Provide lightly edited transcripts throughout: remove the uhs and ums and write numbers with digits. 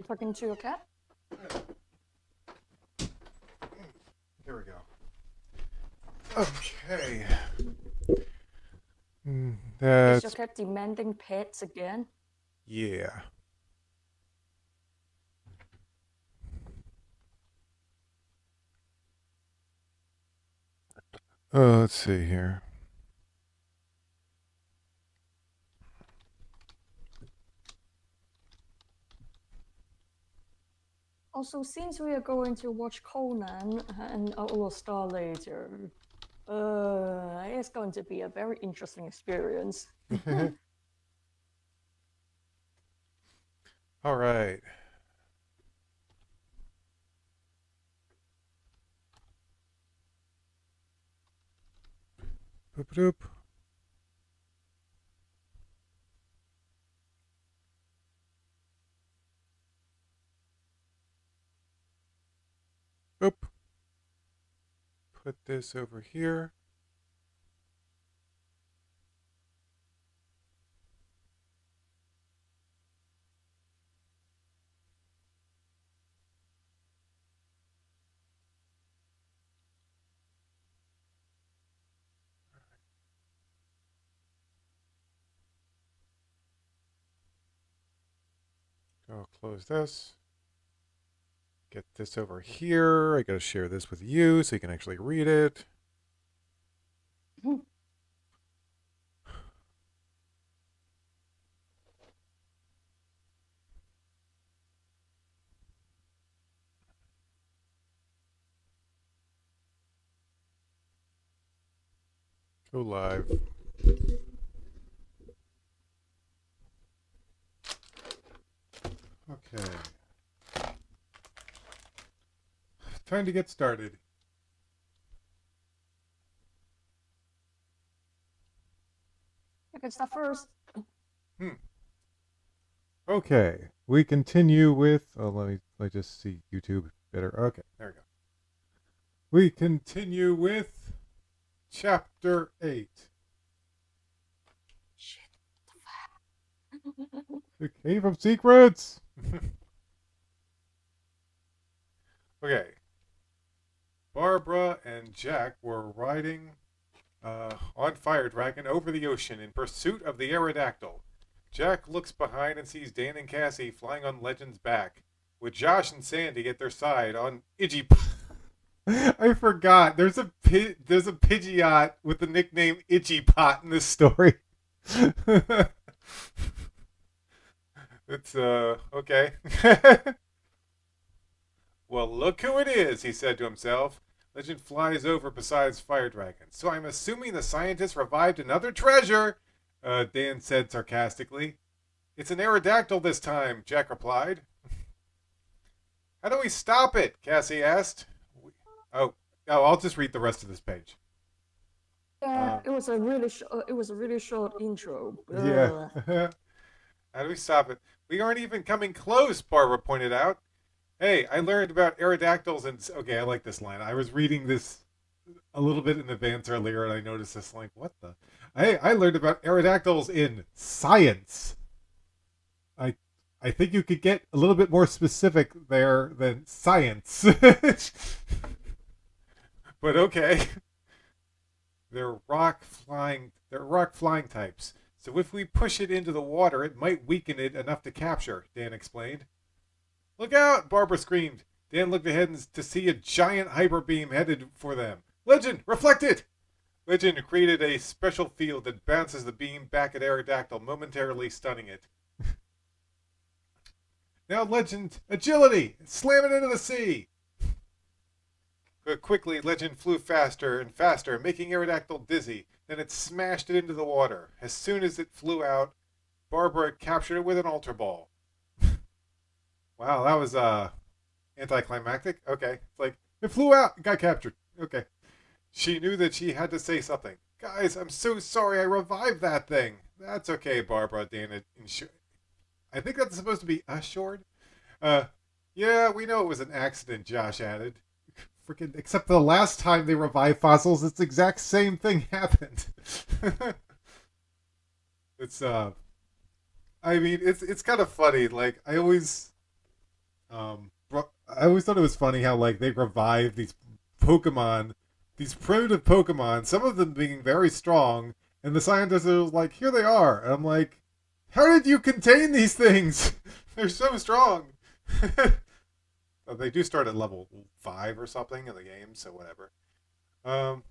talking to your cat? Here we go. Okay. Is That's... your cat demanding pets again? Yeah. Let's see here. Also, since we are going to watch Conan and I will start later, it's going to be a very interesting experience. All right. Boop doop. Boop. Put this over here. I'll close this. Get this over here. I gotta share this with you so you can actually read it. Go live. Okay. Time to get started. You can start first. Okay. We continue with... Oh, let me just see YouTube better. Okay, there we go. We continue with Chapter 8. Shit. The Cave of Secrets! Okay. Barbara and Jack were riding on Fire Dragon over the ocean in pursuit of the Aerodactyl. Jack looks behind and sees Dan and Cassie flying on Legend's back, with Josh and Sandy at their side on Iggy. I forgot. There's a Pidgeot with the nickname Itchy Pot in this story. It's okay. Well, look who it is, he said to himself. Legend flies over beside Fire Dragon. So I'm assuming the scientists revived another treasure, Dan said sarcastically. It's an Aerodactyl this time, Jack replied. How do we stop it? Cassie asked. Oh, I'll just read the rest of this page. Yeah, it was a really short intro. Yeah. How do we stop it? We aren't even coming close, Barbara pointed out. Hey, I learned about Aerodactyls and... Okay, I like this line. I was reading this a little bit in advance earlier, and I noticed this line. What the... Hey, I learned about Aerodactyls in science. I think you could get a little bit more specific there than science. But okay. They're rock flying types. So if we push it into the water, it might weaken it enough to capture, Dan explained. Look out, Barbara screamed. Dan looked ahead to see a giant hyper beam headed for them. Legend, reflect it! Legend created a special field that bounces the beam back at Aerodactyl, momentarily stunning it. Now, Legend, agility! Slam it into the sea! But quickly, Legend flew faster and faster, making Aerodactyl dizzy. Then it smashed it into the water. As soon as it flew out, Barbara captured it with an Ultra Ball. Wow, that was anticlimactic. Okay. It's like, it flew out, it got captured. Okay. She knew that she had to say something. Guys, I'm so sorry I revived that thing. That's okay, Barbara, Dan. I think that's supposed to be assured. Yeah, we know it was an accident, Josh added. Freaking, except the last time they revived fossils, it's the exact same thing happened. It's I mean, it's kind of funny. Like, I always I always thought it was funny how like they revive these Pokemon, these primitive Pokemon, some of them being very strong, and the scientists are like, here they are. And I'm like, how did you contain these things? They're so strong. Well, they do start at level 5 or something in the game, so whatever. Um,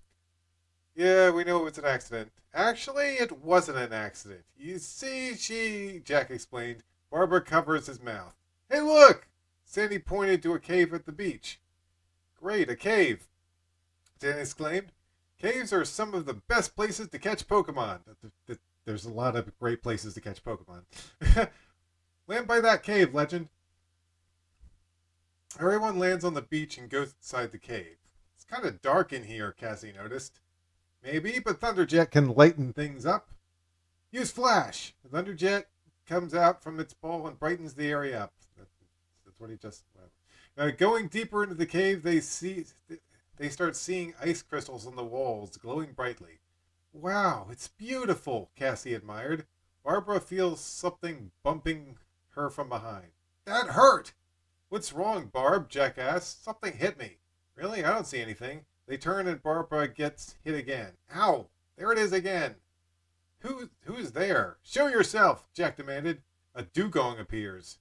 yeah, we know it was an accident. Actually, it wasn't an accident. You see, Jack explained. Barbara covers his mouth. Hey, look! Sandy pointed to a cave at the beach. Great, a cave, Dan exclaimed. Caves are some of the best places to catch Pokemon. There's a lot of great places to catch Pokemon. Land by that cave, Legend. Everyone lands on the beach and goes inside the cave. It's kind of dark in here, Cassie noticed. Maybe, but Thunderjet can lighten things up. Use Flash. The Thunderjet comes out from its ball and brightens the area up. That's what he just... going deeper into the cave, they start seeing ice crystals on the walls glowing brightly. Wow, it's beautiful, Cassie admired. Barbara feels something bumping her from behind. That hurt! What's wrong, Barb? Jack asked. Something hit me. Really? I don't see anything. They turn and Barbara gets hit again. Ow! There it is again. Who's there? Show yourself, Jack demanded. A dugong appears.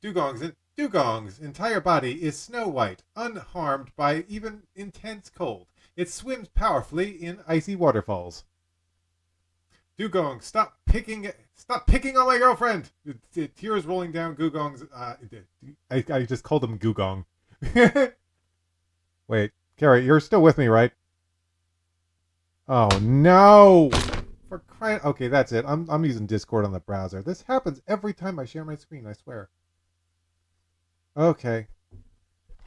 Dugong's entire body is snow white, unharmed by even intense cold. It swims powerfully in icy waterfalls. Dugong, stop picking on my girlfriend! Tears rolling down Dugong's. I just called him Gugong. Wait, Carrie, you're still with me, right? Oh no! For crying! Okay, that's it. I'm using Discord on the browser. This happens every time I share my screen. I swear. Okay.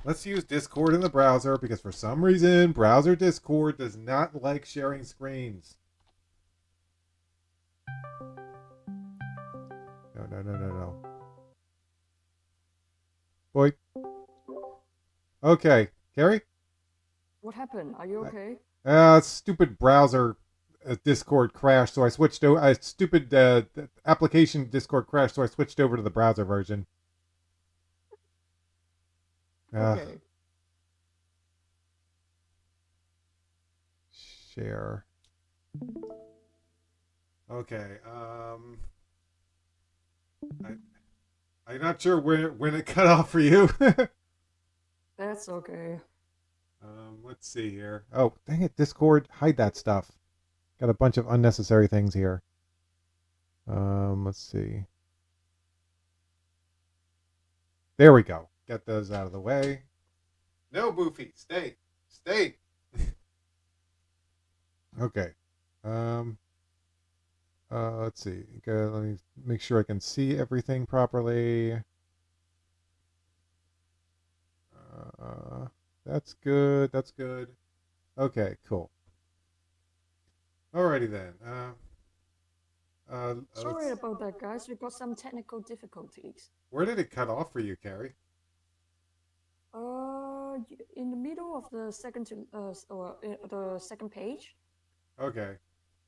Let's use Discord in the browser because for some reason browser Discord does not like sharing screens. No. Boy. Okay. Carrie? What happened? Are you okay? Stupid browser Discord crashed, so I switched over. Stupid application Discord crashed, so I switched over to the browser version. Okay. Share. Okay. I'm not sure when it cut off for you. That's okay. Let's see here. Oh, dang it, Discord, hide that stuff. Got a bunch of unnecessary things here. Let's see. There we go. Get those out of the way. No, Boofy, stay. Okay. Let's see. Okay, let me make sure I can see everything properly. That's good. Okay, cool. Alrighty then. Sorry about that, guys. We got some technical difficulties. Where did it cut off for you, Carrie? In the middle of the the second page. Okay.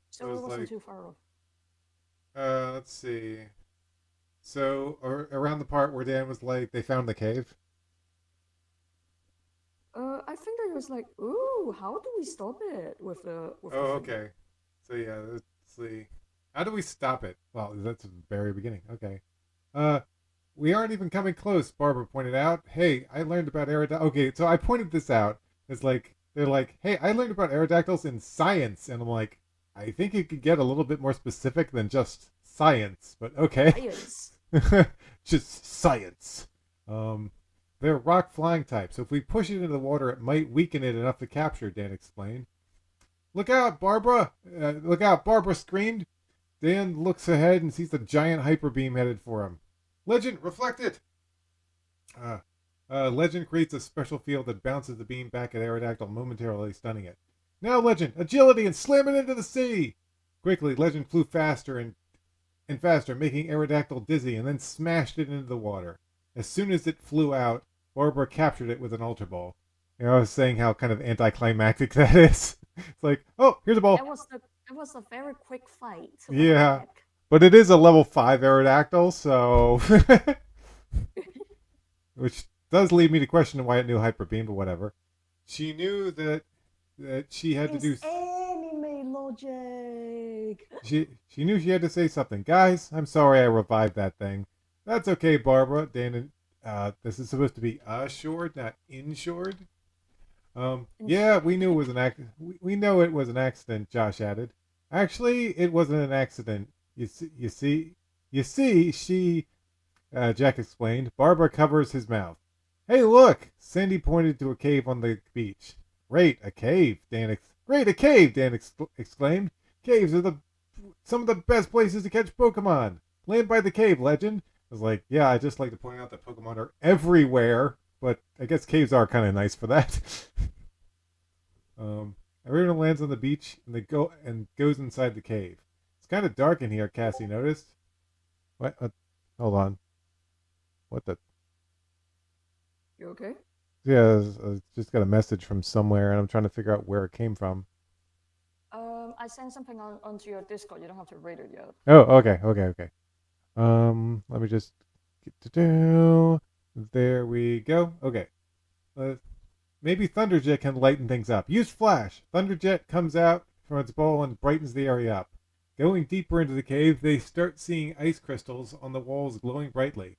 So it wasn't too far off. Let's see. So around the part where Dan was like, they found the cave. I think I was like, ooh, how do we stop it with the? Okay. So yeah, let's see. How do we stop it? Well, that's the very beginning. Okay. We aren't even coming close, Barbara pointed out. Hey, I learned about Aerodactyls. Okay, so I pointed this out. It's like, they're like, hey, I learned about Aerodactyls in science. And I'm like, I think it could get a little bit more specific than just science, but okay. Science. Just science. They're rock flying type, so if we push it into the water, it might weaken it enough to capture, Dan explained. Look out, Barbara! Look out, Barbara screamed. Dan looks ahead and sees the giant hyper beam headed for him. Legend, reflect it! Legend creates a special field that bounces the beam back at Aerodactyl, momentarily stunning it. Now, Legend, agility and slam it into the sea! Quickly, Legend flew faster and faster, making Aerodactyl dizzy, and then smashed it into the water. As soon as it flew out, Barbara captured it with an Ultra Ball. You know, I was saying how kind of anticlimactic that is. It's like, oh, here's a ball. It was a very quick fight. Yeah. But it is a level 5 Aerodactyl, so... which does lead me to question why it knew Hyper Beam, but whatever. She knew that she had to do. It's anime logic. She knew she had to say something. Guys, I'm sorry I revived that thing. That's okay, Barbara. Dan, this is supposed to be assured, not insured. Yeah, we knew it was an accident. We know it was an accident. Josh added. Actually, it wasn't an accident. You see. She. Jack explained. Barbara covers his mouth. Hey, look! Sandy pointed to a cave on the beach. Great, a cave! Great, a cave! Dan exclaimed. Caves are some of the best places to catch Pokemon. Land by the cave, legend. I was like, yeah, I just like to point out that Pokemon are everywhere, but I guess caves are kind of nice for that. Everyone lands on the beach and goes inside the cave. It's kind of dark in here, Cassie noticed. What? Hold on. What the? You okay? Yeah, I just got a message from somewhere, and I'm trying to figure out where it came from. I sent something onto your Discord. You don't have to read it yet. Oh, okay. Let me just get to do. There we go. Okay. Maybe Thunderjet can lighten things up. Use Flash. Thunderjet comes out from its ball and brightens the area up. Going deeper into the cave, they start seeing ice crystals on the walls glowing brightly.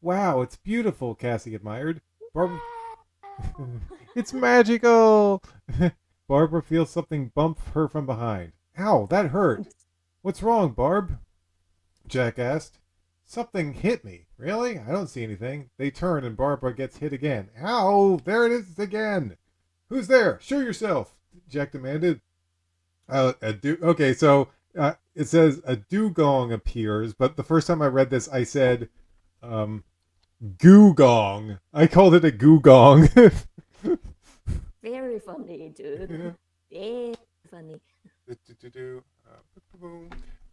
Wow, it's beautiful, Cassie admired. It's magical! Barbara feels something bump her from behind. Ow, that hurt. What's wrong, Barb? Jack asked. Something hit me. Really? I don't see anything. They turn and Barbara gets hit again. Ow! There it is again. Who's there? Show yourself, Jack demanded. Okay, so it says a dugong appears, but the first time I read this, I said googong. I called it a googong. Very funny, dude. Very funny.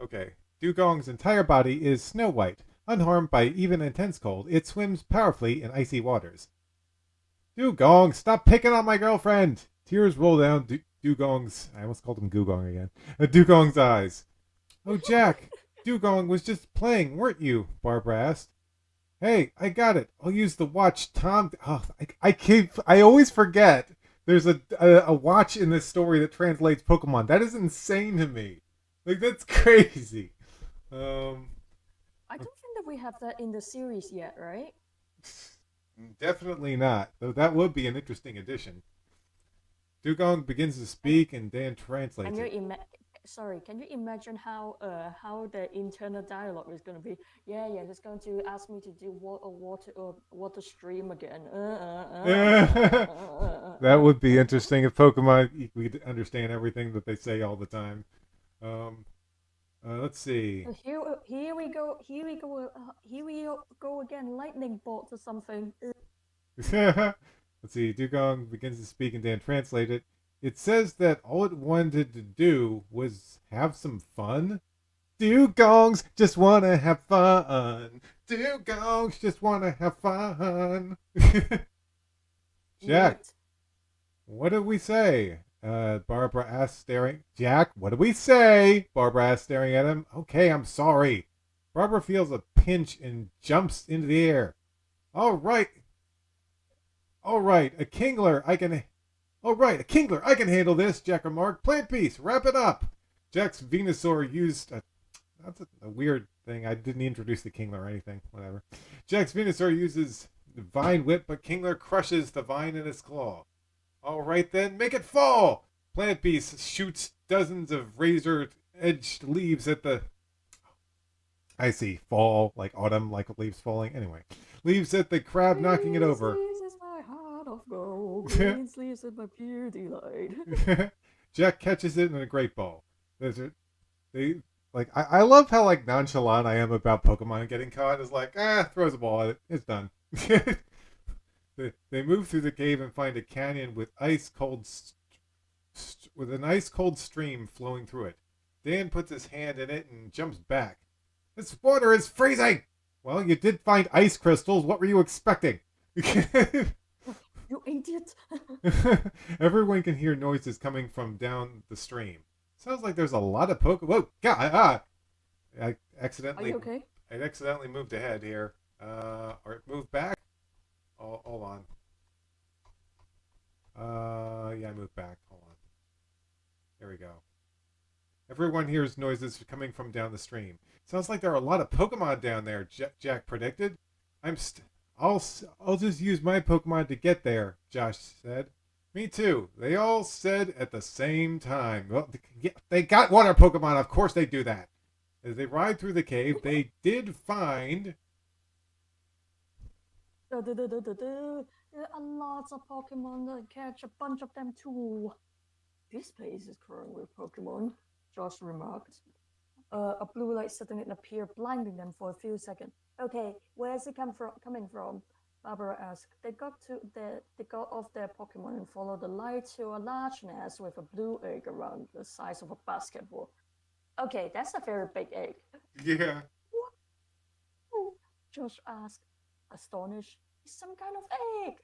Okay. Dugong's entire body is snow white. Unharmed by even intense cold, it swims powerfully in icy waters. Dugong, stop picking on my girlfriend! Tears roll down Dugong's... I almost called him Googong again. Dugong's eyes. Oh, Jack, Dugong was just playing, weren't you? Barbara asked. Hey, I got it. I'll use the watch Tom... Oh, I always forget there's a watch in this story that translates Pokemon. That is insane to me. Like, that's crazy. I don't think that we have that in the series yet, right? Definitely not. Though that would be an interesting addition. Dugong begins to speak and Dan translates it. Can you imagine how the internal dialogue is going to be? Yeah, it's going to ask me to do water stream again. That would be interesting if Pokemon we could understand everything that they say all the time. Let's see. Here we go again. Lightning bolt or something. Let's see. Dugong begins to speak and Dan translate it. It says that all it wanted to do was have some fun. Dugongs just want to have fun. Dugongs just want to have fun. Jack, what did we say? Barbara asked, staring. Jack, what did we say? Barbara asked, staring at him. Okay, I'm sorry. Barbara feels a pinch and jumps into the air. All right, a Kingler, I can handle this, Jack remarked. Plant Piece, wrap it up. Jack's Venusaur used that's a weird thing. I didn't introduce the Kingler or anything. Whatever. Jack's Venusaur uses the Vine Whip, but Kingler crushes the vine in its claw. All right then, make it fall. Plant Piece shoots dozens of razor-edged leaves at the... I see. Fall, like autumn, like leaves falling. Anyway. Leaves at the crab, knocking it over. Of gold, green sleeves of my pure delight. Jack catches it in a great ball. I love how like nonchalant I am about Pokemon getting caught. It's like, throws a ball at it. It's done. They move through the cave and find a canyon with an ice cold stream flowing through it. Dan puts his hand in it and jumps back. This water is freezing! Well, you did find ice crystals. What were you expecting? You idiot! Everyone can hear noises coming from down the stream. Sounds like there's a lot of Pokemon. Whoa! God! I accidentally. Are you okay? I accidentally moved ahead here. Or moved back. hold on. Yeah, I moved back. Hold on. There we go. Everyone hears noises coming from down the stream. Sounds like there are a lot of Pokemon down there, Jack predicted. I'll just use my Pokemon to get there, Josh said. Me too. They all said at the same time. Well, they got water Pokemon. Of course they do that. As they ride through the cave, they did find... There are lots of Pokemon that catch a bunch of them too. This place is crawling with Pokemon, Josh remarked. A blue light suddenly appeared, blinding them for a few seconds. Okay, where's it coming from? Barbara asked. They got off their Pokemon and followed the light to a large nest with a blue egg around the size of a basketball. Okay, that's a very big egg. Yeah. What? Oh, Josh asked, astonished. It's some kind of egg.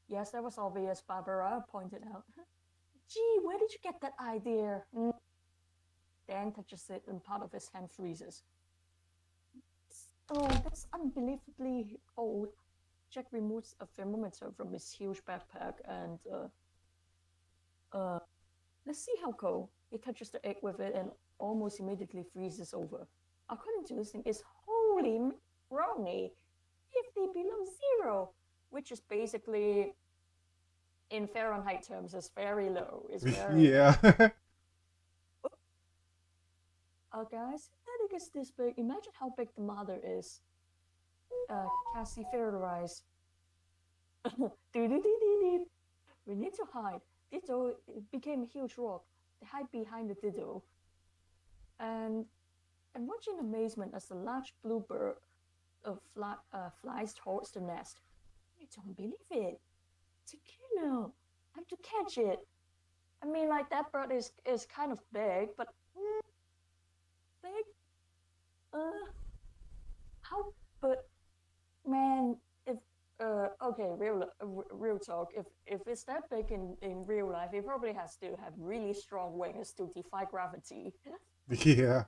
Yes, that was obvious, Barbara pointed out. Gee, where did you get that idea? Dan touches it and part of his hand freezes. Oh, that's unbelievably old. Jack removes a thermometer from his huge backpack and let's see how cold. He touches the egg with it and almost immediately freezes over. According to this thing, it's holy macaroni, 50 below zero, which is basically, in Fahrenheit terms, is very low. It's very yeah. Guys, that egg is this big. Imagine how big the mother is. Cassie theorized. We need to hide. Ditto became a huge rock. They hide behind the Ditto. And watch in amazement as the large bluebird flies towards the nest. I don't believe it. It's a killer. I have to catch it. I mean, like, that bird is kind of big, but big? How? But man, if okay, real talk. If it's that big in real life, it probably has to have really strong wings to defy gravity. Yeah.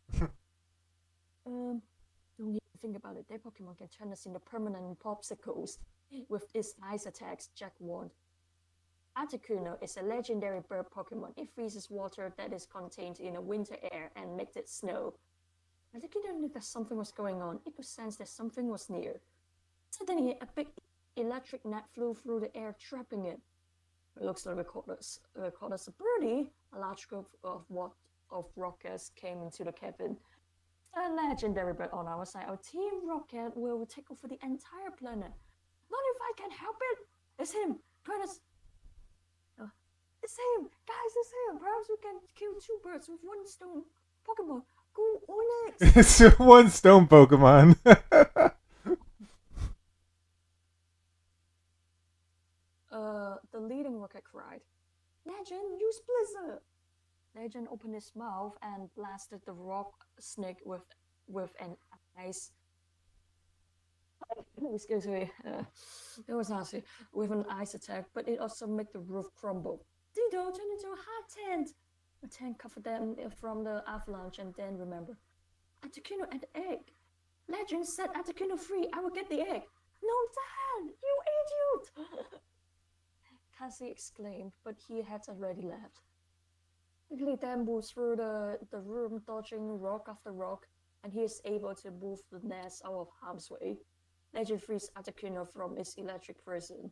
Don't even think about it. That Pokemon can turn us into permanent popsicles with its ice attacks, Jack warned. Articuno is a legendary bird Pokemon. It freezes water that is contained in a winter air and makes it snow. Articuno knew that something was going on. It could sense that something was near. Suddenly, a big electric net flew through the air, trapping it. It looks like recorders a birdie. A large group of rockets came into the cabin. A legendary bird on our side. Our Team Rocket will take over the entire planet. Not if I can help it. It's him. It's him. Guys, it's him. Perhaps we can kill two birds with one stone. Pokemon, go Onix. It's one stone Pokemon. The leading rocket cried, Legend, use Blizzard! Legend opened his mouth and blasted the rock snake with an ice. Excuse me, it was nasty. With an ice attack, but it also made the roof crumble. Ditto turned into a hot tent. A tent covered them from the avalanche, and then remember, Articuno and the egg. Legend set Articuno free. I will get the egg. No, Dad, you idiot! Cassie exclaimed, but he had already left. Quickly, Dan moves through the room, dodging rock after rock, and he is able to move the nest out of harm's way. Legend frees Articuno from its electric prison.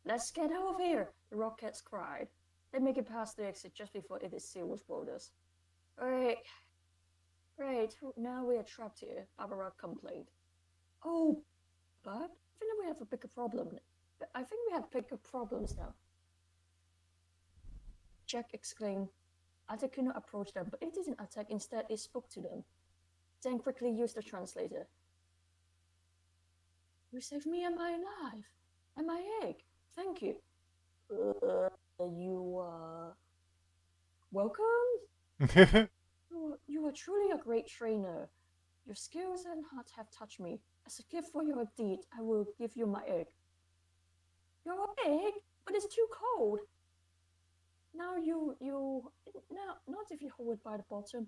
Let's get out of here, the rockets cried. They make it past the exit just before it is sealed with boulders. Great, now we are trapped here, Barbara complained. Oh, but I think we have a bigger problem. I think we have bigger problems now. Jack exclaimed. Articuno approached them, but it didn't attack. Instead, it spoke to them. Dan quickly used the translator. You saved me and my life. And my egg. Thank you. Welcome? You are truly a great trainer. Your skills and heart have touched me. As a gift for your deed, I will give you my egg. Your egg? But it's too cold. Now not if you hold it by the bottom.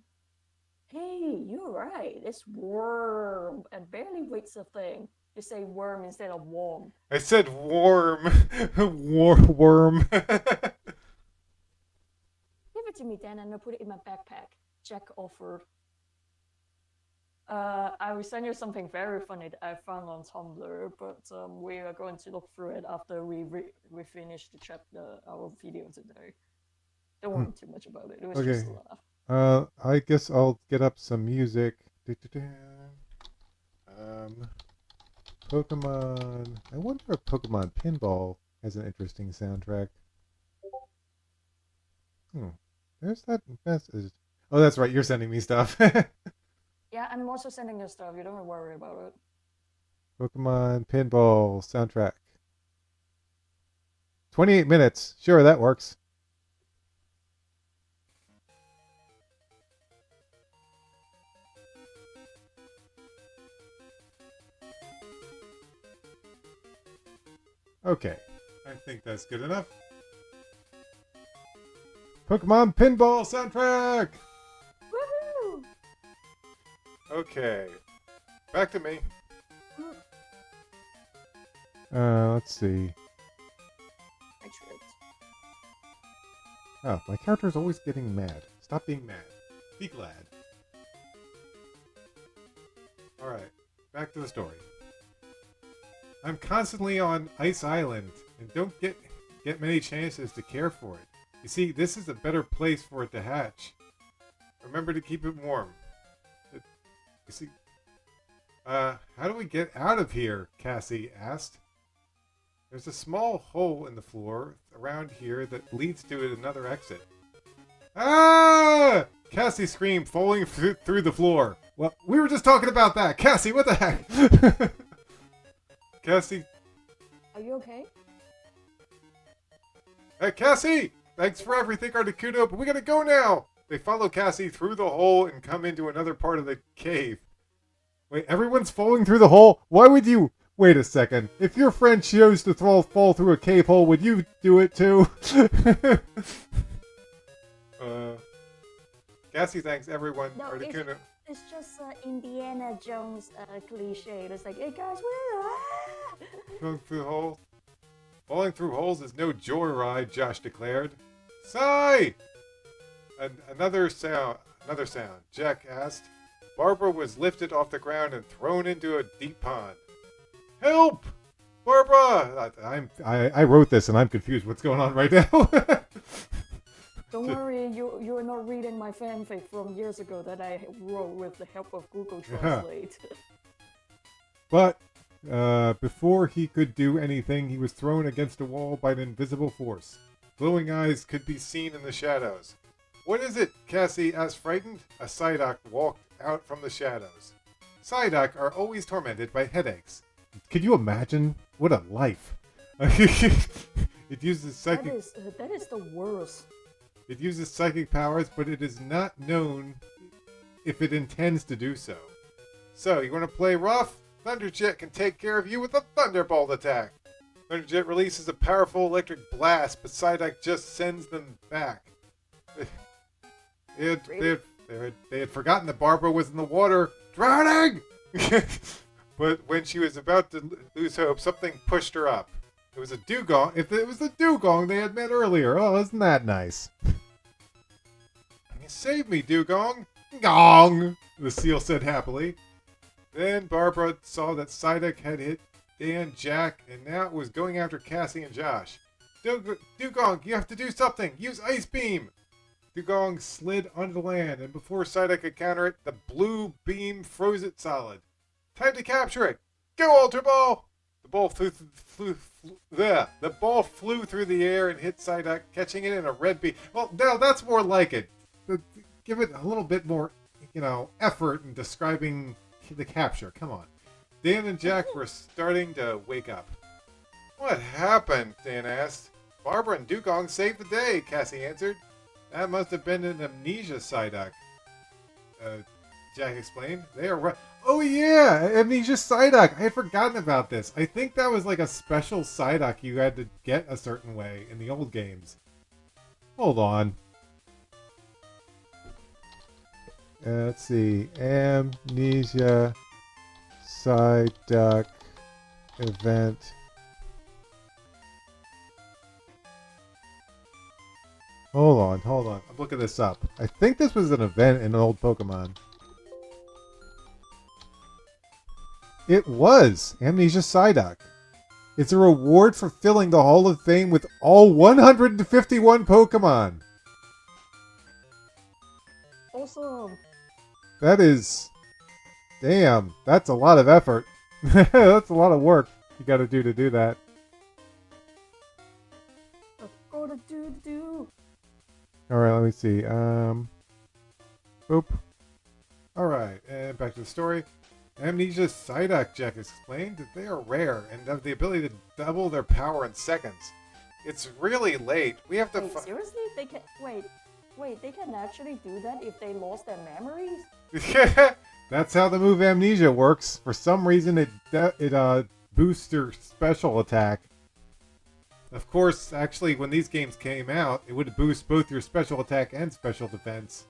Hey, you're right. It's warm and barely weighs a thing. You say worm instead of warm. I said warm. Worm. Give it to me then, and I'll put it in my backpack. Jack offered. I will send you something very funny that I found on Tumblr, but we are going to look through it after we finish the chapter, our video today. Don't worry too much about it. It was just a laugh. I guess I'll get up some music. Pokemon. I wonder if Pokemon Pinball has an interesting soundtrack. There's that message. Oh, that's right. You're sending me stuff. Yeah, I'm also sending you stuff. You don't worry about it. Pokemon Pinball soundtrack. 28 minutes. Sure, that works. Okay, I think that's good enough. Pokemon Pinball soundtrack! Woohoo! Okay, back to me. Let's see. I tripped. Oh, my character's always getting mad. Stop being mad. Be glad. Alright, back to the story. I'm constantly on Ice Island and don't get many chances to care for it. You see, this is a better place for it to hatch. Remember to keep it warm. You see, how do we get out of here? Cassie asked. There's a small hole in the floor around here that leads to another exit. Ah! Cassie screamed, falling through the floor. Well, we were just talking about that. Cassie, what the heck? Cassie. Are you okay? Hey, Cassie! Thanks for everything, Articuno, but we gotta go now! They follow Cassie through the hole and come into another part of the cave. Wait, everyone's falling through the hole? Why would you... Wait a second. If your friend chose to fall through a cave hole, would you do it too? Cassie thanks everyone. No, Articuno. It's just Indiana Jones cliche. It's like, hey guys, where? Falling through holes. Falling through holes is no joyride, Josh declared. Sigh! Another sound. Jack asked. Barbara was lifted off the ground and thrown into a deep pond. Help! Barbara! I wrote this and I'm confused. What's going on right now? Don't worry, you're not reading my fanfic from years ago that I wrote with the help of Google Translate. But before he could do anything, he was thrown against a wall by an invisible force. Glowing eyes could be seen in the shadows. What is it? Cassie asked, frightened. A Psyduck walked out from the shadows. Psyduck are always tormented by headaches. Could you imagine? What a life. It uses psychic... That is the worst. It uses psychic powers, but it is not known if it intends to do so. So, you want to play rough? Thunderjet can take care of you with a Thunderbolt attack. Thunderjet releases a powerful electric blast, but Psyduck just sends them back. They had forgotten that Barbara was in the water, drowning! But when she was about to lose hope, something pushed her up. It was a dugong. If it was the dugong they had met earlier. Oh, isn't that nice? Save me, dugong. Gong! The seal said happily. Then Barbara saw that Psyduck had hit Dan, Jack, and now it was going after Cassie and Josh. Dugong, you have to do something! Use Ice Beam! Dugong slid onto the land, and before Psyduck could counter it, the blue beam froze it solid. Time to capture it! Go, Ultra Ball! The ball flew through the air and hit Psyduck, catching it in a red beam. Well, now that's more like it. Give it a little bit more, effort in describing the capture. Come on. Dan and Jack were starting to wake up. What happened? Dan asked. Barbara and Dugong saved the day, Cassie answered. That must have been an amnesia Psyduck. Jack explained. They are right. Oh yeah, amnesia Psyduck. I had forgotten about this. I think that was like a special Psyduck you had to get a certain way in the old games. Hold on. Let's see. Amnesia Psyduck event. Hold on. I'm looking this up. I think this was an event in old Pokemon. It was Amnesia Psyduck. It's a reward for filling the Hall of Fame with all 151 Pokemon. Awesome. That is... Damn, that's a lot of effort. That's a lot of work you gotta do to do that. Gotta do. Alright, let me see. Boop. Alright, and back to the story. Amnesia Psyduck, Jack explained, that they are rare and have the ability to double their power in seconds. It's really late. We have to Wait, seriously? They can wait, they can actually do that if they lost their memories? That's how the move Amnesia works. For some reason, it boosts your special attack. Of course, actually, when these games came out, it would boost both your special attack and special defense.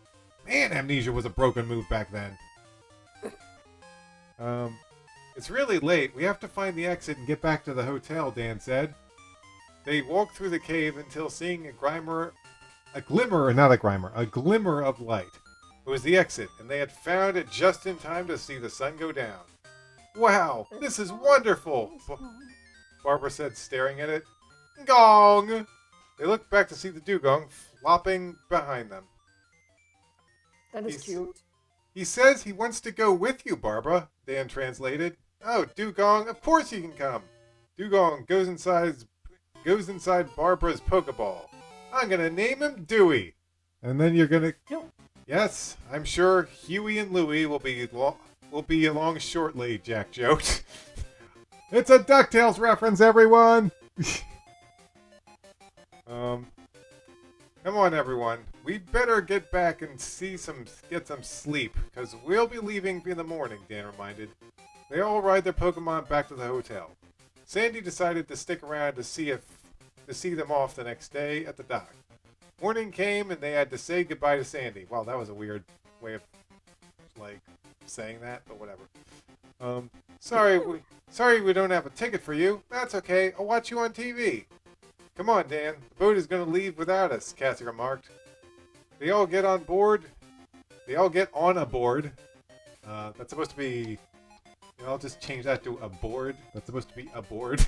Man, Amnesia was a broken move back then. It's really late. We have to find the exit and get back to the hotel, Dan said. They walked through the cave until seeing a glimmer of light. It was the exit, and they had found it just in time to see the sun go down. Wow, this is wonderful, Barbara said, staring at it. Gong! They looked back to see the dugong flopping behind them. That is cute. He says he wants to go with you, Barbara, Dan translated. Oh, Dugong, of course you can come. Dugong goes inside Barbara's Pokeball. I'm gonna name him Dewey. And then you're gonna... Nope. Yes, I'm sure Huey and Louie will be along shortly, Jack joked. It's a DuckTales reference, everyone! Come on, everyone. We'd better get back and get some sleep, because we'll be leaving in the morning, Dan reminded. They all ride their Pokemon back to the hotel. Sandy decided to stick around to see them off the next day at the dock. Morning came, and they had to say goodbye to Sandy. Wow, that was a weird way of, saying that, but whatever. Sorry we don't have a ticket for you. That's okay. I'll watch you on TV. Come on, Dan. The boat is going to leave without us, Cassie remarked. They all get on a board. That's supposed to be... I'll just change that to a board. That's supposed to be a board.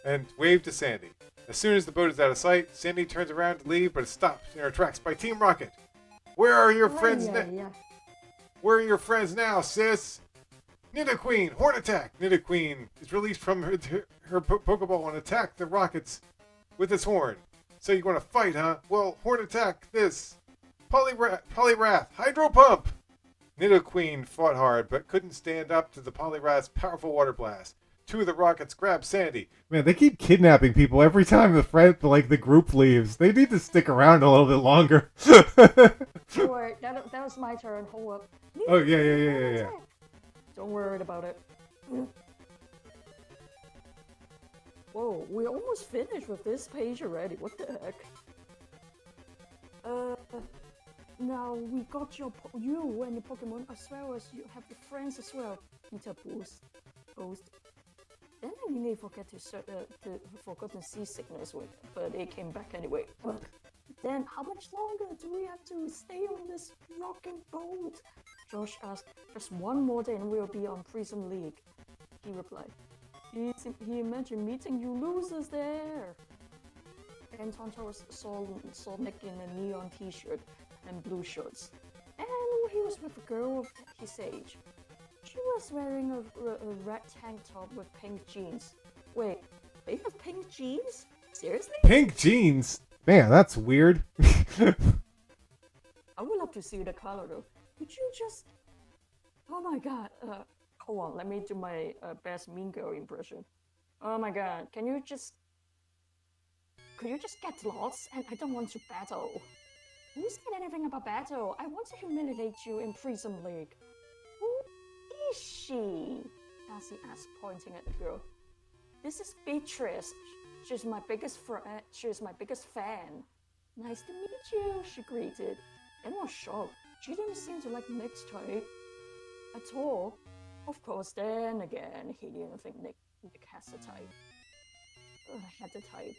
And wave to Sandy. As soon as the boat is out of sight, Sandy turns around to leave, but is stopped in her tracks by Team Rocket. Where are your friends now? Where are your friends now, sis? Nidoqueen, Horn Attack! Nidoqueen is released from her Pokeball and attack the Rockets with its horn. So you want to fight, huh? Well, Horn Attack this. Poliwrath, Hydro Pump! Nidoqueen fought hard, but couldn't stand up to the Poliwrath's powerful water blast. Two of the Rockets grabbed Sandy. Man, they keep kidnapping people every time the group leaves. They need to stick around a little bit longer. Wait, that was my turn. Hold up. Oh, yeah. Don't worry about it. Whoa, we almost finished with this page already. What the heck? Now we got you and your Pokemon as well as you have your friends as well. Peter post. Then I nearly forgot to seasickness with it, but it came back anyway. Then how much longer do we have to stay on this rocking boat? Josh asked. Just one more day and we'll be on Prism League. He replied. He imagined meeting you losers there. Anton saw Nick in a neon t-shirt and blue shorts. And he was with a girl of his age. She was wearing a red tank top with pink jeans. Wait, they have pink jeans? Seriously? Pink jeans? Man, that's weird. I would love to see the color though. Could you just... Oh my god. Hold on, let me do my best Mean Girl impression. Oh my god, could you just get lost? And I don't want to battle. Who said anything about battle? I want to humiliate you in Prism League. Who is she? Cassie asked, pointing at the girl. This is Beatrice. She's my biggest fan. Nice to meet you, she greeted. And was shocked. She didn't seem to like Nick's type at all. Of course, then again, he didn't think Nick Nick has to type. I had to type.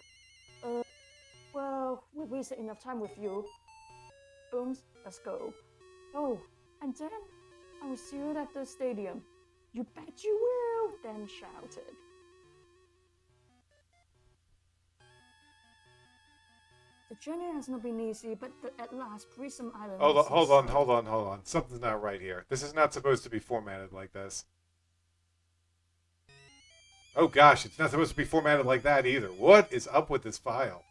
Well, we wasted enough time with you. Booms, let's go. Oh, and then I will see you at the stadium. You bet you will, Dan shouted. The journey has not been easy, but at last, Prism Island. Hold on. Something's not right here. This is not supposed to be formatted like this. Oh gosh, it's not supposed to be formatted like that either. What is up with this file?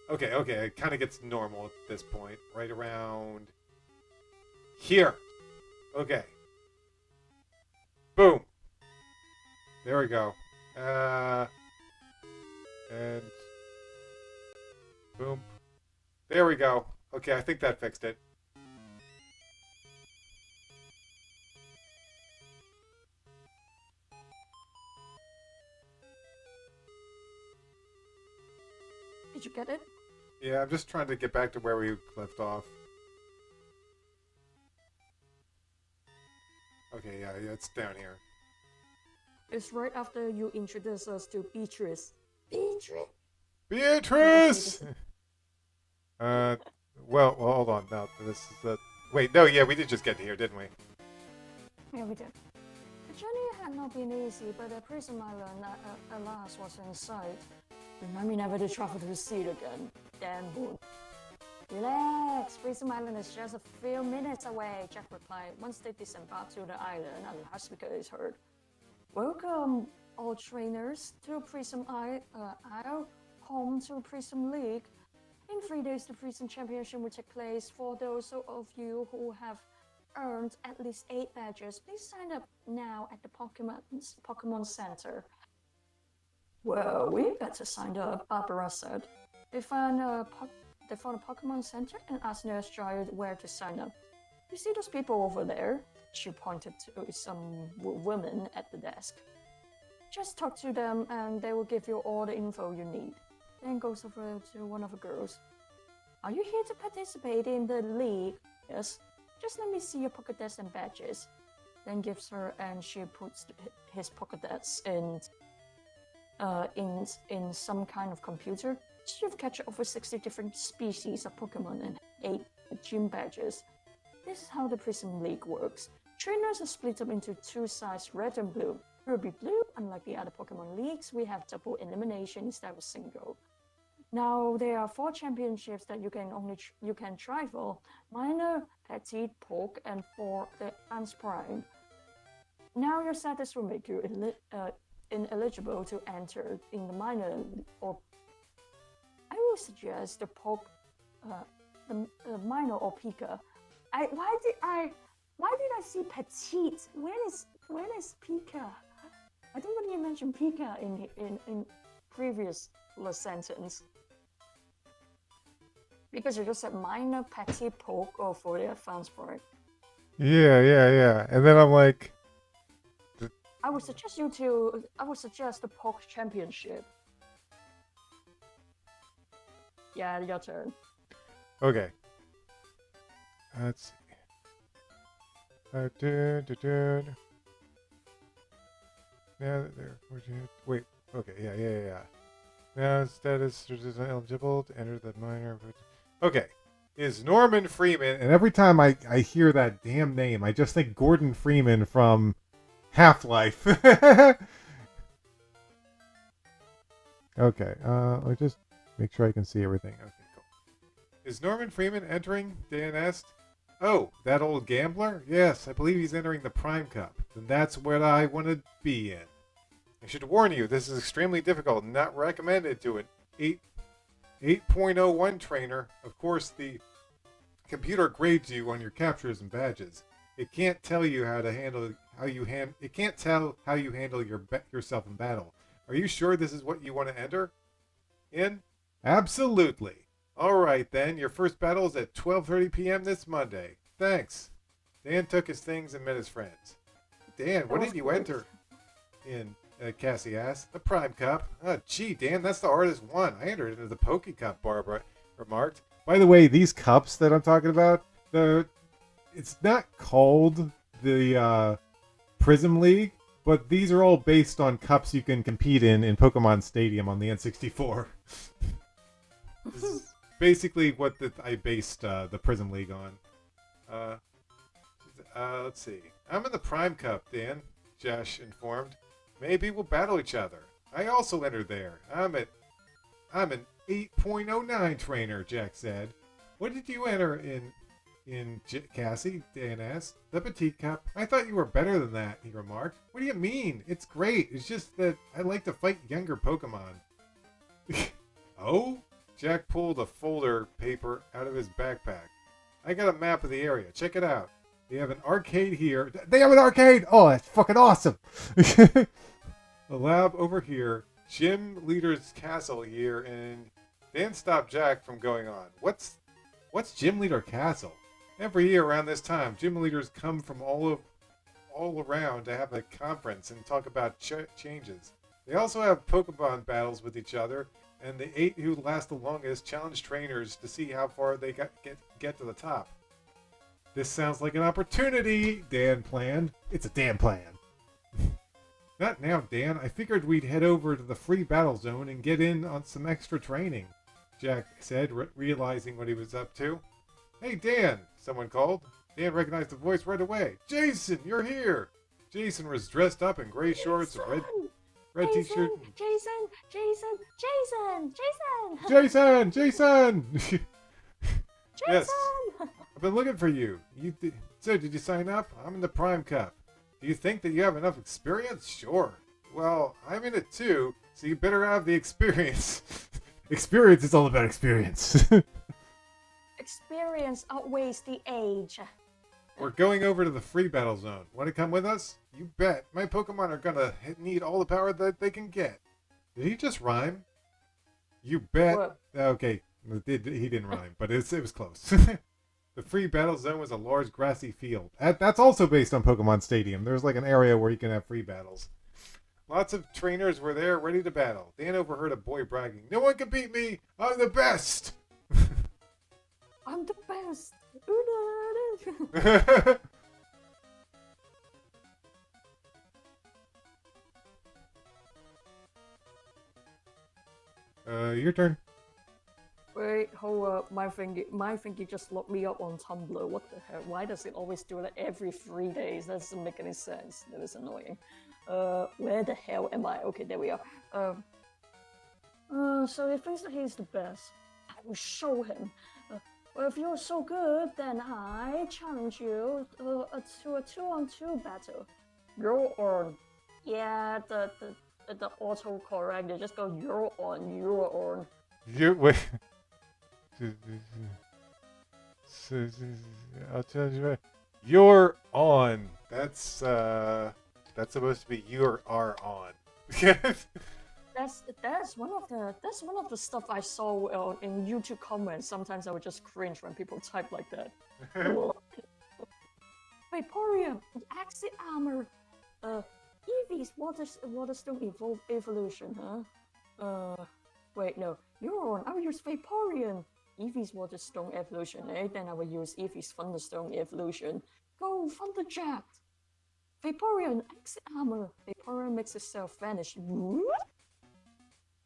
Okay, it kind of gets normal at this point. Right around here. Okay. Boom. There we go. And boom. There we go. Okay, I think that fixed it. Did you get it? Yeah, I'm just trying to get back to where we left off. Okay, yeah, it's down here. It's right after you introduce us to Beatrice. Beatrice! Well, hold on. No, this is the... Wait, no, yeah, we did just get here, didn't we? Yeah, we did. The journey had not been easy, but the Prism Island at last was in sight. Remind me never to travel to the sea again. Damn boy. Relax, Prism Island is just a few minutes away, Jack replied. Once they disembarked to the island, a loudspeaker is heard. Welcome, all trainers, to Prism Isle, home to Prism League. In 3 days, the Prism Championship will take place. For those of you who have earned at least 8 badges, please sign up now at the Pokemon Center. Well, we better sign up, Barbara said. They found a Pokemon Center and asked Nurse Joy where to sign up. You see those people over there? She pointed to some women at the desk. Just talk to them and they will give you all the info you need. Then goes over to one of the girls. Are you here to participate in the league? Yes. Just let me see your Pokédex and badges. Then gives her and she puts his Pokédex in some kind of computer. She've catch over 60 different species of Pokemon and 8 gym badges. This is how the Prism League works. Trainers are split up into 2 sides, red and blue. Ruby Blue, unlike the other Pokemon leagues, we have double elimination instead of single. Now there are 4 championships that you can try for: Minor, Petite, Poke, and for the Advanced Prime. Now your status will make you ineligible to enter in the minor, or I will suggest the Poke, the minor or Pika. Why did I see Petite? When is Pika? I think when you mentioned Pika in previous sentence. Because you just said minor, Petite, Poke, or for the Advanced Prime. Yeah. And then I'm like... I would suggest the Poke Championship. Yeah, your turn. Okay. Let's see. Now there. Wait. Okay. Yeah. Now status is eligible to enter the minor. Okay. Is Norman Freeman, and every time I hear that damn name, I just think Gordon Freeman from Half-Life. Okay. Let me just make sure I can see everything. Okay, cool. Is Norman Freeman entering? Dan asked. Oh, that old gambler? Yes, I believe he's entering the Prime Cup. Then that's what I want to be in. I should warn you, this is extremely difficult and not recommended to an 8.01 trainer. Of course, the computer grades you on your captures and badges. It can't tell you it can't tell how you handle yourself in battle. Are you sure this is what you want to enter in? Absolutely. All right, then. Your first battle is at 12:30 p.m. this Monday. Thanks. Dan took his things and met his friends. Dan, what did you enter in? Cassie asked. The Prime Cup. Oh, gee, Dan, that's the hardest one. I entered into the Poke Cup, Barbara remarked. By the way, these cups that I'm talking about, it's not called the Prism League, but these are all based on cups you can compete in Pokemon Stadium on the N64. This is basically what I based the Prism League on. Let's see. I'm in the Prime Cup, Dan, Josh informed. Maybe we'll battle each other. I also entered there. I'm an 8.09 trainer, Jack said. What did you enter in Cassie? Dan asked. The Petite Cup. I thought you were better than that, he remarked. What do you mean? It's great. It's just that I like to fight younger Pokemon. Oh? Jack pulled a folder paper out of his backpack. I got a map of the area. Check it out. They have an arcade here. They have an arcade! Oh, that's fucking awesome! A lab over here. Gym Leader's Castle here, and Dan stopped Jack from going on. What's Gym Leader Castle? Every year around this time, gym leaders come from all around to have a conference and talk about changes. They also have Pokemon battles with each other, and the 8 who last the longest challenge trainers to see how far they get to the top. This sounds like an opportunity, Dan planned. It's a damn plan. Not now, Dan. I figured we'd head over to the free battle zone and get in on some extra training, Jack said, realizing what he was up to. Hey, Dan, someone called. Dan recognized the voice right away. Jason, you're here. Jason was dressed up in gray shorts, a red t-shirt. Jason! Yes, I've been looking for you. So, did you sign up? I'm in the Prime Cup. Do you think that you have enough experience? Sure. Well, I'm in it too, so you better have the experience. Experience is all about experience. Experience outweighs the age. We're going over to the free battle zone. Want to come with us? You bet. My Pokemon are gonna need all the power that they can get. Did he just rhyme? You bet. What? Okay, he didn't rhyme, but it was close. The free battle zone was a large grassy field. That's also based on Pokemon Stadium. There's like an area where you can have free battles. Lots of trainers were there ready to battle. Dan overheard a boy bragging, "No one can beat me! I'm the best!" I'm the best. Your turn. Wait, hold up. My thingy just looked me up on Tumblr. What the hell? Why does it always do that every 3 days? That doesn't make any sense. That is annoying. Where the hell am I? Okay, there we are. So he thinks that he's the best. I will show him. Well, if you're so good, then I challenge you to a 2-on-2 battle. You're on. Yeah, the autocorrect. They just go you're on. Wait. I'll tell you what. You're on. That's supposed to be you are on. That's one of the stuff I saw in YouTube comments. Sometimes I would just cringe when people type like that. Vaporeon, Exit Armor, Eevee's Waterstone Evolution, huh? Wait, no, you're on. I will use Vaporeon. Eevee's Waterstone Evolution, eh? Then I will use Eevee's Thunderstone Evolution. Go, Thunderjet! Vaporeon, Exit Armor. Vaporeon makes itself vanish.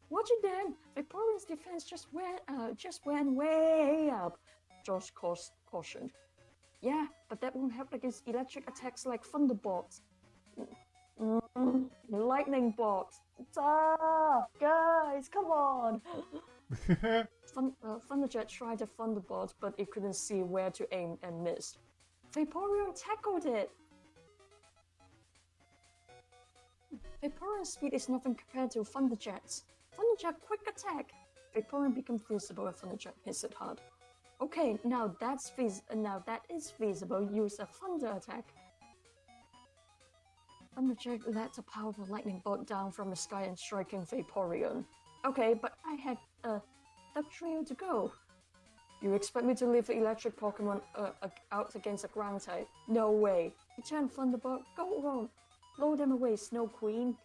Watch it then. Vaporeon's defense just went way up. Josh cautioned. Yeah, but that won't help against electric attacks like Thunderbolt. Lightning Bolt. Guys, come on. Thunderjet tried to Thunderbolt, but it couldn't see where to aim and missed. Vaporeon tackled it. Vaporeon's speed is nothing compared to Thunderjet's. Thunderjet quick attack. Vaporeon becomes visible if Thunderjet hits it hard. Okay, now that is feasible. Use a Thunder attack. Thunderjet lets a powerful lightning bolt down from the sky and striking Vaporeon. Okay, but I had Dugtrio to go. You expect me to leave the electric Pokemon out against a ground type? No way. Return Thunderbolt. Go on. Blow them away, Snow Queen.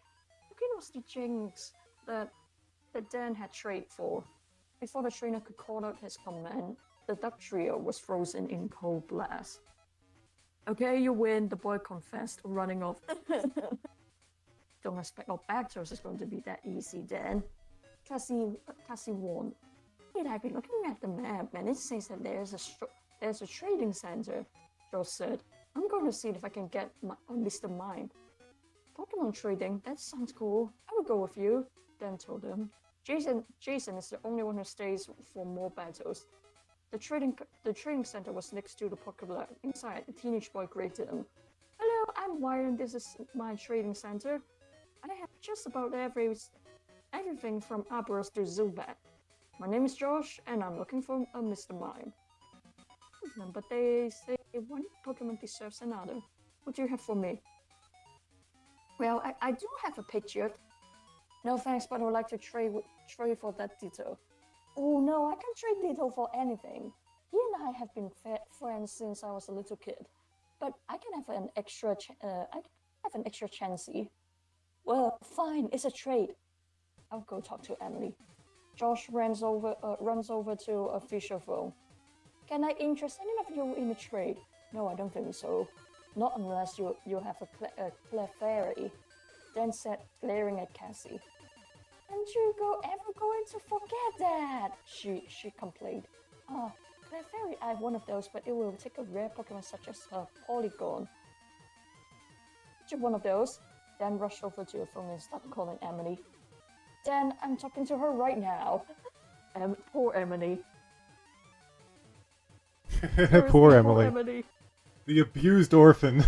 Look at the jinx that Dan had traded for. Before the trainer could call out his command, the Dugtrio was frozen in cold blast. Okay, you win. The boy confessed, running off. Don't expect no Bactos is going to be that easy then. Cassie warned. Wait, I've been looking at the map and it says that there's a trading center. Josh said, I'm going to see if I can get Mr. Mime. Pokemon trading, that sounds cool. I will go with you. Dan told him. Jason is the only one who stays for more battles. The trading center was next to the Pokeball. Inside, a teenage boy greeted him. Hello, I'm Wyron. This is my trading center. I have just about everything from Arboros to Zubat. My name is Josh, and I'm looking for a Mr. Mime. But they say one Pokemon deserves another. What do you have for me? Well, I do have a picture. No thanks, but I would like to trade for that Ditto. Oh no, I can't trade Ditto for anything. He and I have been friends since I was a little kid. But I can have an extra Chansey. Well, fine, it's a trade. I'll go talk to Emily. Josh runs over to a Fisher phone. Can I interest any of you in a trade? No, I don't think so. Not unless you have a Clefairy. Dan said, glaring at Cassie. Aren't you ever going to forget that? She complained. Clefairy, I have one of those, but it will take a rare Pokemon such as Polygon. Just one of those. Dan rushed over to her phone and started calling Emily. Dan, I'm talking to her right now. Poor Emily. Poor Emily. The abused orphan.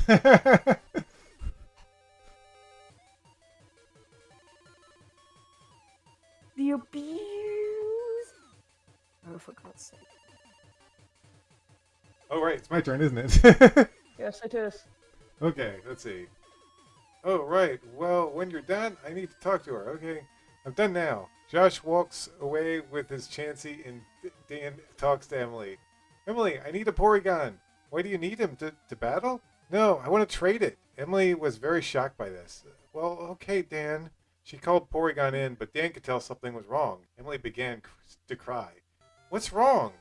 The abuse. Oh, for God's sake. Oh, right. It's my turn, isn't it? Yes, it is. Okay, let's see. Oh, right. Well, when you're done, I need to talk to her. Okay, I'm done now. Josh walks away with his Chansey, and Dan talks to Emily. Emily, I need a Porygon. Why do you need him? To battle? No, I want to trade it. Emily was very shocked by this. Well, okay, Dan. She called Porygon in, but Dan could tell something was wrong. Emily began to cry. What's wrong?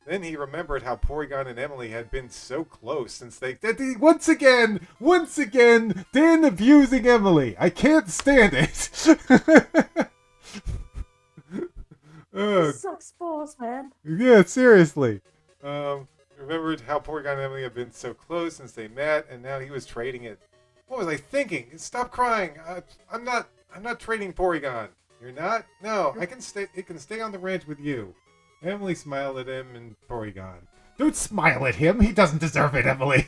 Then he remembered how Porygon and Emily had been so close since they... Once again, Dan abusing Emily. I can't stand it. Sucks balls, man. Yeah, seriously. Remembered how Porygon and Emily had been so close since they met, and now he was trading it. What was I thinking? Stop crying. I'm not trading Porygon. You're not? No, I can stay. It can stay on the ranch with you. Emily smiled at him and Porygon. Don't smile at him. He doesn't deserve it, Emily.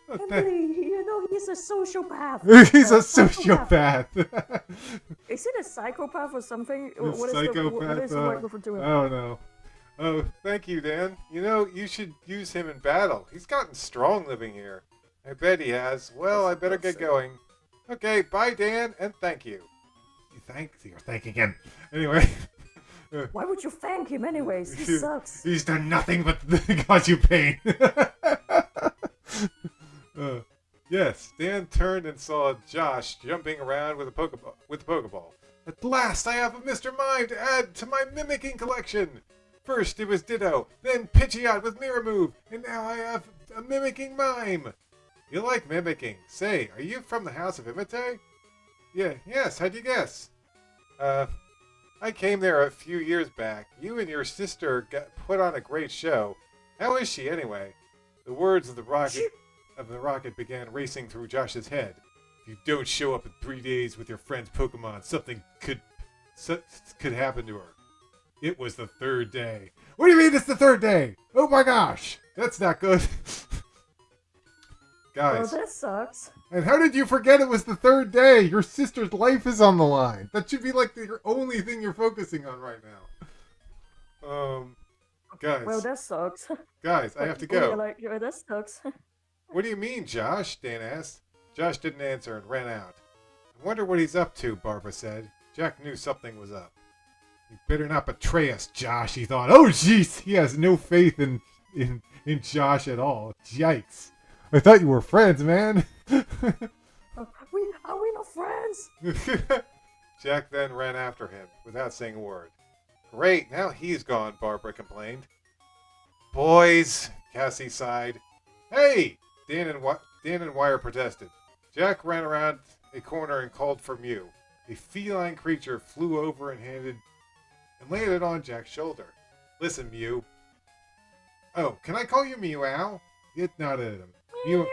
Emily, you know he's a sociopath. He's a sociopath. Is it a psychopath or something? What is the word for doing? I don't know. Oh, thank you, Dan. You know, you should use him in battle. He's gotten strong living here. I bet he has. Well, I better get going. Okay, bye, Dan, and thank you. You're thanking him. Anyway. Why would you thank him anyways? He sucks. He's done nothing but cause you pain. Yes, Dan turned and saw Josh jumping around with a Pokeball. At last, I have a Mr. Mime to add to my mimicking collection. First, it was Ditto, then Pidgeot with Mirror Move, and now I have a mimicking mime. You like mimicking. Say, are you from the House of Imite? Yes, how'd you guess? I came there a few years back. You and your sister put on a great show. How is she, anyway? The words of the rocket began racing through Josh's head. If you don't show up in 3 days with your friend's Pokemon, something could happen to her. It was the third day. What do you mean it's the third day? Oh my gosh! That's not good. Guys. Well, that sucks. And how did you forget it was the third day? Your sister's life is on the line. That should be like the only thing you're focusing on right now. Guys. Well, that sucks. Guys, I have to go. That sucks. What do you mean, Josh? Dan asked. Josh didn't answer and ran out. I wonder what he's up to, Barbara said. Jack knew something was up. You better not betray us, Josh, he thought. Oh, jeez, he has no faith in Josh at all. Yikes. I thought you were friends, man. Are we not friends? Jack then ran after him without saying a word. Great, now he's gone, Barbara complained. boys, Cassie sighed. Hey! Dan and Wire protested. Jack ran around a corner and called for Mew. A feline creature flew over and landed on Jack's shoulder. Listen, Mew. Oh, can I call you Meow? It nodded at him.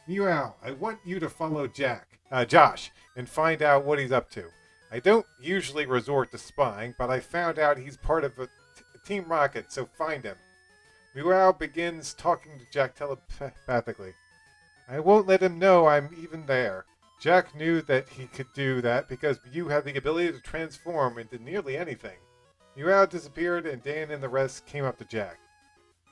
Meow, I want you to follow Josh, and find out what he's up to. I don't usually resort to spying, but I found out he's part of Team Rocket, so find him. Meow begins talking to Jack telepathically. I won't let him know I'm even there. Jack knew that he could do that because Mew had the ability to transform into nearly anything. Meow disappeared, and Dan and the rest came up to Jack.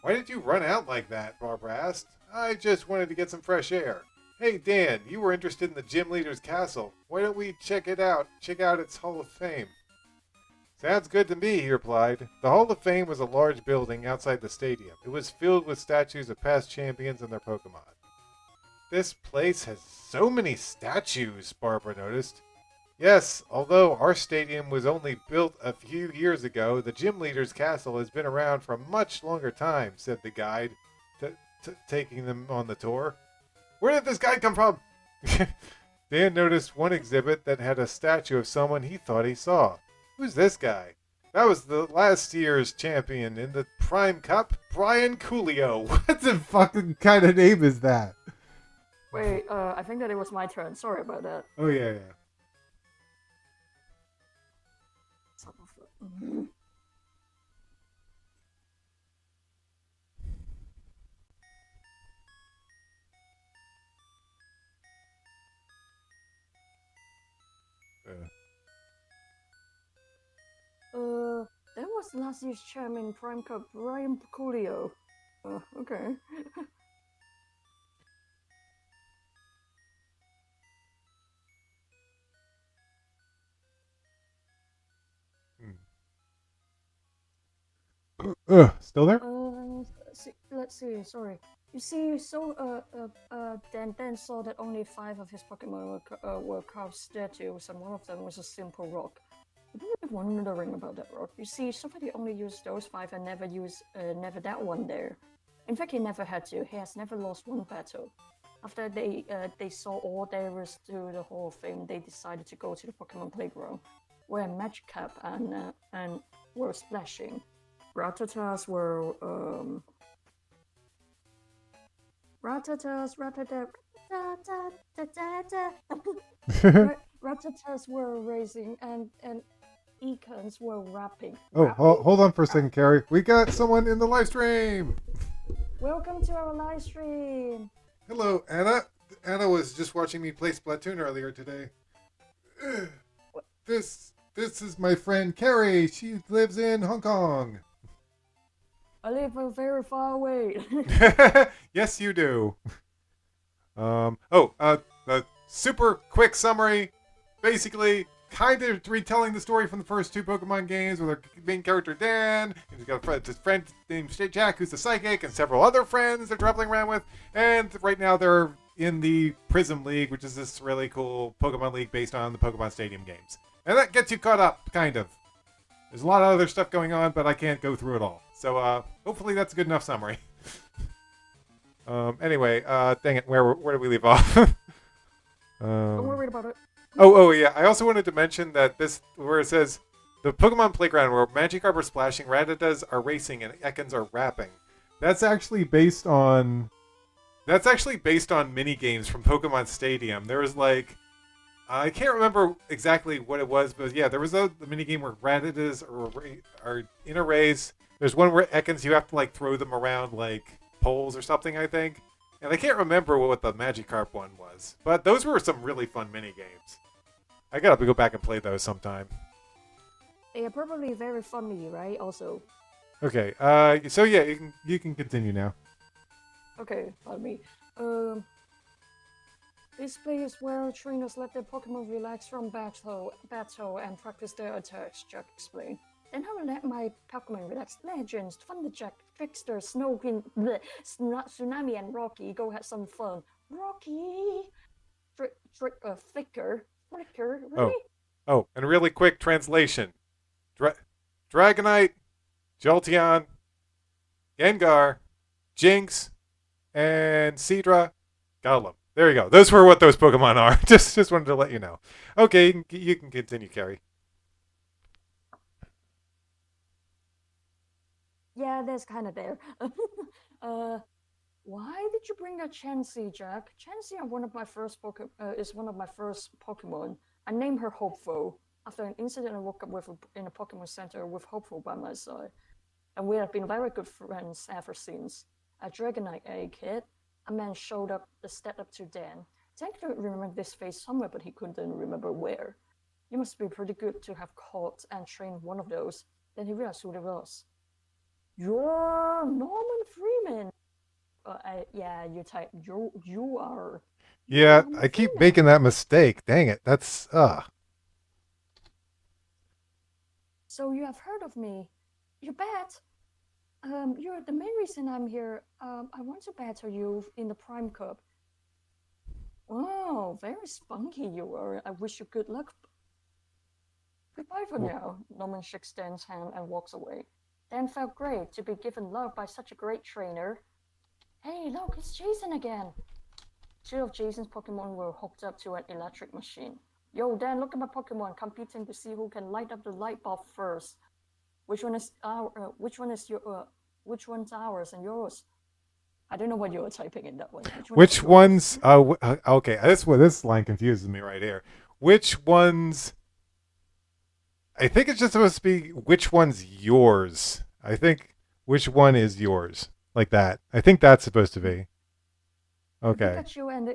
Why did you run out like that? Barbara asked. I just wanted to get some fresh air. Hey, Dan, you were interested in the gym leader's castle. Why don't we check it out? Check out its Hall of Fame. Sounds good to me, he replied. The Hall of Fame was a large building outside the stadium. It was filled with statues of past champions and their Pokemon. This place has so many statues, Barbara noticed. Yes, although our stadium was only built a few years ago, the gym leader's castle has been around for a much longer time, said the guide, taking them on the tour. Where did this guide come from? Dan noticed one exhibit that had a statue of someone he thought he saw. Who's this guy? That was the last year's champion in the Prime Cup, Brian Coolio. What the fucking kind of name is that? Wait, I think that it was my turn. Sorry about that. Oh, yeah. That was last year's chairman Prime Cup, Brian Coolio. Okay. Still there? Let's see. Sorry. You see, so Dan saw that only 5 of his Pokemon were carved statues, and one of them was a simple rock. I've been wondering about that rock. You see, somebody only used those 5 and never that one there. In fact, he never had to. He has never lost one battle. After they saw all there was to the Hall of Fame, they decided to go to the Pokemon playground, where Magikarp and were splashing. Rattatas were Rattatas were racing and Econs were rapping. Oh, hold on for a second, Carrie. We got someone in the live stream. Welcome to our live stream. Hello, Anna. Anna was just watching me play Splatoon earlier today. This is my friend Carrie. She lives in Hong Kong. I live very far away. Yes, you do. Super quick summary. Basically, kind of retelling the story from the first 2 Pokemon games with our main character Dan. And he's got his friend named Jack, who's the psychic, and several other friends they're traveling around with. And right now they're in the Prism League, which is this really cool Pokemon League based on the Pokemon Stadium games. And that gets you caught up, kind of. There's a lot of other stuff going on, but I can't go through it all. So hopefully that's a good enough summary. Anyway, dang it, where did we leave off? Don't worry about it. Oh yeah. I also wanted to mention that this, where it says the Pokemon Playground, where Magikarp are splashing, Rattatas are racing, and Ekans are rapping. That's actually based on mini games from Pokemon Stadium. There was I can't remember exactly what it was, but yeah, there was the mini game where Rattatas are in a race. There's one where Ekans, you have to throw them around like poles or something, I think. And I can't remember what the Magikarp one was. But those were some really fun mini games. I gotta go back and play those sometime. They are probably very funny, right? Also. Okay. So yeah, you can continue now. Okay, pardon me. This place is where trainers let their Pokemon relax from battle and practice their attacks, Jack explained. Then I will let my Pokemon relax. Legends, Thunderjack, Trickster, Snow Queen, Tsunami, and Rocky go have some fun. Rocky! Flicker, really? Oh, and a really quick translation. Dragonite, Jolteon, Gengar, Jinx, and Seadra. Got them. There you go. Those were what those Pokemon are. Just wanted to let you know. Okay, you can continue, Carrie. Yeah, that's kind of there. uh, why did you bring that Chansey, Jack? Chansey are one of my first is one of my first Pokemon. I named her Hopeful after an incident I woke up with in a Pokemon Center with Hopeful by my side, and we have been very good friends ever since. At Dragonite A Kid, a man showed up the step up to Dan. Dan could remember this face somewhere, but he couldn't remember where. You must be pretty good to have caught and trained one of those. Then he realized who it was. You're Norman Freeman. Yeah, you are. Yeah, Norman I keep Freeman. making that mistake. Dang it. That's So you have heard of me. You bet. You're the main reason I'm here. I want to battle you in the Prime Cup. Oh, very spunky you are. I wish you good luck. Goodbye for now. Norman shakes Dan's hand and walks away. Dan felt great to be given love by such a great trainer. Hey, look, it's Jason again. Two of Jason's Pokemon were hooked up to an electric machine. Yo, Dan, look at my Pokemon competing to see who can light up the light bulb first. Which one's ours and yours? I don't know what you were typing in that one. which ones? Okay, this line confuses me right here. Which ones? I think it's just supposed to be which one's yours. I think which one is yours, like that. I think that's supposed to be. Okay. Pikachu and the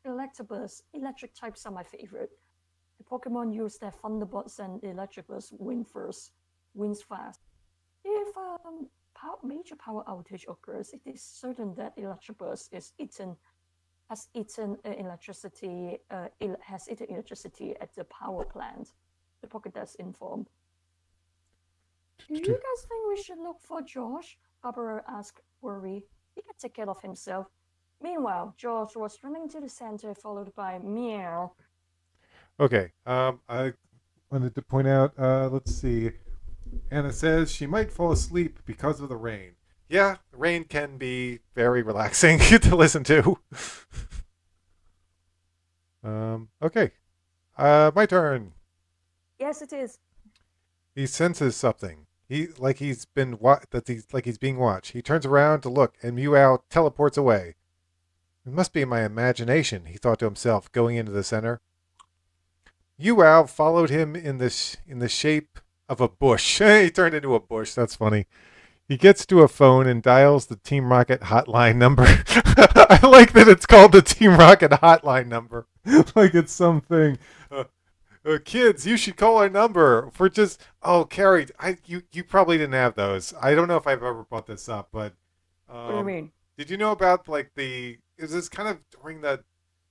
Electabuzz. Electric types are my favorite. The Pokemon use their Thunderbolts and Electabuzz wins fast. If major power outage occurs, it is certain that Electabuzz has eaten electricity at the power plant. The Pokédex informed. Do you guys think we should look for Josh? Barbara asked, worried. He can take care of himself. Meanwhile, George was running to the center, followed by Meow. Okay. I wanted to point out. Let's see. Anna says she might fall asleep because of the rain. Yeah, the rain can be very relaxing to listen to. Okay. My turn. Yes, it is. He senses something. He's being watched. He turns around to look, and Meow teleports away. It must be my imagination, he thought to himself, going into the center. Meow followed him in the shape of a bush. He turned into a bush. That's funny. He gets to a phone and dials the Team Rocket hotline number. I like that it's called the Team Rocket hotline number. Like it's something. Kids, you should call our number for just. Oh, Carrie, you probably didn't have those. I don't know if I've ever brought this up, but What do you mean? did you know about like is this kind of during the,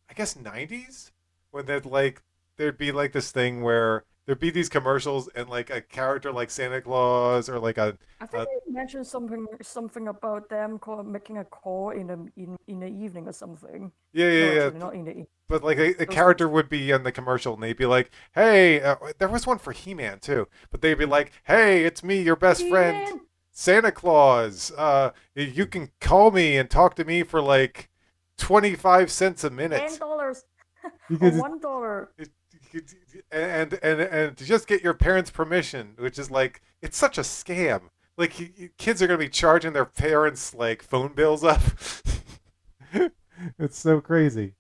I guess, 90s when there'd be like this thing where there'd be these commercials and like a character like Santa Claus or like I think you mentioned something about them making a call in the evening or something. yeah, No, yeah, yeah. actually, not in the evening. But like a Those character would be in the commercial and they'd be like, "Hey," there was one for He-Man too, but they'd be like, "Hey, it's me, your best friend, He-Man! Santa Claus. You can call me and talk to me for like 25 cents a minute." $10 You or could $1. and to just get your parents' permission, which is like it's such a scam. Like kids are gonna be charging their parents like phone bills up. It's so crazy.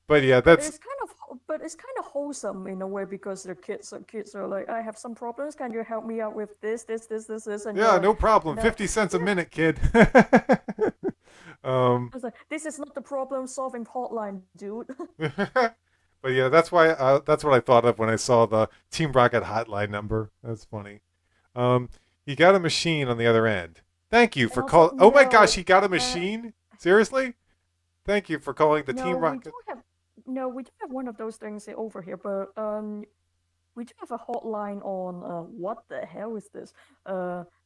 But yeah, But that's it's kind of wholesome in a way because the kids are like, I have some problems. Can you help me out with this, and yeah, no problem. that, 50 cents a yeah. minute, kid. um, I was like, this is not the problem solving hotline, dude. but yeah, that's what I thought of when I saw the Team Rocket hotline number. That's funny. Um, he got a machine on the other end. Thank you And for also, call. Oh my gosh, no, he got a uh, machine? Seriously? Thank you for calling the no, Team we Rocket. don't have we do have one of those things over here, but we do have a hotline on what the hell is this?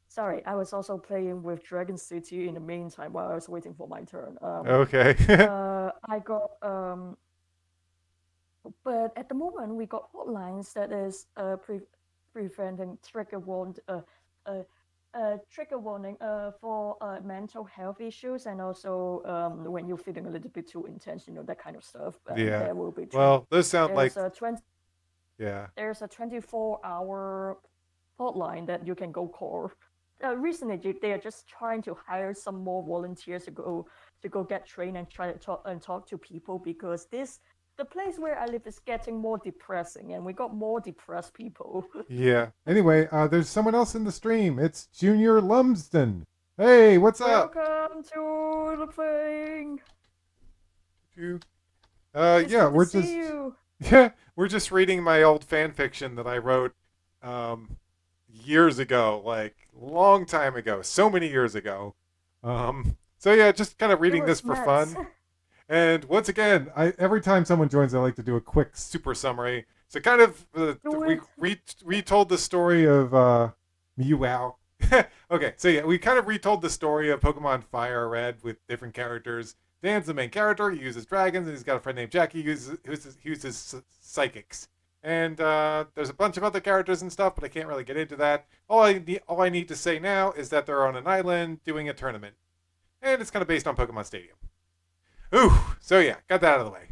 Sorry, I was also playing with Dragon City in the meantime while I was waiting for my turn. Okay. I got but at the moment we got hotlines that is preventing trigger warned trigger warning for mental health issues, and also when you're feeling a little bit too intense, that kind of stuff. Yeah. There will be Well, those sound like there's a 20 yeah. there's a 24-hour hotline that you can go call. Recently, they are just trying to hire some more volunteers to go get trained and try to talk to people, because the place where I live is getting more depressing, and we got more depressed people. Yeah. Anyway, there's someone else in the stream. It's Junior Lumsden. Hey, what's up? Welcome to the thing. Yeah, Good we're to see just you. yeah, we're just reading my old fan fiction that I wrote years ago, like long time ago, so many years ago. So yeah, just kind of reading this for fun. And once again, every time someone joins, I like to do a quick super summary. So kind of we retold the story of Mew. Okay, so yeah, we kind of retold the story of Pokemon Fire Red with different characters. Dan's the main character. He uses dragons, and he's got a friend named Jackie who uses psychics. And there's a bunch of other characters and stuff, but I can't really get into that. All I need to say now is that they're on an island doing a tournament, and it's kind of based on Pokemon Stadium. Ooh, so yeah, got that out of the way.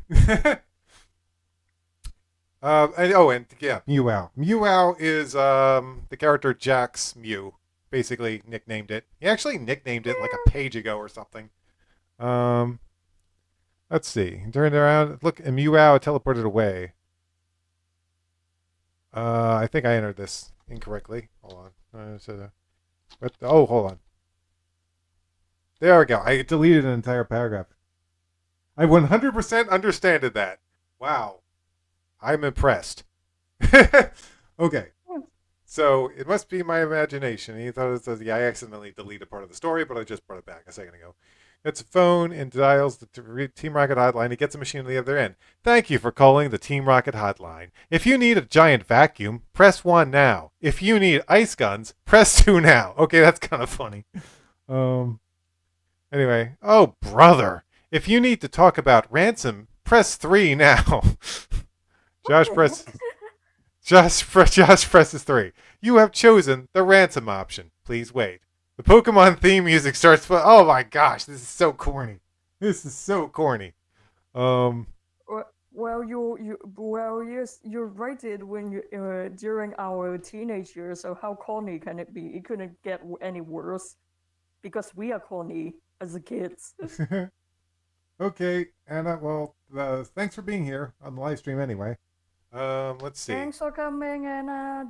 and yeah, Mew. Mew is the character Jack's Mew. Basically nicknamed it. He actually nicknamed it like a page ago or something. Let's see. Turned around. Look, and Mew teleported away. I think I entered this incorrectly. Hold on. Hold on. There we go. I deleted an entire paragraph. I 100% understanded that. Wow. I'm impressed. Okay. So it must be my imagination. He thought it was, I accidentally deleted part of the story, but I just brought it back a second ago. It's a phone and dials the Team Rocket hotline. He gets a machine on the other end. Thank you for calling the Team Rocket hotline. If you need a giant vacuum, press 1 now. If you need ice guns, press 2 now. Okay, that's kind of funny. Anyway. Oh, brother. If you need to talk about ransom, press 3 now. Josh presses 3. You have chosen the ransom option. Please wait. The Pokemon theme music starts. Oh my gosh, this is so corny. Well, yes, you write it when you during our teenage years. So how corny can it be? It couldn't get any worse, because we are corny as kids. Okay, Anna. Well, thanks for being here on the live stream. Anyway, let's see. Thanks for coming, Anna,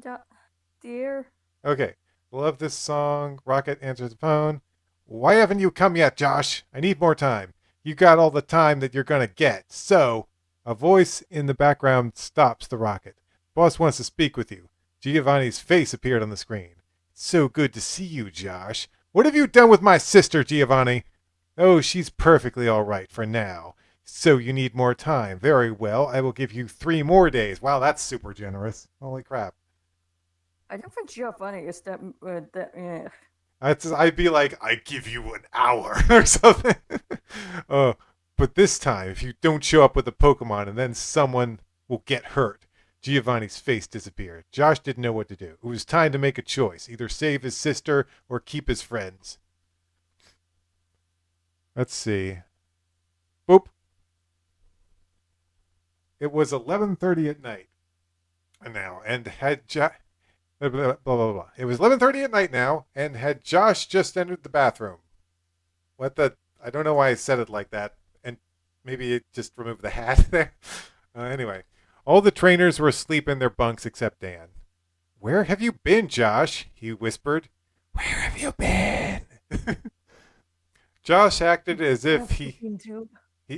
dear. Okay. Love this song. Rocket answers the phone. Why haven't you come yet, Josh? I need more time. You got all the time that you're going to get. So, a voice in the background stops the rocket. Boss wants to speak with you. Giovanni's face appeared on the screen. So good to see you, Josh. What have you done with my sister, Giovanni? Oh, she's perfectly all right for now. So you need more time. Very well. I will give you 3 more days. Wow, that's super generous. Holy crap. I don't think Giovanni is that. I'd be like, I give you an hour or something. But this time, if you don't show up with a Pokemon, and then someone will get hurt. Giovanni's face disappeared. Josh didn't know what to do. It was time to make a choice: either save his sister or keep his friends. Let's see. Boop. It was 11:30 at night. Now, and had blah, blah, blah, blah. It was 11:30 at night now, and had Josh just entered the bathroom. What the? I don't know why I said it like that, and maybe it just removed the hat there. Anyway, all the trainers were asleep in their bunks except Dan. Where have you been, Josh? He whispered. Where have you been? Josh acted as if he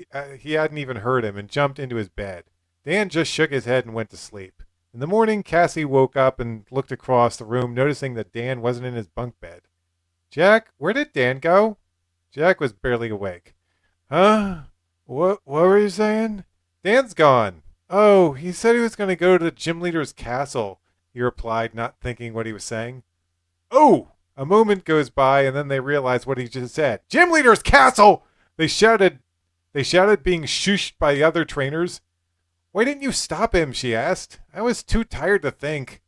hadn't even heard him and jumped into his bed. Dan just shook his head and went to sleep. In the morning, Cassie woke up and looked across the room, noticing that Dan wasn't in his bunk bed. Jack, where did Dan go? Jack was barely awake. Huh? What were you saying? Dan's gone. Oh, he said he was going to go to the gym leader's castle, he replied, not thinking what he was saying. Oh! A moment goes by, and then they realize what he just said. Gym leader's castle! They shouted, being shushed by the other trainers. Why didn't you stop him, she asked. I was too tired to think.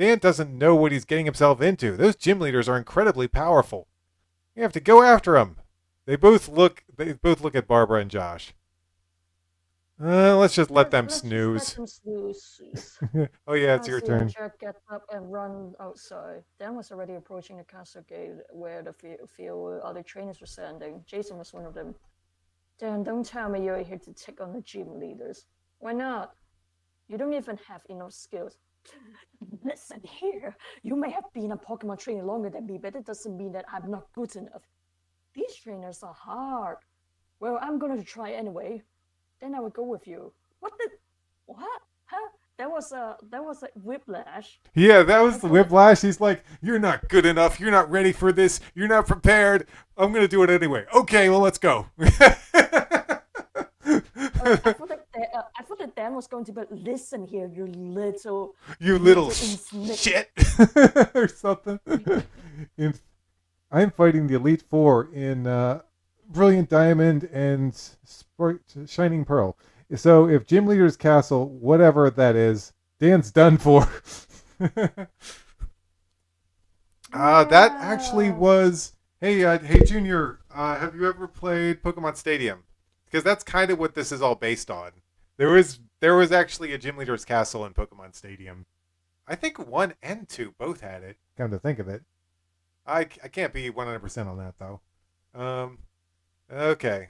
Dan doesn't know what he's getting himself into. Those gym leaders are incredibly powerful. You have to go after them. They both look at Barbara and Josh. Let's just let them snooze. Let them snooze, please. Oh yeah, it's your Cassie and turn. Jack get up and run outside. Dan was already approaching the castle gate where the few other trainers were standing. Jason was one of them. Dan, don't tell me you're here to take on the gym leaders. Why not? You don't even have enough skills. Listen here, you may have been a Pokemon trainer longer than me, but it doesn't mean that I'm not good enough. These trainers are hard. Well, I'm gonna try anyway. Then I will go with you. What? Huh? That was a whiplash. Yeah, that was the whiplash. He's like, "You're not good enough. You're not ready for this. You're not prepared. I'm gonna do it anyway." Okay, well, let's go. I thought that Dan was going to be, listen here, you little shit, or something. I'm fighting the Elite Four in Brilliant Diamond and Shining Pearl. So if Gym Leader's Castle, whatever that is, Dan's done for. That actually was. Hey, Junior, have you ever played Pokemon Stadium? Because that's kind of what this is all based on. There was actually a Gym Leader's Castle in Pokemon Stadium. I think 1 and 2 both had it. Come to think of it. I can't be 100% on that, though. Okay.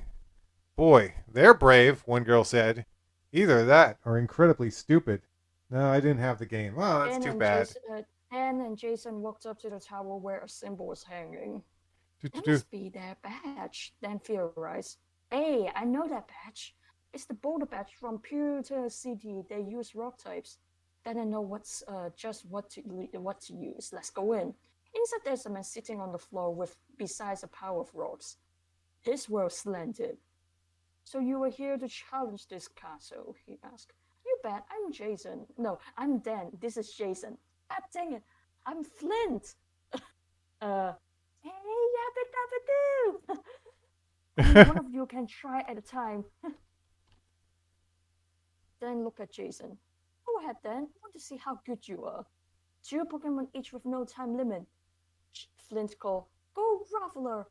Boy, they're brave, one girl said. Either that or incredibly stupid. No, I didn't have the game. Oh, that's too bad. Dan and Jason walked up to the tower where a symbol was hanging. That must be their badge, Dan theorized. Hey, I know that badge. It's the boulder badge from Pewter City. They use rock types. Then I know what's just what to use. Let's go in. Inside there's a man sitting on the floor besides a pile of rocks. His world slanted. So you were here to challenge this castle, he asked. You bet, I'm Jason. No, I'm Dan. This is Jason. Ah, dang it. I'm Flint. Hey, yabba dabba doo. One of you can try at a time. Dan looked at Jason. Go ahead, Dan. I want to see how good you are. 2 Pokemon each with no time limit. Flint called, Go Graveler!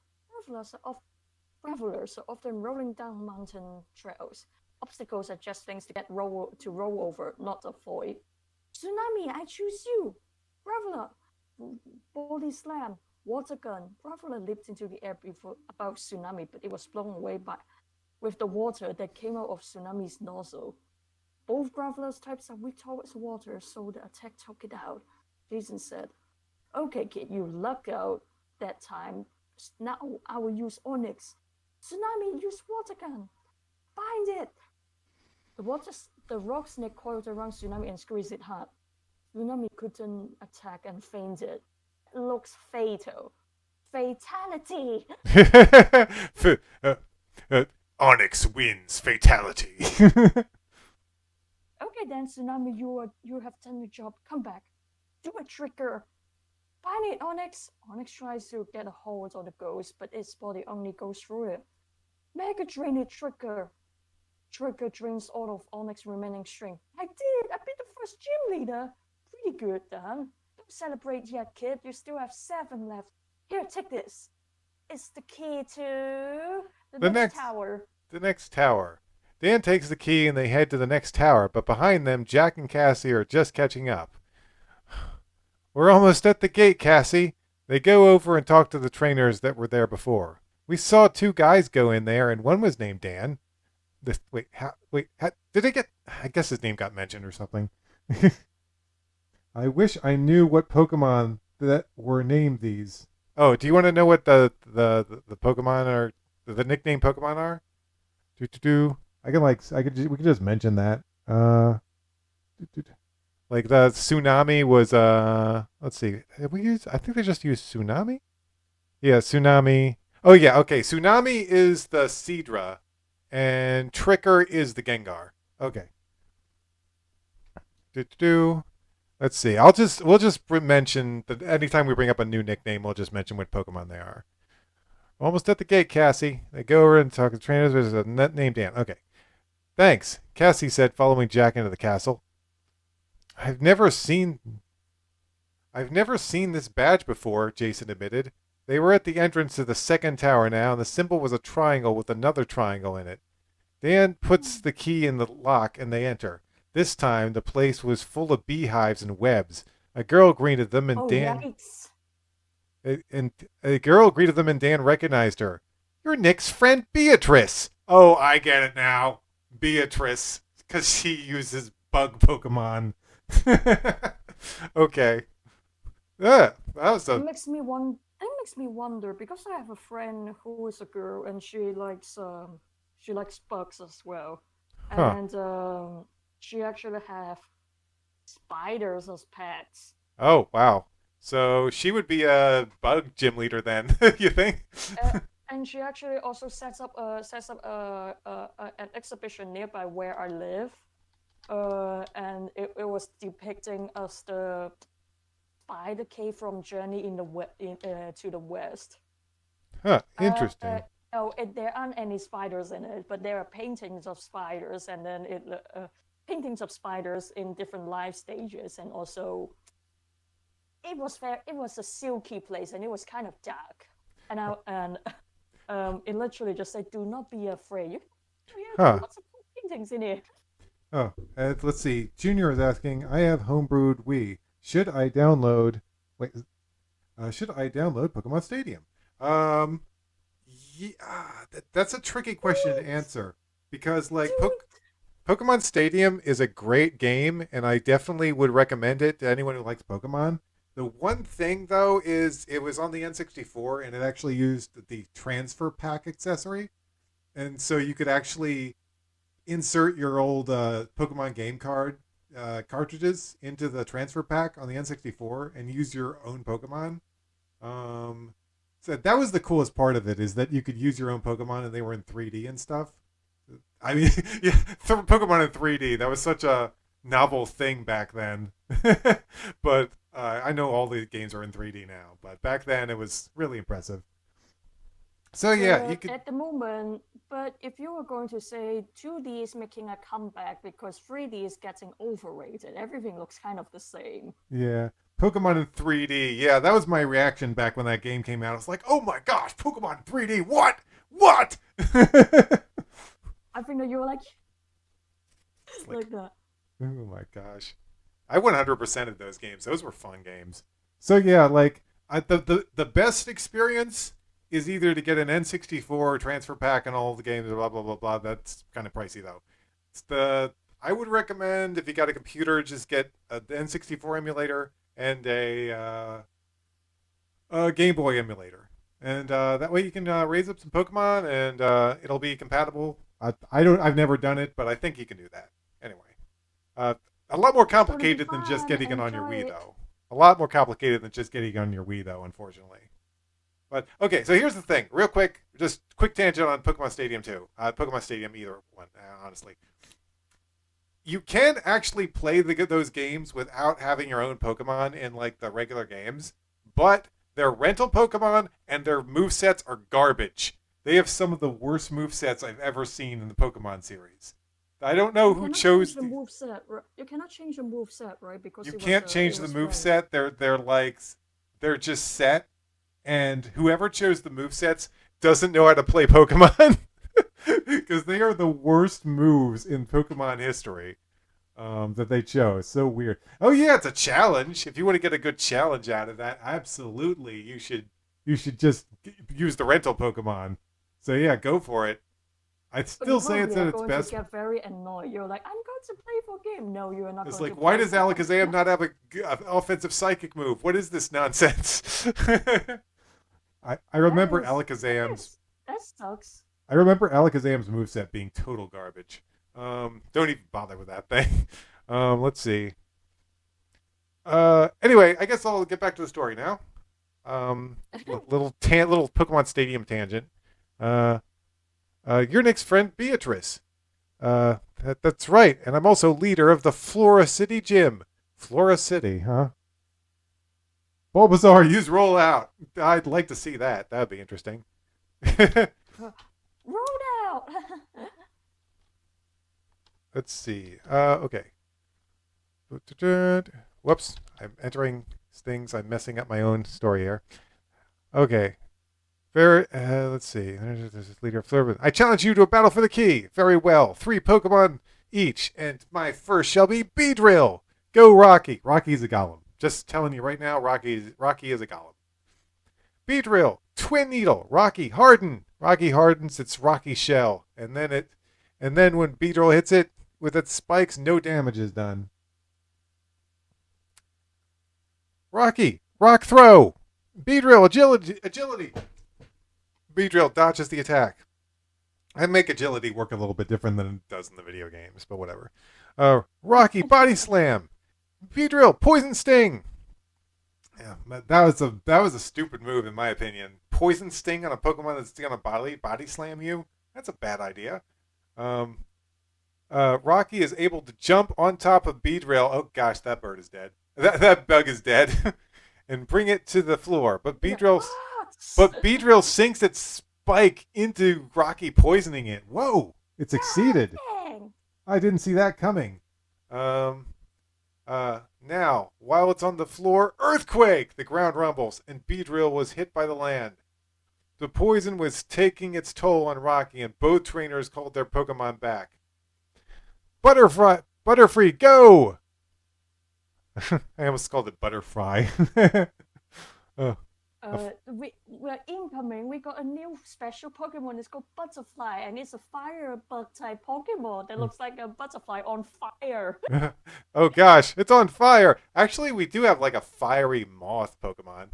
Gravelers are often rolling down mountain trails. Obstacles are just things to roll over, not avoid. Tsunami, I choose you! Graveler! Body Slam! Water Gun! Graveler leaped into the air about Tsunami, but it was blown away with the water that came out of Tsunami's nozzle. Both Graveler's types are weak towards water, so the attack took it out. Jason said, Okay, kid, you lucked out that time. Now I will use Onix. Tsunami, use Water Gun. Find it. The rock snake coiled around Tsunami and squeezed it hard. Tsunami couldn't attack and fainted. It looks fatal. Fatality. Onix wins fatality. Okay then, Tsunami, you have done your job. Come back. Do a trigger. Find it, Onix. Onix tries to get a hold on the ghost, but its body only goes through it. Mega Drain it, Trigger. Trigger drains all of Onix's remaining strength. I did! I beat the first gym leader! Pretty good, Dan. Don't celebrate yet, kid. You still have 7 left. Here, take this. It's the key to the next tower. The next tower. Dan takes the key and they head to the next tower, but behind them, Jack and Cassie are just catching up. We're almost at the gate, Cassie. They go over and talk to the trainers that were there before. We saw 2 guys go in there, and one was named Dan. Did it get... I guess his name got mentioned or something. I wish I knew what Pokemon that were named these. Oh, do you want to know what the Pokemon are? The nickname Pokemon are? We can just mention that. Like the Tsunami was let's see. I think they just used Tsunami? Yeah, Tsunami. Oh yeah, okay. Tsunami is the Seadra and Tricker is the Gengar. Okay. Let's see. We'll just mention that anytime we bring up a new nickname, we'll just mention what Pokemon they are. Almost at the gate, Cassie. They go over and talk to trainers. There's a net named Dan. Okay. Thanks, Cassie said, following Jack into the castle. I've never seen I've never seen this badge before, Jason admitted. They were at the entrance to the second tower now, and the symbol was a triangle with another triangle in it. Dan puts the key in the lock, and they enter. This time, the place was full of beehives and webs. A girl greeted them, and Oh, Dan yikes. and a girl greeted them, and Dan recognized her. You're Nick's friend, Beatrice. Oh, I get it now, Beatrice, because she uses bug Pokemon. Okay. Yeah, that was It a makes me one. It makes me wonder because I have a friend who is a girl and she likes bugs as well, huh. and she actually have spiders as pets. Oh, wow. So she would be a bug gym leader then, you think? And she actually also an exhibition nearby where I live, and it was depicting us the spider cave from Journey to the West. Huh, Uh, interesting. there aren't any spiders in it, but there are paintings of spiders, and then paintings of spiders in different life stages, and also it was a silky place, and it was kind of dark, and it literally just said, "Do not be afraid." There are Huh. lots of paintings in here. Oh, let's see. Junior is asking, I have homebrewed Wii. Should I download? Wait, should I download Pokemon Stadium? Um, yeah, that's a tricky question to answer because, like, Dude, Pokemon Stadium is a great game, and I definitely would recommend it to anyone who likes Pokemon. The one thing, though, is it was on the N64, and it actually used the transfer pack accessory, and so you could actually insert your old Pokemon game card cartridges into the transfer pack on the N64 and use your own Pokemon. So that was the coolest part of it, is that you could use your own Pokemon and they were in 3D and stuff. I mean, yeah, Pokemon in 3D. That was such a novel thing back then. But I know all the games are in 3D now, but back then it was really impressive. So yeah, you but could. at the moment, but if you were going to say 2D is making a comeback because 3D is getting overrated, everything looks kind of the same. Yeah. Pokemon in 3D. Yeah, that was my reaction back when that game came out. I was like, oh my gosh, Pokemon in 3D. What? What? It's I think that you were like like, like that. oh my gosh. I 100%ed those games. Those were fun games. So yeah, like the best experience is either to get an N64 transfer pack and all the games, blah blah blah blah. That's kind of pricey though. It's the I would recommend, if you got a computer, just get the N64 emulator and a Game Boy emulator, and that way you can raise up some Pokemon, and it'll be compatible. I've never done it, but I think you can do that. Anyway, uh, a lot more It's gonna be complicated than just fun. getting it on your Enjoy Wii, it. though. A lot more complicated than just getting it on your Wii, though, unfortunately. But okay, so here's the thing, real quick, just quick tangent on Pokemon Stadium 2. Pokemon Stadium, either one, honestly. You can actually play those games without having your own Pokemon in like the regular games, but their rental Pokemon and their move sets are garbage. They have some of the worst move sets I've ever seen in the Pokemon series. I don't know You who cannot change chose the move set. You cannot change the move set, right? Because you can't it change the was move rent. set. They're like they're just set, and whoever chose the move sets doesn't know how to play Pokemon because they are the worst moves in Pokemon history that they chose. So weird. Oh yeah, it's a challenge. If you want to get a good challenge out of that, absolutely, you should just use the rental Pokemon. So yeah, go for it. I'd But you still say it's probably at are its going to best. get very annoyed. You're like, I'm going to play for a game. No, you are not It's going to like, why play does for one. Alakazam not have an offensive psychic move? What is this nonsense? I That remember is Alakazam's that sucks. I remember Alakazam's moveset being total garbage. Don't even bother with that thing. Let's see. Anyway, I guess I'll get back to the story now. Little Pokemon Stadium tangent. Uh, your next friend Beatrice. That's right, and I'm also leader of the Flora City Gym. Flora City, huh? Bulbasaur, use rollout. I'd like to see that. That'd be interesting. Rolled out. Let's see. Okay. Whoops. I'm entering stings. I'm messing up my own story here. Okay. Very. Let's see. There's this leader of Flurban. I challenge you to a battle for the key. Very well. 3 Pokemon each, and my first shall be Beedrill. Go, Rocky. Rocky's a golem. Just telling you right now, Rocky is a golem. Beedrill, Twin Needle, Rocky harden. Rocky hardens its rocky shell, and then when Beedrill hits it with its spikes, no damage is done. Rocky, rock throw. Beedrill, agility. Beedrill dodges the attack. I make agility work a little bit different than it does in the video games, but whatever. Rocky, body slam. Beedrill, poison sting. Yeah, that was a stupid move in my opinion. Poison sting on a Pokemon that's gonna body slam you. That's a bad idea. Rocky is able to jump on top of Beedrill. Oh gosh, that bird is dead. That bug is dead, and bring it to the floor. But Beedrill sinks its spike into Rocky, poisoning it. Whoa! It succeeded. I didn't see that coming. Now, while it's on the floor, earthquake! The ground rumbles, and Beedrill was hit by the land. The poison was taking its toll on Rocky, and both trainers called their Pokemon back. Butterfree, go! I almost called it Butterfly. We're incoming. We got a new special Pokemon. It's called Butterfly, and it's a fire bug type Pokemon that looks like a butterfly on fire. Oh gosh, it's on fire. Actually, we do have like a fiery moth Pokemon.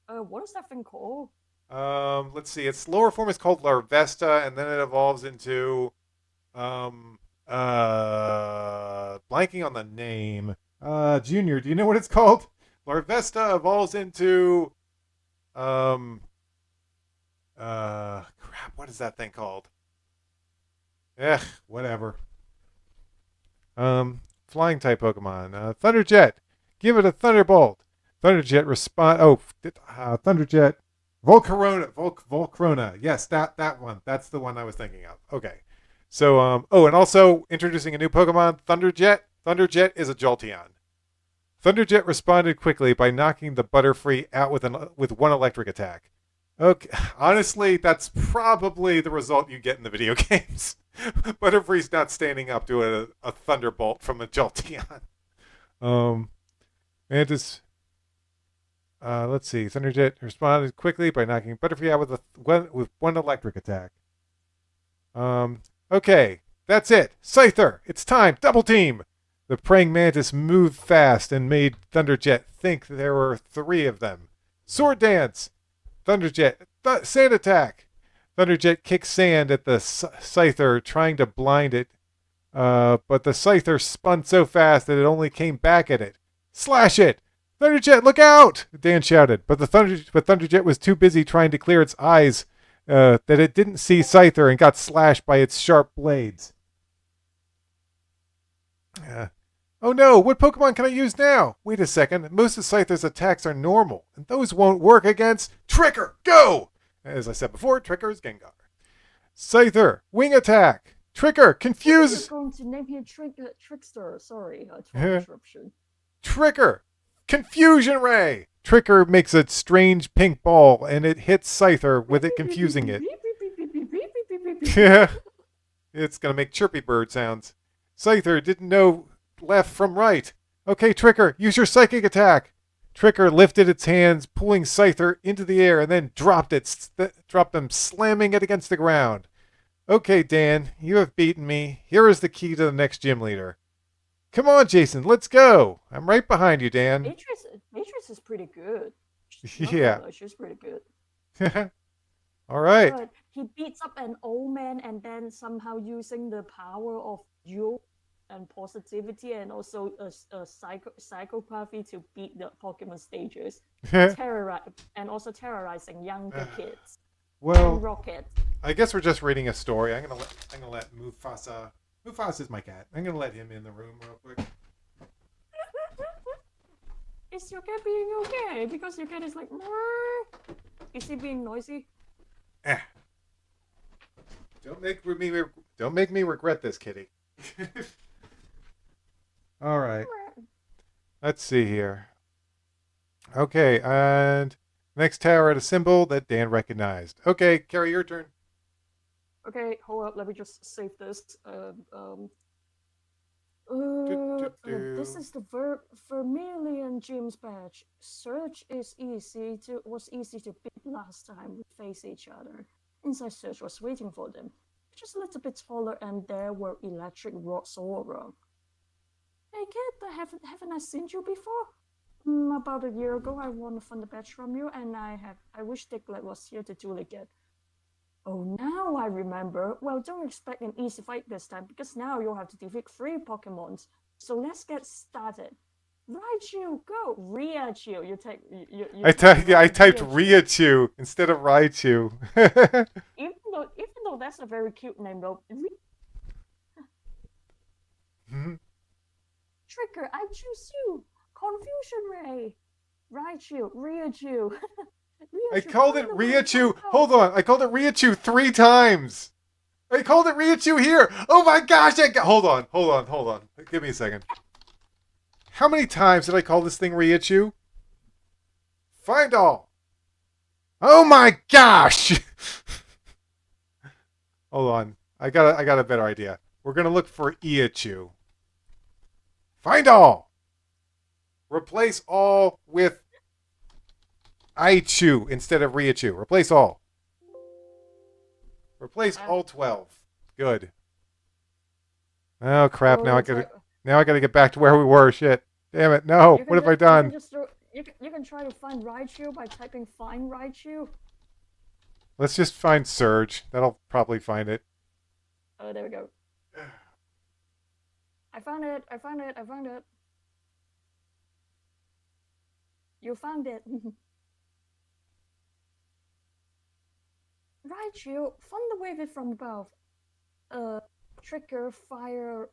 What is that thing called? Let's see. Its lower form is called Larvesta, and then it evolves into blanking on the name. Junior, do you know what it's called? Larvesta evolves into crap, what is that thing called? Whatever. Flying type Pokemon. Thunderjet. Give it a Thunderbolt. Thunderjet respond. Thunderjet. Volcarona. Yes, that one. That's the one I was thinking of. Okay. So, and also introducing a new Pokemon, Thunderjet. Thunderjet is a Jolteon. Thunderjet responded quickly by knocking the Butterfree out with one electric attack. Okay, honestly, that's probably the result you get in the video games. Butterfree's not standing up to a Thunderbolt from a Jolteon. Mantis. Let's see. Thunderjet responded quickly by knocking Butterfree out with one electric attack. Okay, that's it. Scyther, it's time. Double team. The praying mantis moved fast and made Thunderjet think there were 3 of them. Sword dance. Thunderjet. Sand attack. Thunderjet kicks sand at the Scyther, trying to blind it. But the Scyther spun so fast that it only came back at it. Slash it! Thunderjet, look out! Dan shouted. But Thunderjet was too busy trying to clear its eyes that it didn't see Scyther and got slashed by its sharp blades. Oh no, what Pokemon can I use now? Wait a second, most of Scyther's attacks are normal, and those won't work against Tricker, go! As I said before, Tricker is Gengar. Scyther, wing attack! Tricker, confuse... I'm going to name him Trickster, sorry, interruption. Tricker, confusion ray! Tricker makes a strange pink ball, and it hits Scyther with it confusing it. Yeah, it's gonna make chirpy bird sounds. Scyther didn't know left from right. Okay, Tricker, use your psychic attack. Tricker lifted its hands, pulling Scyther into the air, and then dropped them, slamming it against the ground. Okay, Dan, you have beaten me. Here is the key to the next gym leader. Come on, Jason, let's go. I'm right behind you, Dan. Beatrice is pretty good. Yeah. She's pretty good. All right. But he beats up an old man and then somehow using the power of youth and positivity and also psychopathy to beat the Pokemon stages. And also terrorizing younger kids. Well, and Rocket. I guess we're just reading a story. I'm gonna let Mufasa. Mufasa is my cat. I'm gonna let him in the room real quick. Is your cat being okay? Because your cat is like, Murr. Is he being noisy? Don't make me regret this, kitty. All right. Let's see here. Okay, and next tower at a symbol that Dan recognized. Okay, Carrie, your turn. Okay, hold up. Let me just save this. Do, do, This do. is the Vermilion James badge. Search is was easy to beat last time we faced each other. Inside Search was waiting for them. Just a little bit taller, and there were electric rods all around. Hey kid, haven't I seen you before? About a year ago, I won a Thunder badge from you, and I wish Diglett was here to do it again. Oh, now I remember. Well, don't expect an easy fight this time, because now you'll have to defeat 3 Pokemons. So let's get started. Raichu, go! Raichu, I typed Raichu. Raichu instead of Raichu. Even though that's a very cute name, though. Trigger, I choose you. Confusion Ray. Raichu. I called it Raichu. Hold on, I called it Raichu 3 times. I called it Raichu here. Oh my gosh! Hold on. Give me a second. How many times did I call this thing Raichu? Find all. Oh my gosh! Hold on. I got a better idea. We're gonna look for Iachu. Find all. Replace all with Aichu instead of Raichu. Replace all. Replace all 12. Good. Oh crap! Now I gotta get back to where we were. Shit! Damn it! No! What have I done? You can try to find Raichu by typing "find Raichu." Let's just find Surge. That'll probably find it. Oh, there we go. I found it. You found it. Raichu, Thunder Wave it from above. Trigger fire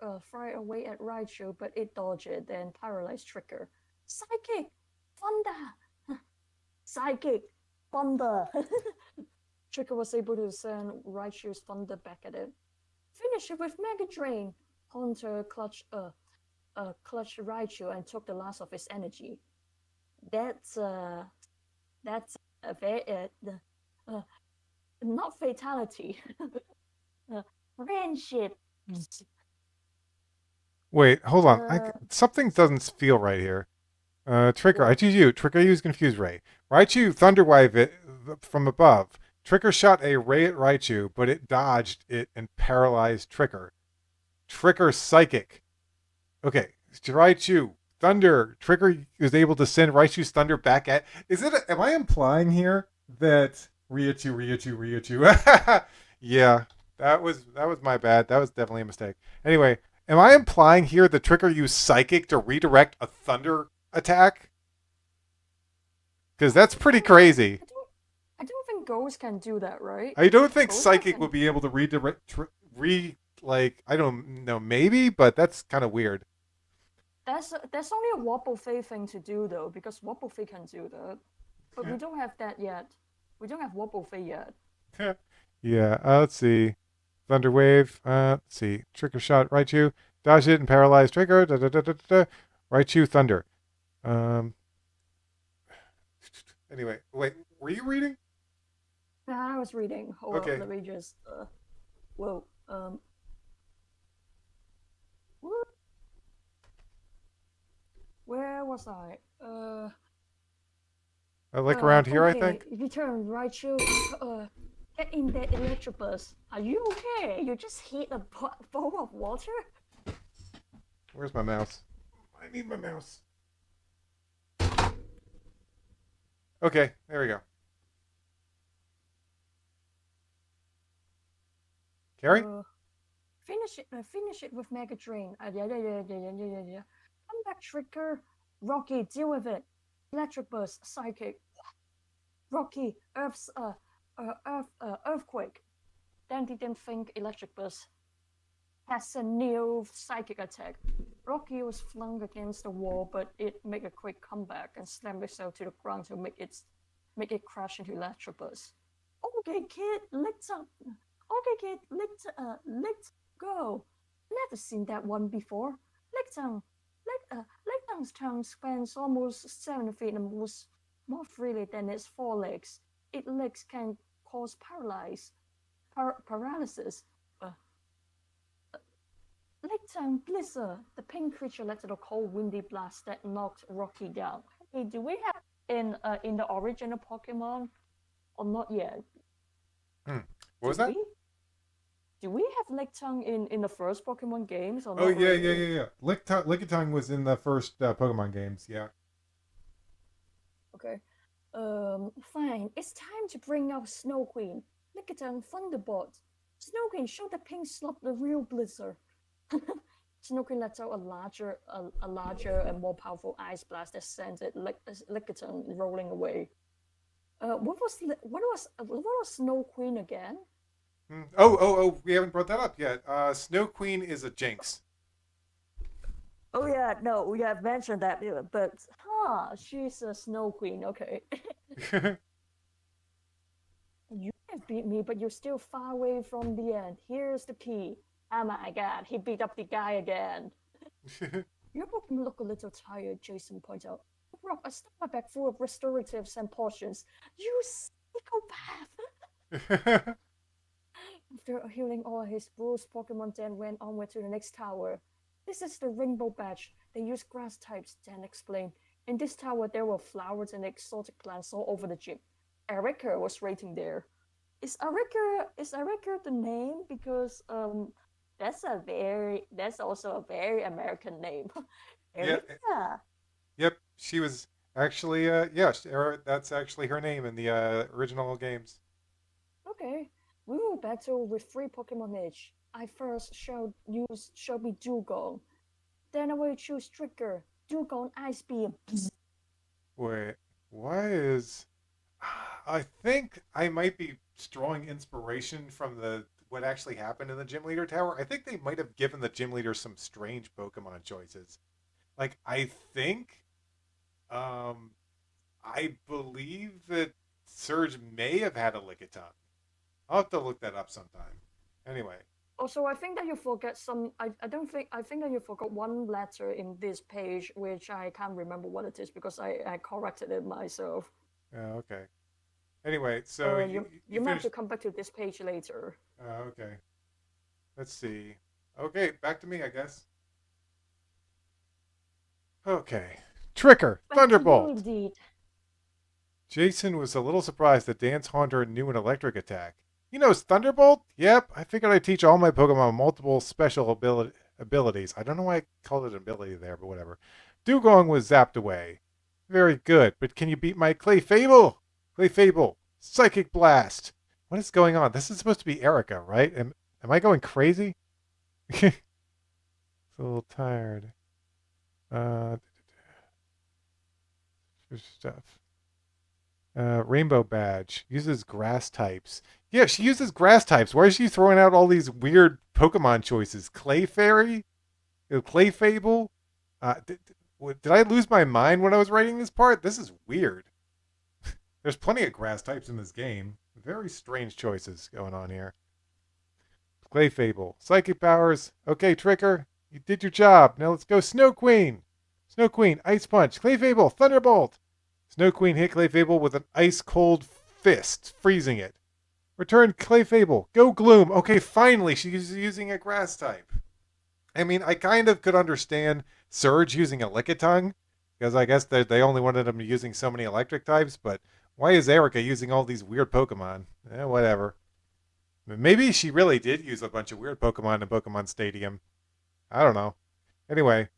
away at Raichu, but it dodged it, then paralyzed Trigger. Psychic! Thunder! Psychic! Thunder! Trigger was able to send Raichu's thunder back at it. Finish it with Mega Drain! Haunter clutched Raichu and took the last of his energy. That's a very not fatality. Friendship. Wait, hold on. Something doesn't feel right here. Trigger, I choose you. Trigger used Confuse Ray. Raichu Thunderwave it from above. Trigger shot a ray at Raichu, but it dodged it and paralyzed Trigger. Trigger Psychic. Okay, Raichu Thunder. Trigger was able to send Raichu's thunder back at. Am I implying here that Raichu? Yeah, that was my bad. That was definitely a mistake. Anyway, am I implying here that Trigger used Psychic to redirect a thunder attack? Because that's pretty crazy. I don't think Ghost can do that, right? I don't think Psychic would be able to redirect. I don't know, maybe, but that's kind of weird. That's only a Wobbuffet thing to do though, because Wobbuffet can do that, but we don't have that yet. We don't have Wobbuffet yet. Yeah. Let's see. Thunder Wave. Let's see. Trigger shot Raichu. Dodge it and paralyze Trigger. Raichu Thunder. Anyway, wait. Were you reading? I was reading. Hold okay. on, let me just. Whoa. Where was I? Like around here, okay. I think. Return, Raichu. Get in that Electabuzz. Are you okay? You just hit a bowl of water? Where's my mouse? I need my mouse. Okay, there we go. Carrie? Finish it with Mega Drain. Yeah. Come back, Trigger. Rocky, deal with it. Electric Burst, Psychic. Rocky, Earthquake. Dan didn't think Electric Burst has a new psychic attack. Rocky was flung against the wall, but it made a quick comeback and slammed itself to the ground to make it crash into Electric Burst. Okay, kid, let's go. Never seen that one before. Let Lictong's tongue spans almost 7 feet and moves more freely than its forelegs. Its legs can cause paralysis. Uh, Lictong Blizzard, the pink creature led to the cold, windy blast that knocked Rocky down. Hey, do we have in the original Pokemon or not yet? What was that? Do we have Lictong in the first Pokemon games or not? Oh yeah, really? yeah. Lickitung was in the first Pokemon games. Yeah. Okay. Fine. It's time to bring out Snow Queen. Lickitung Thunderbolt. Snow Queen, show the pink slot the real Blizzard. Snow Queen lets out a larger and more powerful ice blast that sends it Lickitung rolling away. What was Snow Queen again? Oh, we haven't brought that up yet. Snow Queen is a Jinx. Oh yeah, no, we have mentioned that, but she's a Snow Queen. Okay. You have beat me, but you're still far away from the end. Here's the key. Oh my god, he beat up the guy again. Your Pokemon look a little tired, Jason points out. Rob, I stuck my bag full of restoratives and potions. You psychopath! After healing all his bruised Pokemon, Dan went onward to the next tower. This is the Rainbow Badge. They use grass types, Dan explained. In this tower, there were flowers and exotic plants all over the gym. Erica was waiting there. Is Erica the name? Because that's also a very American name. Erica. Yep, she was actually that's actually her name in the original games. Okay. We will battle with 3 Pokemon each. I first shall me Dugong. Then I will choose Trigger, Dugong Ice Beam. Wait, why is... I think I might be drawing inspiration from what actually happened in the Gym Leader Tower. I think they might have given the Gym Leader some strange Pokemon choices. Like, I think... I believe that Surge may have had a Lickitung. I'll have to look that up sometime. Anyway. Also, I think that you forget some. I think that you forgot one letter in this page, which I can't remember what it is because I corrected it myself. Oh, okay. Anyway, so you might have to come back to this page later. Okay. Let's see. Okay, back to me, I guess. Okay. Tricker, Thunderbolt. Indeed. Jason was a little surprised that Dance Haunter knew an electric attack. He knows Thunderbolt? Yep, I figured I'd teach all my Pokemon multiple special abilities. I don't know why I called it an ability there, but whatever. Dugong was zapped away. Very good, but can you beat my Clefable? Clefable, Psychic Blast. What is going on? This is supposed to be Erica, right? Am I going crazy? It's a little tired. Stuff. Rainbow Badge uses grass types. Yeah, she uses grass types. Why is she throwing out all these weird Pokemon choices? Clefairy? Clefable? Did I lose my mind when I was writing this part? This is weird. There's plenty of grass types in this game. Very strange choices going on here. Clefable. Psychic powers. Okay, Tricker. You did your job. Now let's go Snow Queen. Snow Queen, Ice Punch. Clefable, Thunderbolt. Snow Queen hit Clefable with an ice-cold fist, freezing it. Return Clefable. Go Gloom. Okay, finally, she's using a grass type. I mean, I kind of could understand Surge using a Lickitung, because I guess they only wanted him using so many electric types, but why is Erica using all these weird Pokemon? Whatever. Maybe she really did use a bunch of weird Pokemon in Pokemon Stadium. I don't know. Anyway,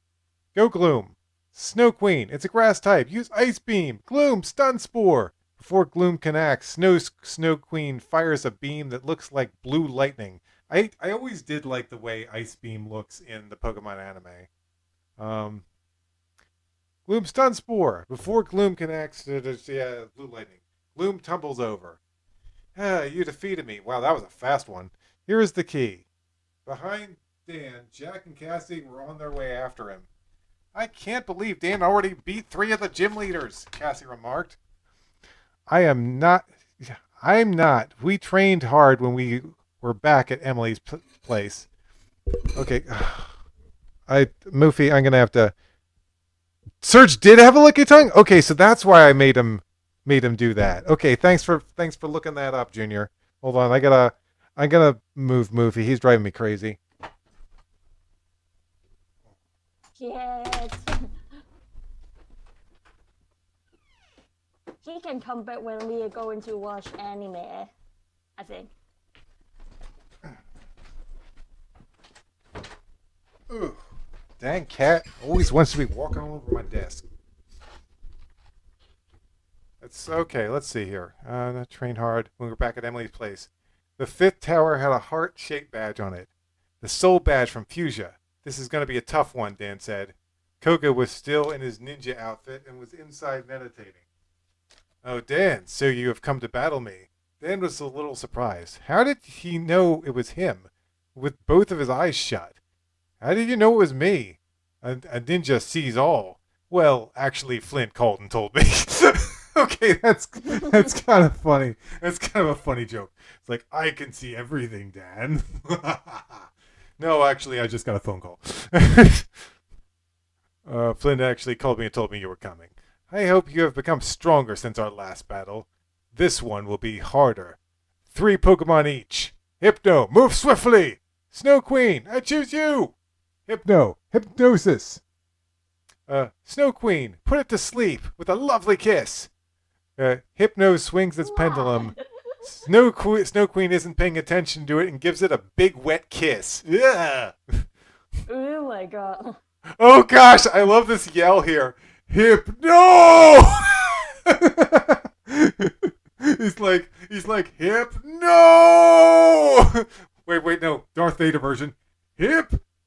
go Gloom. Snow Queen, it's a grass type. Use Ice Beam. Gloom, Stun Spore. Before Gloom can act, Snow Queen fires a beam that looks like blue lightning. I always did like the way Ice Beam looks in the Pokemon anime. Gloom Stun Spore. Before Gloom can act, blue lightning. Gloom tumbles over. You defeated me. Wow, that was a fast one. Here is the key. Behind Dan, Jack and Cassie were on their way after him. I can't believe Dan already beat 3 of the gym leaders, Cassie remarked. I'm not. We trained hard when we were back at Emily's place. Okay. Moofy, I'm going to have to Surge did have a licky tongue? Okay, so that's why I made him do that. Okay, thanks for looking that up, Junior. Hold on, I gotta move Moofy. He's driving me crazy. Yes. He can come back when we are going to watch anime, I think. Ooh, dang cat always wants to be walking all over my desk. It's okay. Let's see here. Train hard. When we're back at Emily's place, the fifth tower had a heart-shaped badge on it. The soul badge from Fuchsia. This is going to be a tough one, Dan said. Koga was still in his ninja outfit and was inside meditating. Oh, Dan, so you have come to battle me. Dan was a little surprised. How did he know it was him, with both of his eyes shut? How did you know it was me? A ninja sees all. Well, actually, Flint called and told me. Okay, that's kind of funny. That's kind of a funny joke. It's like, I can see everything, Dan. No, actually, I just got a phone call. Flint actually called me and told me you were coming. I hope you have become stronger since our last battle. This one will be harder. 3 Pokemon each. Hypno, move swiftly! Snow Queen, I choose you! Hypno, Hypnosis! Snow Queen, put it to sleep with a lovely kiss! Hypno swings its pendulum. Snow Queen isn't paying attention to it and gives it a big wet kiss. Yeah! Oh my god. Oh gosh, I love this yell here. Hypno! he's like Hypno! Wait, no, Darth Vader version.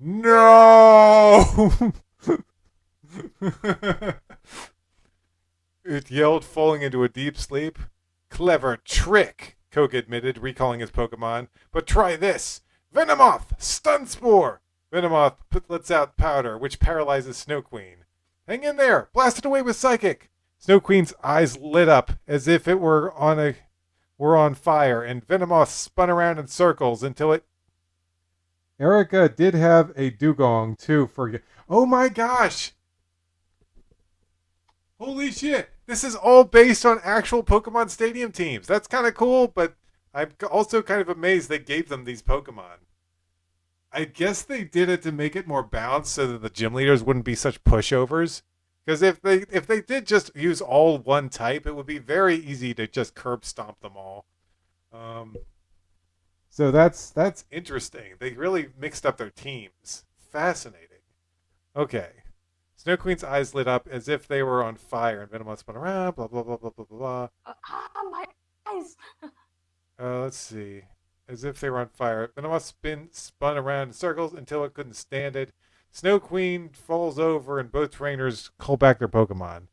No! It yelled, falling into a deep sleep. Clever trick, Koga admitted, recalling his Pokemon. But try this. Venomoth, Stun Spore. Venomoth lets out powder, which paralyzes Snow Queen. Hang in there. Blast it away with Psychic. Snow Queen's eyes lit up as if it were on fire, and Venomoth spun around in circles until it... Erica did have a dugong, too, for... Oh my gosh! Holy shit! This is all based on actual Pokemon Stadium teams. That's kind of cool, but I'm also kind of amazed they gave them these Pokemon. I guess they did it to make it more balanced so that the gym leaders wouldn't be such pushovers. Because if they did just use all one type, it would be very easy to just curb stomp them all. So that's interesting. They really mixed up their teams. Fascinating. Okay. Snow Queen's eyes lit up as if they were on fire, and Venomoth spun around, blah, blah, blah, blah, blah, blah. My eyes! Let's see. As if they were on fire. Venomoth spun around in circles until it couldn't stand it. Snow Queen falls over, and both trainers call back their Pokemon.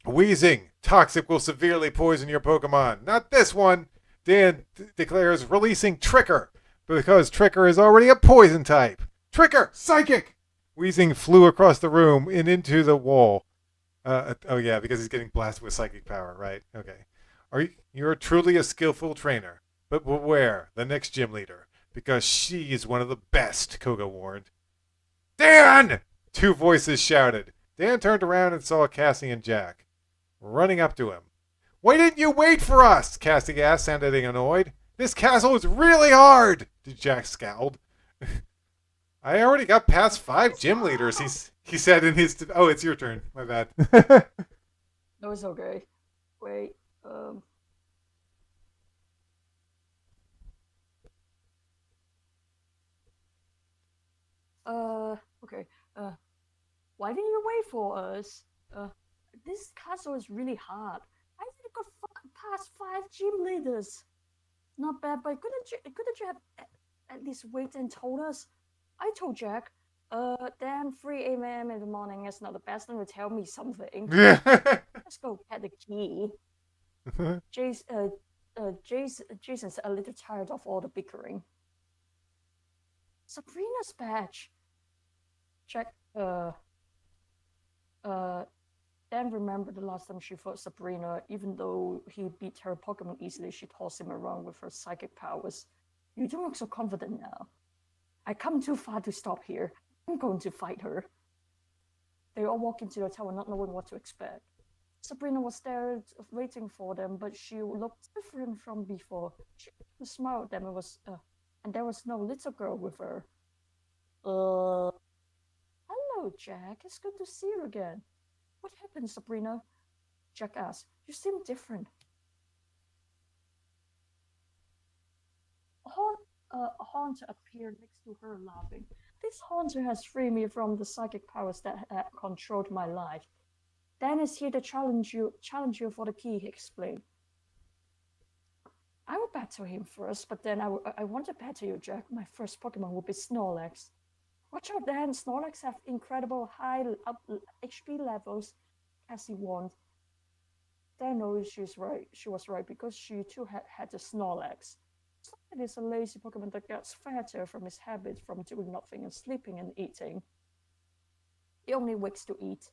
Wheezing. Toxic will severely poison your Pokemon. Not this one. Dan declares releasing Tricker, because Tricker is already a poison type. Tricker! Psychic! Wheezing flew across the room and into the wall. Oh yeah, because he's getting blasted with psychic power, right? Okay. You're truly a skillful trainer. But beware, the next gym leader, because she is one of the best, Koga warned. Dan! 2 voices shouted. Dan turned around and saw Cassie and Jack running up to him. Why didn't you wait for us? Cassie asked, sounding annoyed. This castle is really hard, Jack scowled. I already got past 5 gym leaders, he said in his... Oh, it's your turn. My bad. No, it's okay. Wait, okay. Why didn't you wait for us? This castle is really hard. I think I got fucking past 5 gym leaders. Not bad, but couldn't you have at least waited and told us? I told Jack, damn 3 a.m. in the morning is not the best time to tell me something. Let's go get the key. Jason's a little tired of all the bickering. Sabrina's badge. Jack, Dan remembered the last time she fought Sabrina, even though he beat her Pokemon easily, she tossed him around with her psychic powers. You don't look so confident now. I come too far to stop here. I'm going to fight her. They all walk into the tower not knowing what to expect. Sabrina was there waiting for them, but she looked different from before. She smiled at them and there was no little girl with her. Hello, Jack. It's good to see you again. What happened, Sabrina? Jack asked. You seem different. A haunter appeared next to her, laughing. This haunter has freed me from the psychic powers that had controlled my life. Dan is here to challenge you for the key, he explained. I will battle him first, but then I want to battle you, Jack. My first Pokemon will be Snorlax. Watch out, Dan. Snorlax have incredible high HP levels, Cassie warned. Dan knows she was right because she too had a Snorlax. Snorlax is a lazy Pokemon that gets fatter from his habit from doing nothing and sleeping and eating. He only wakes to eat.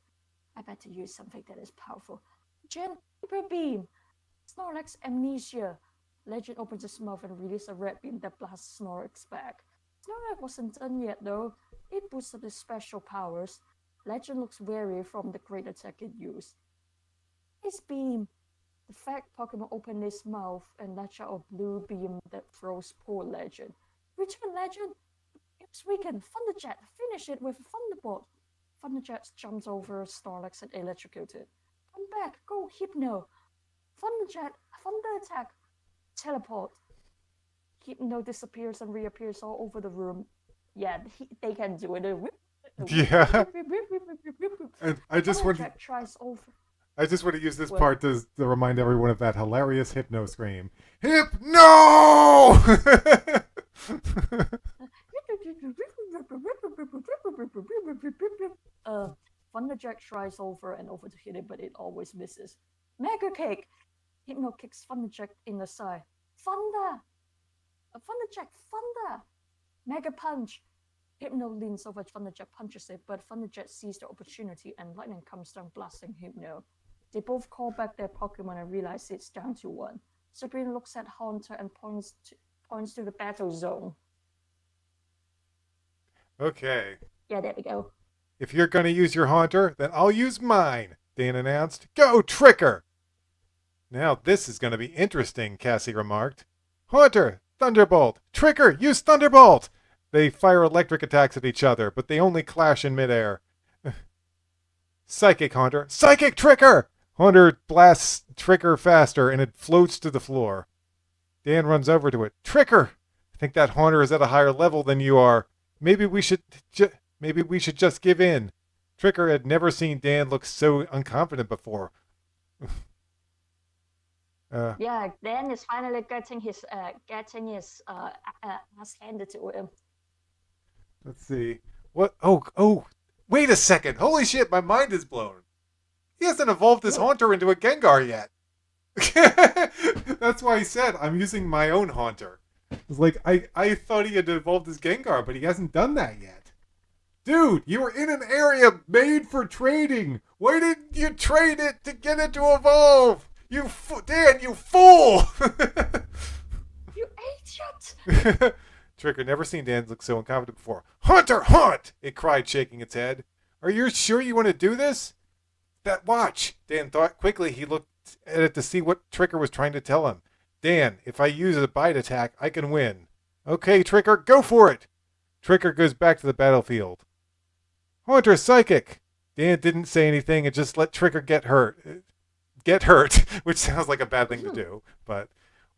I better use something that is powerful. Gen Hyper Beam! Snorlax Amnesia! Legend opens his mouth and releases a red beam that blasts Snorlax back. Snorlax wasn't done yet though. It boosted his special powers. Legend looks wary from the great attack it used. His beam! The fat Pokemon opened his mouth and let out a blue beam that throws poor Legend. Return, Legend! It's weakened. Thunderjet! Finish it with a Thunderbolt! Thunderjet jumps over Snorlax and electrocuted. Come back! Go, Hypno! Thunderjet! Thunder attack! Teleport! Hypno disappears and reappears all over the room. Yeah, they can do it. Yeah. And I just want to use this part to remind everyone of that hilarious Hypno scream. Hypno! Thunderjack tries over and over to hit it, but it always misses. Mega Kick! Hypno kicks Thunderjack in the side. Thunder! Thunderjack, Thunder! Mega Punch! Hypno leans over Thunderjack, punches it, but Thunderjack sees the opportunity and lightning comes down blasting Hypno. They both call back their Pokemon and realize it's down to one. Sabrina looks at Haunter and points to the battle zone. Okay. Yeah, there we go. If you're going to use your Haunter, then I'll use mine, Dan announced. Go, Tricker! Now this is going to be interesting, Cassie remarked. Haunter, Thunderbolt! Tricker, use Thunderbolt! They fire electric attacks at each other, but they only clash in midair. Psychic Haunter, Psychic Tricker! Haunter blasts Tricker faster, and it floats to the floor. Dan runs over to it. Tricker! I think that Haunter is at a higher level than you are. Maybe we should just give in. Tricker had never seen Dan look so unconfident before. Yeah, Dan is finally getting his ass handed to him. Let's see. What? Oh! Wait a second! Holy shit! My mind is blown. He hasn't evolved his Haunter into a Gengar yet. That's why he said I'm using my own Haunter. It's like I thought he had evolved his Gengar, but he hasn't done that yet. Dude, you were in an area made for trading. Why didn't you trade it to get it to evolve? Dan, you fool! You idiot! Tricker never seen Dan look so unconfident before. Haunter, haunt! It cried, shaking its head. Are you sure you want to do this? That watch! Dan thought quickly. He looked at it to see what Tricker was trying to tell him. Dan, if I use a bite attack, I can win. Okay, Tricker, go for it! Tricker goes back to the battlefield. Haunter, Psychic! Dan didn't say anything and just let Tricker get hurt, which sounds like a bad thing to do. But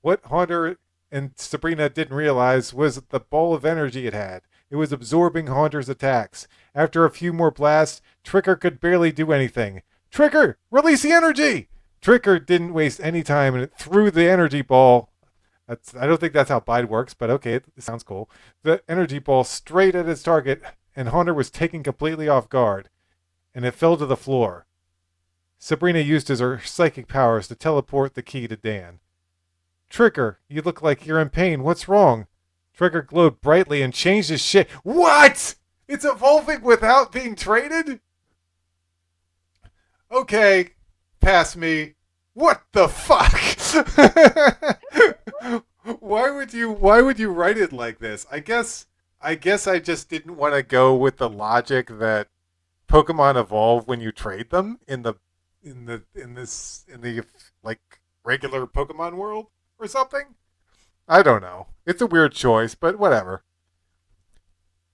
what Haunter and Sabrina didn't realize was the ball of energy it had. It was absorbing Haunter's attacks. After a few more blasts, Tricker could barely do anything. Tricker, release the energy! Tricker didn't waste any time and it threw the energy ball. I don't think that's how Bide works, but okay, it sounds cool. The energy ball straight at its target, and Haunter was taken completely off guard, and it fell to the floor. Sabrina used her psychic powers to teleport the key to Dan. Tricker, you look like you're in pain. What's wrong? Tricker glowed brightly and changed his shape. What? It's evolving without being traded? Okay, pass me. What the fuck? Why would you write it like this? I guess I just didn't want to go with the logic that Pokemon evolve when you trade them in the like regular Pokemon world or something? I don't know. It's a weird choice, but whatever.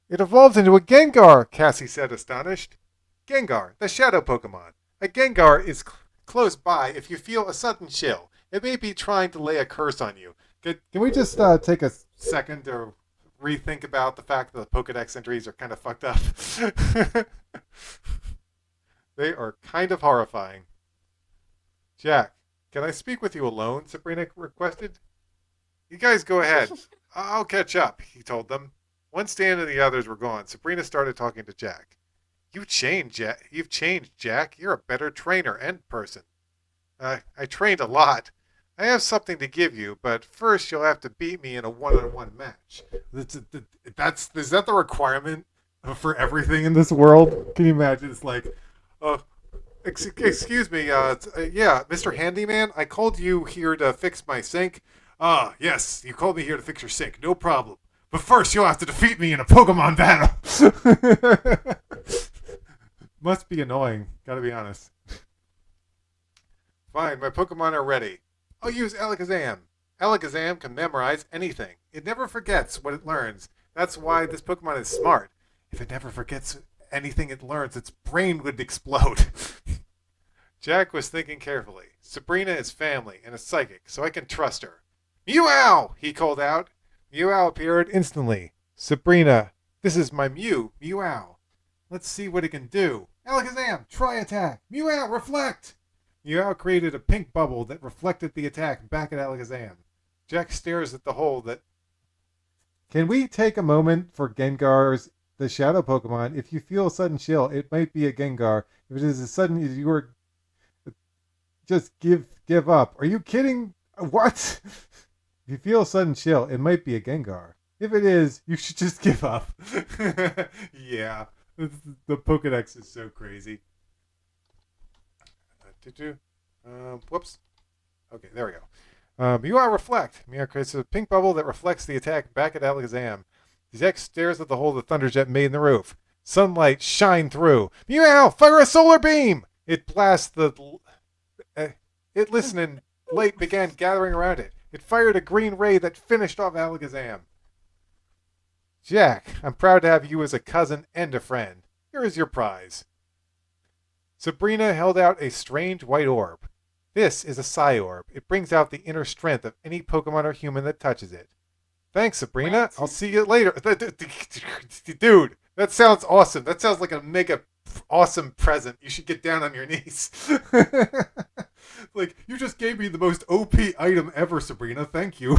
It evolves into a Gengar, Cassie said, astonished. Gengar, the shadow Pokemon. A Gengar is close by if you feel a sudden chill. It may be trying to lay a curse on you. Can we just take a second to rethink about the fact that the Pokedex entries are kind of fucked up? They are kind of horrifying. Jack, can I speak with you alone? Sabrina requested. You guys go ahead. I'll catch up, he told them. Once Dan and the others were gone, Sabrina started talking to Jack. You've changed, Jack. You're a better trainer and person. I trained a lot. I have something to give you, but first you'll have to beat me in a one-on-one match. Is that the requirement for everything in this world? Can you imagine? It's like, excuse me, yeah, Mr. Handyman, I called you here to fix my sink. Ah, yes, you called me here to fix your sink. No problem. But first, you'll have to defeat me in a Pokemon battle. Must be annoying, gotta be honest. Fine, my Pokemon are ready. I'll use Alakazam. Alakazam can memorize anything. It never forgets what it learns. That's why this Pokemon is smart. If it never forgets anything it learns, its brain would explode. Jack was thinking carefully. Sabrina is family and a psychic, so I can trust her. Meow! He called out. Meow appeared instantly. Sabrina, this is my Mew, Meow. Let's see what it can do. Alakazam, try attack. Meow, reflect! Meow created a pink bubble that reflected the attack back at Alakazam. Jack stares at the hole that... Can we take a moment for Gengar's, the shadow Pokemon? If you feel a sudden chill, it might be a Gengar. If it is a sudden, if you are... Just give up. Are you kidding? What? If you feel a sudden chill, it might be a Gengar. If it is, you should just give up. Yeah, the Pokedex is so crazy. Whoops. Okay, there we go. Meow reflect. Meow creates a pink bubble that reflects the attack back at Alakazam. Zack stares at the hole the Thunderjet made in the roof. Sunlight shine through. Meow, fire a solar beam! It blasts the... It listening light began gathering around it. It fired a green ray that finished off Alakazam. Jack, I'm proud to have you as a cousin and a friend. Here is your prize. Sabrina held out a strange white orb. This is a Psy orb. It brings out the inner strength of any Pokemon or human that touches it. Thanks, Sabrina. What? I'll see you later. Dude, that sounds awesome. That sounds like a mega awesome present. You should get down on your knees. Like, you just gave me the most OP item ever, Sabrina. Thank you.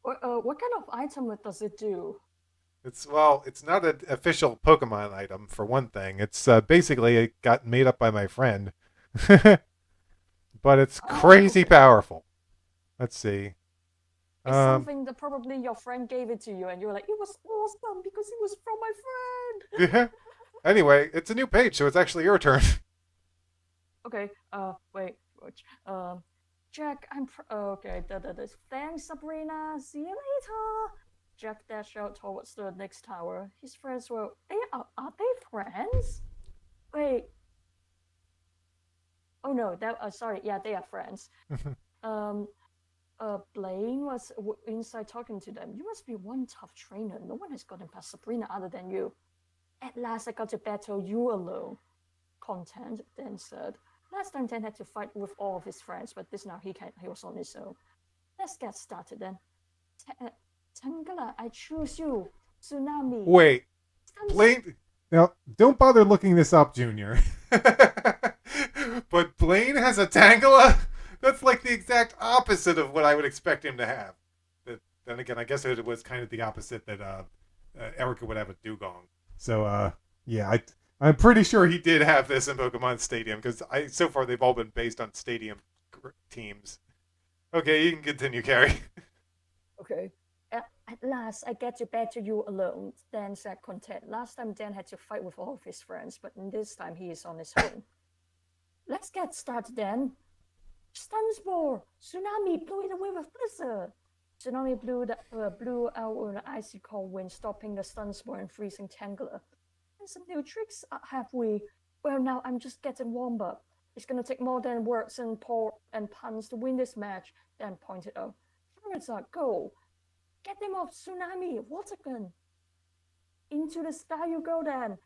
What kind of item does it do? It's not an official Pokemon item, for one thing. It's basically it got made up by my friend. But it's crazy powerful. Let's see. It's something that probably your friend gave it to you and you were like, it was awesome because it was from my friend. Yeah. Anyway, it's a new page, so it's actually your turn. Okay, wait, Jack, okay, thanks, Sabrina, see you later. Jack dashed out towards the next tower. His friends were, are they friends? Wait. Oh no, sorry, yeah, they are friends. Blaine was inside talking to them. You must be one tough trainer. No one has gotten past Sabrina other than you. At last I got to battle you alone. Content then said. Last time Dan had to fight with all of his friends, but this now he was on his own. Let's get started then. Tangela, I choose you. Tsunami. Wait. Blaine... Now, don't bother looking this up, Junior. But Blaine has a Tangela? That's like the exact opposite of what I would expect him to have. But then again, I guess it was kind of the opposite that Erica would have a Dugong. So, yeah, I'm pretty sure he did have this in Pokemon Stadium, because so far they've all been based on Stadium teams. Okay, you can continue, Carrie. Okay. At last, I get to battle you alone, Dan said content. Last time, Dan had to fight with all of his friends, but this time he is on his own. Let's get started then. Sunspore! Tsunami blew it away with blizzard! Tsunami blew out an icy cold wind, stopping the Sunspore and freezing Tangela. some new tricks, have we? Well, now I'm just getting warmed up. It's gonna take more than words and puns to win this match, Dan pointed out. Charizard, go! Get them off, Tsunami! Water gun! Into the sky you go, Dan!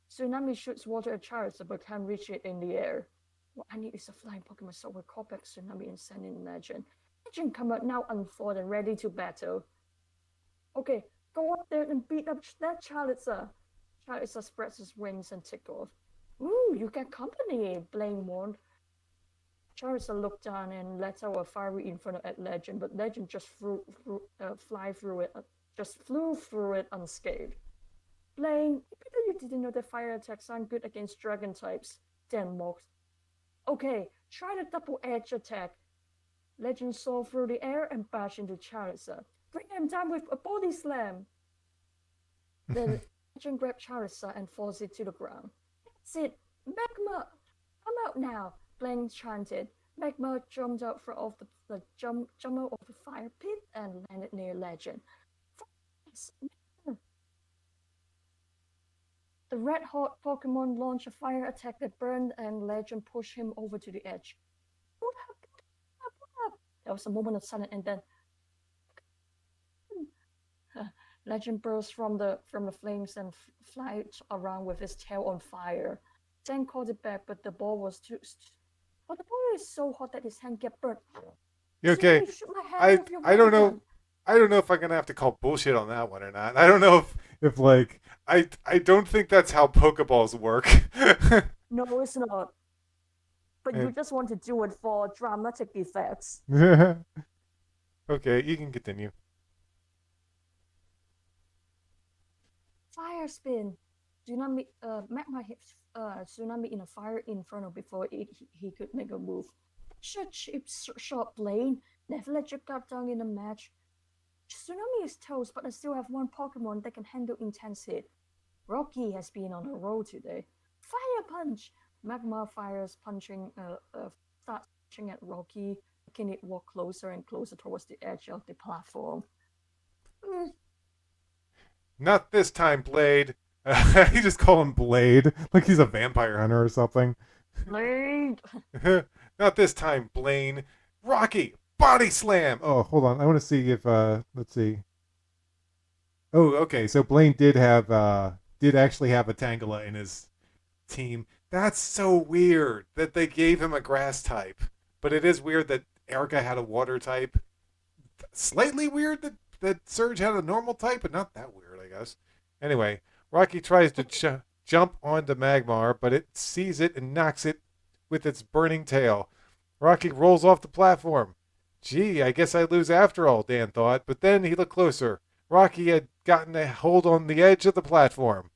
Tsunami shoots water at Charizard but can't reach it in the air. What I need is a flying Pokemon, so we'll call back Tsunami and send in Legend. Legend come out now unfold and ready to battle. Okay, go up there and beat up that Charizard. Charizard spreads his wings and takes off. Ooh, you get company, Blaine warned. Charizard looked down and let out a fiery inferno at Legend, but Legend just flew through it unscathed. Blaine, you didn't know that fire attacks aren't good against dragon types. Dan mocked. Okay, try the double-edged attack. Legend soared through the air and bashed into Charizard. Bring him down with a body slam. Then Legend grabbed Charizard and forced it to the ground. That's it, Magma! Come out now, Blaine chanted. Magma jumped out of the fire pit and landed near Legend. The red-hot Pokemon launched a fire attack that burned, and Legend pushed him over to the edge. Put up. There was a moment of silence, and then Legend burst from the flames and flied around with his tail on fire. Dan called it back, but the ball was too. But the ball is so hot that his hand get burnt. You okay? I don't know. I don't know if I'm gonna have to call bullshit on that one or not. I don't know if like I don't think that's how Pokeballs work. No, it's not. But you just want to do it for dramatic effects. Okay, you can continue. Fire spin. Tsunami. Magma hit Tsunami in a fire inferno before he could make a move. Shot Blaine. Never let you cut down in a match. Tsunami is toast, but I still have one Pokemon that can handle intense hit. Rocky has been on a roll today. Fire punch! Magma fires starts punching at Rocky, making it walk closer and closer towards the edge of the platform. Not this time, Blade. You just call him Blade, like he's a vampire hunter or something. Blade! Not this time, Blaine. Rocky! Body slam! Oh, hold on. I want to see if, let's see. Oh, okay. So Blaine did actually have a Tangela in his team. That's so weird that they gave him a grass type. But it is weird that Erica had a water type. Slightly weird that Surge had a normal type, but not that weird, I guess. Anyway, Rocky tries to jump onto Magmar, but it sees it and knocks it with its burning tail. Rocky rolls off the platform. Gee, I guess I lose after all, Dan thought, but then he looked closer. Rocky had gotten a hold on the edge of the platform.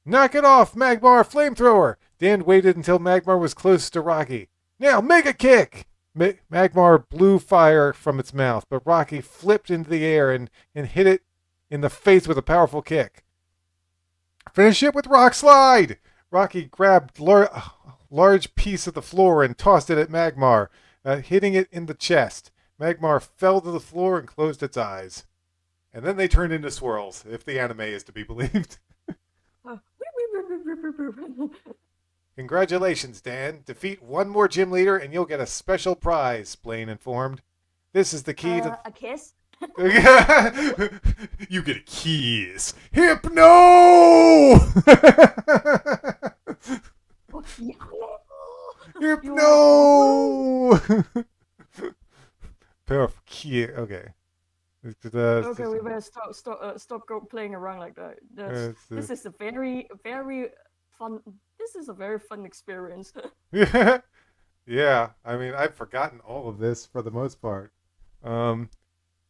Knock it off, Magmar Flamethrower! Dan waited until Magmar was close to Rocky. Now, Mega Kick! Magmar blew fire from its mouth, but Rocky flipped into the air and hit it in the face with a powerful kick. Finish it with Rock Slide! Rocky grabbed a large piece of the floor and tossed it at Magmar, hitting it in the chest. Magmar fell to the floor and closed its eyes. And then they turned into swirls, if the anime is to be believed. Congratulations, Dan. Defeat one more gym leader and you'll get a special prize, Blaine informed. This is the key to... A kiss? You get a kiss. Hypno! Hypno! Perfect. Okay. Okay, we better stop playing around like that. This is a very, very fun. This is a very fun experience. Yeah. I mean, I've forgotten all of this for the most part.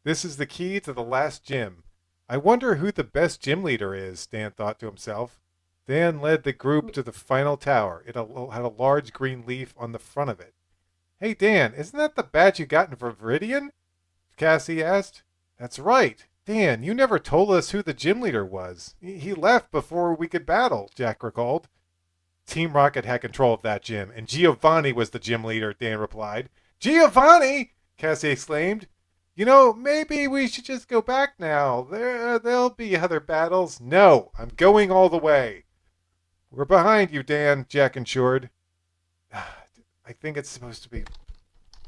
This is the key to the last gym. I wonder who the best gym leader is, Dan thought to himself. Dan led the group to the final tower. It had a large green leaf on the front of it. Hey, Dan, isn't that the badge you got in Viridian? Cassie asked. That's right. Dan, you never told us who the gym leader was. He left before we could battle, Jack recalled. Team Rocket had control of that gym, and Giovanni was the gym leader, Dan replied. Giovanni! Cassie exclaimed. You know, maybe we should just go back now. There'll be other battles. No, I'm going all the way. We're behind you, Dan, Jack ensured. I think it's supposed to be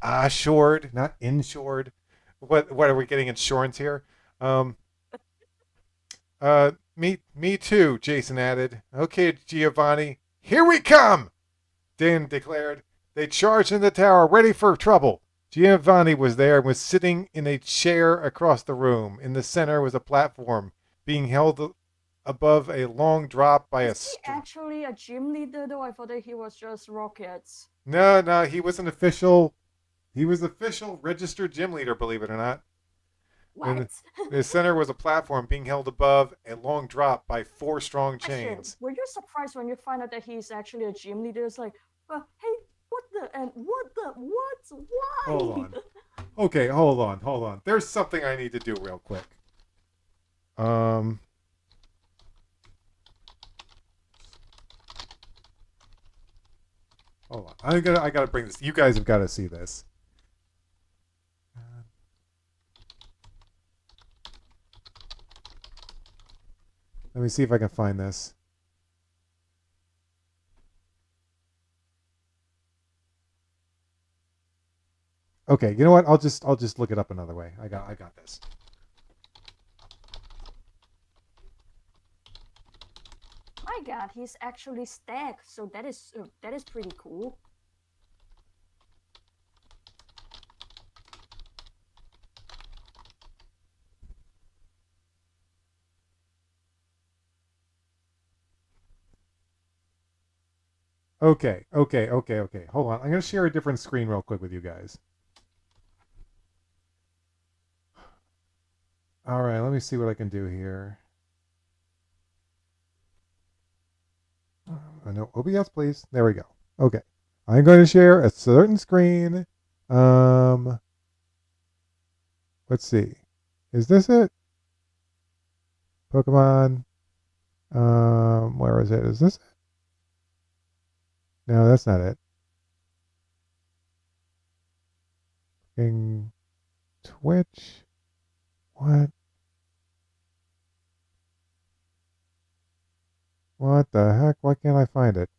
assured, not insured. What are we getting insurance here? Me too, Jason added. Okay, Giovanni, here we come, Dan declared. They charged in the tower, ready for trouble. Giovanni was there and was sitting in a chair across the room. In the center was a platform being held above a long drop by Is he actually a gym leader though? I thought that he was just Rockets. No, he was an official. He was official registered gym leader, believe it or not. What? In the center was a platform being held above a long drop by 4 strong chains. Were you surprised when you find out that he's actually a gym leader? It's like, well, hey, what? Why? Hold on. Okay, hold on. There's something I need to do real quick. Hold on. I gotta bring this. You guys have got to see this. Let me see if I can find this. Okay, you know what? I'll just look it up another way. I got this. My God, he's actually stacked. So that is pretty cool. Okay. Hold on. I'm going to share a different screen real quick with you guys. All right, let me see what I can do here. No, OBS, please. There we go. Okay. I'm going to share a certain screen. Let's see. Is this it? Pokemon. Where is it? Is this it? No, that's not it. Twitch. What? What the heck? Why can't I find it?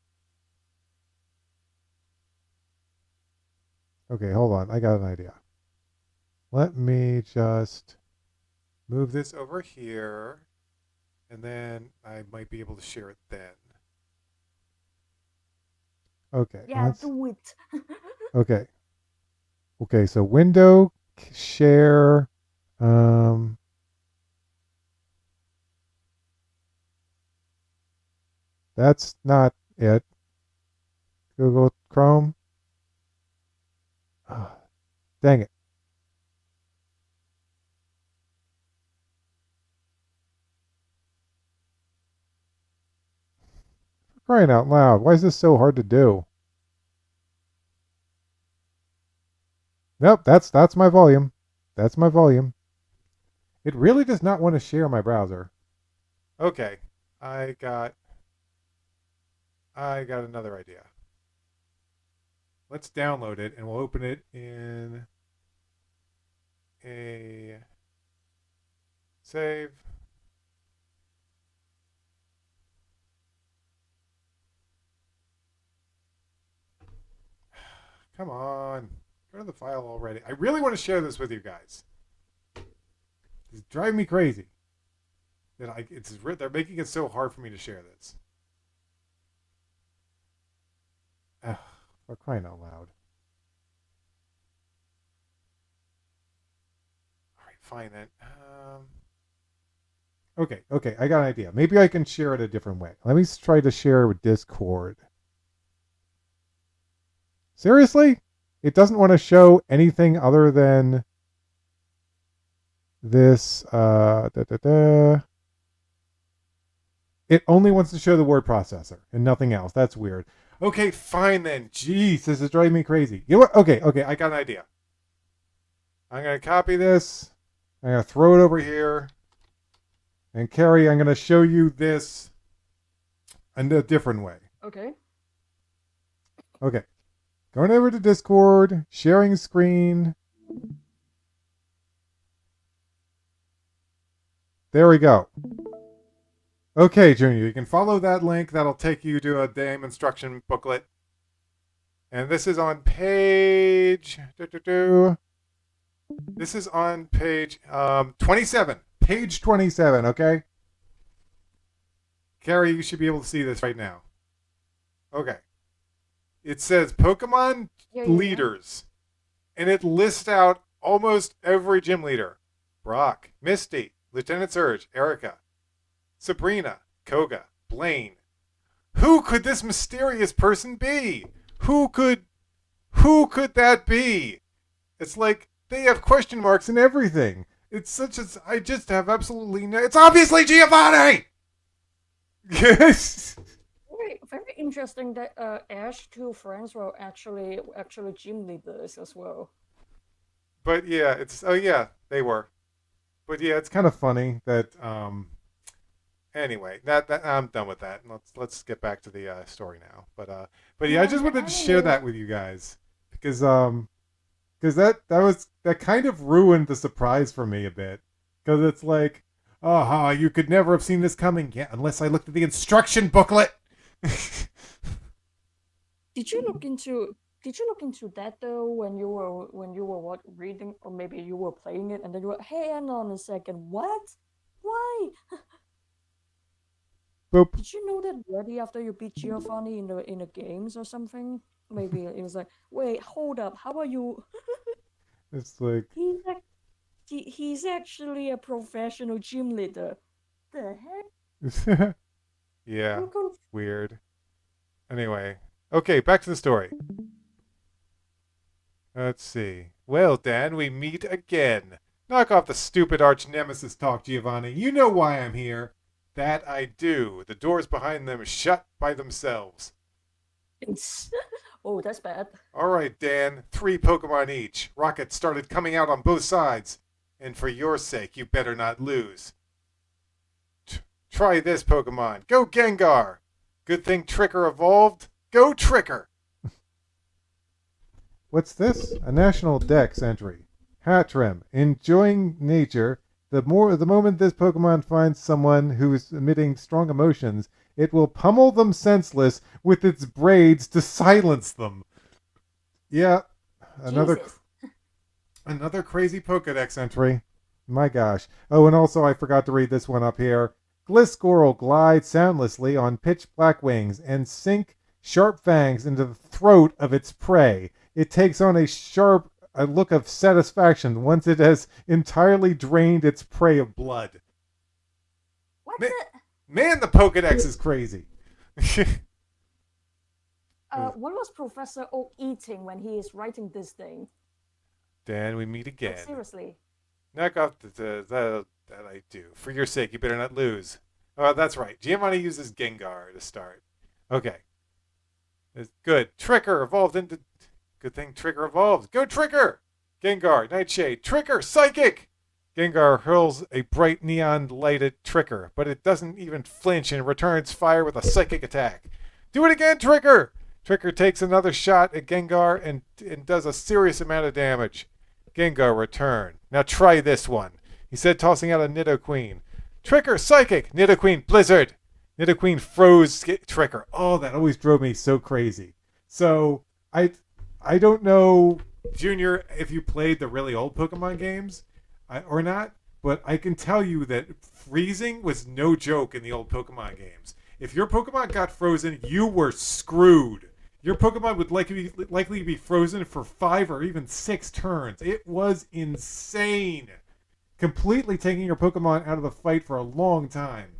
Okay, hold on. I got an idea. Let me just move this over here, and then I might be able to share it then. Okay. Yeah, do it. Okay. Okay, so window share. That's not it. Google Chrome. Oh, dang it. For crying out loud. Why is this so hard to do? Nope, that's my volume. That's my volume. It really does not want to share my browser. Okay. I got another idea. Let's download it and we'll open it in a save. Come on. Go to the file already. I really want to share this with you guys. It's driving me crazy. They're making it so hard for me to share this. For crying out loud. All right, fine then. Okay, I got an idea. Maybe I can share it a different way. Let me try to share it with Discord. Seriously? It doesn't want to show anything other than this. It only wants to show the word processor and nothing else. That's weird. Okay, fine then. Jeez, this is driving me crazy. You know what? Okay, I got an idea. I'm going to copy this. I'm going to throw it over here. And Carrie, I'm going to show you this in a different way. Okay. Okay. Going over to Discord, sharing screen. There we go. Okay, Junior, you can follow that link. That'll take you to a game instruction booklet. And this is on page... This is on page 27. Page 27, okay? Carrie, you should be able to see this right now. Okay. It says Pokemon leaders. And it lists out almost every gym leader. Brock, Misty, Lieutenant Surge, Erica, Sabrina, Koga, Blaine. Who could this mysterious person be? Who could that be? It's like they have question marks and everything. It's such as I just have absolutely no. It's obviously Giovanni. Yes. Very interesting that Ash's two friends were actually gym leaders as well. But yeah, they were. But yeah, it's kind of funny that anyway, that I'm done with that. Let's get back to the story now. But yeah, I just wanted to share that with you guys because that kind of ruined the surprise for me a bit because it's like, oh, you could never have seen this coming, yeah, unless I looked at the instruction booklet. Did you look into that though when you were reading, or maybe you were playing it and then you were, hey, hang on a second, what? Why? Boop. Did you know that already after you beat Giovanni in the games or something? Maybe it was like, wait, hold up, how are you? It's like he's actually a professional gym leader. The heck? Yeah, weird. Anyway, okay, back to the story. Let's see. Well, Dan, we meet again. Knock off the stupid arch nemesis talk, Giovanni. You know why I'm here. That I do. The doors behind them shut by themselves. Oh, that's bad. All right, Dan. 3 Pokemon each. Rockets started coming out on both sides. And for your sake, you better not lose. Try this Pokemon. Go Gengar. Good thing Tricker evolved. Go Tricker. What's this? A National Dex entry. Hattrem. Enjoying nature. The moment this Pokemon finds someone who is emitting strong emotions, it will pummel them senseless with its braids to silence them. Yeah. Another crazy Pokedex entry. My gosh. Oh, and also I forgot to read this one up here. Gliscor glides soundlessly on pitch black wings and sink sharp fangs into the throat of its prey. It takes on a look of satisfaction once it has entirely drained its prey of blood. Man, the Pokedex is crazy. What was Professor Oak eating when he is writing this thing? Dan, we meet again. Like, seriously. Knock off that I do. For your sake, you better not lose. Oh, that's right. Giovanni uses Gengar to start. Okay. It's good. Tricker evolved into... Good thing Tricker evolved. Go Tricker! Gengar, Nightshade, Tricker, Psychic! Gengar hurls a bright neon light at Tricker, but it doesn't even flinch and returns fire with a psychic attack. Do it again, Tricker! Tricker takes another shot at Gengar and does a serious amount of damage. Gengar return. Now try this one. He said, tossing out a Nidoqueen. Tricker, Psychic! Nidoqueen, Blizzard! Nidoqueen froze Tricker. Oh, that always drove me so crazy. So, I don't know, Junior, if you played the really old Pokemon games or not, but I can tell you that freezing was no joke in the old Pokemon games. If your Pokemon got frozen, you were screwed. Your Pokemon would likely be frozen for 5 or even 6 turns. It was insane. Completely taking your Pokemon out of the fight for a long time.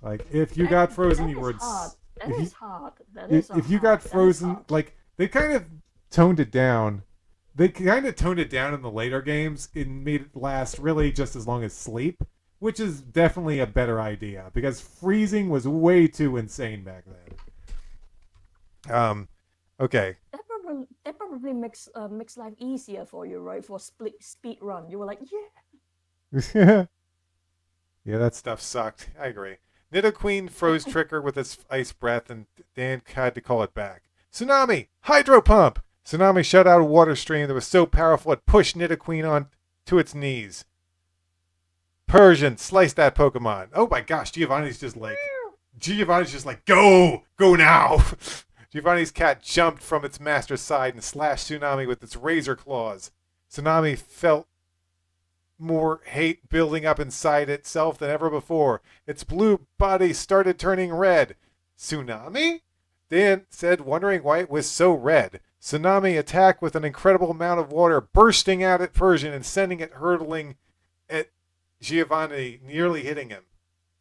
Like, if you got frozen, you were... That is hard. If you got frozen, like, they kind of toned it down. They kind of toned it down in the later games and made it last really just as long as sleep, which is definitely a better idea because freezing was way too insane back then. Okay. That probably makes life easier for you, right? For speed run, you were like, yeah. Yeah, that stuff sucked. I agree. Nidoqueen froze Tricker with its ice breath, and Dan had to call it back. Tsunami! Hydro Pump! Tsunami shut out a water stream that was so powerful it pushed Nidoqueen on to its knees. Persian, slice that Pokemon. Oh my gosh, Giovanni's just like, go now. Giovanni's cat jumped from its master's side and slashed Tsunami with its razor claws. Tsunami felt more hate building up inside itself than ever before. Its blue body started turning red. Tsunami? Dan said, wondering why it was so red. Tsunami attacked with an incredible amount of water, bursting out at Persian and sending it hurtling at Giovanni, nearly hitting him.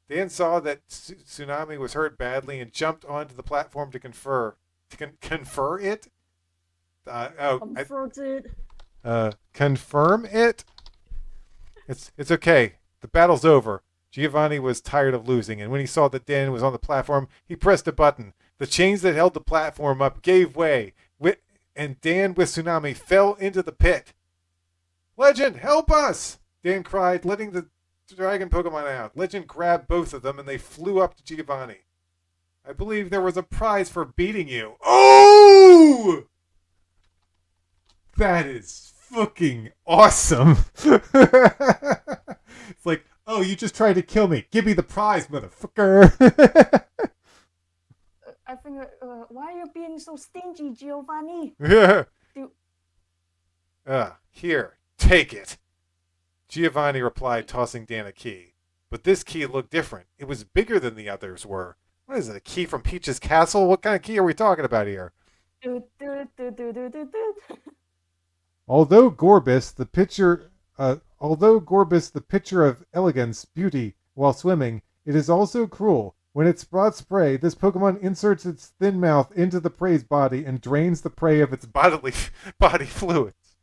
Dan saw that Tsunami was hurt badly and jumped onto the platform to confer. Confer it? Confirm it? It's okay. The battle's over. Giovanni was tired of losing, and when he saw that Dan was on the platform, he pressed a button. The chains that held the platform up gave way, and Dan with Tsunami fell into the pit. Legend, help us! Dan cried, letting the dragon Pokemon out. Legend grabbed both of them, and they flew up to Giovanni. I believe there was a prize for beating you. Oh! That is fucking awesome. It's like, oh, you just tried to kill me. Give me the prize, motherfucker. I think, why are you being so stingy, Giovanni? Here, take it. Giovanni replied, tossing Dan a key. But this key looked different. It was bigger than the others were. What is it, a key from Peach's castle? What kind of key are we talking about here? Although Gorbis, the picture of elegance, beauty, while swimming, it is also cruel. When it sprouts prey, this Pokemon inserts its thin mouth into the prey's body and drains the prey of its body fluids.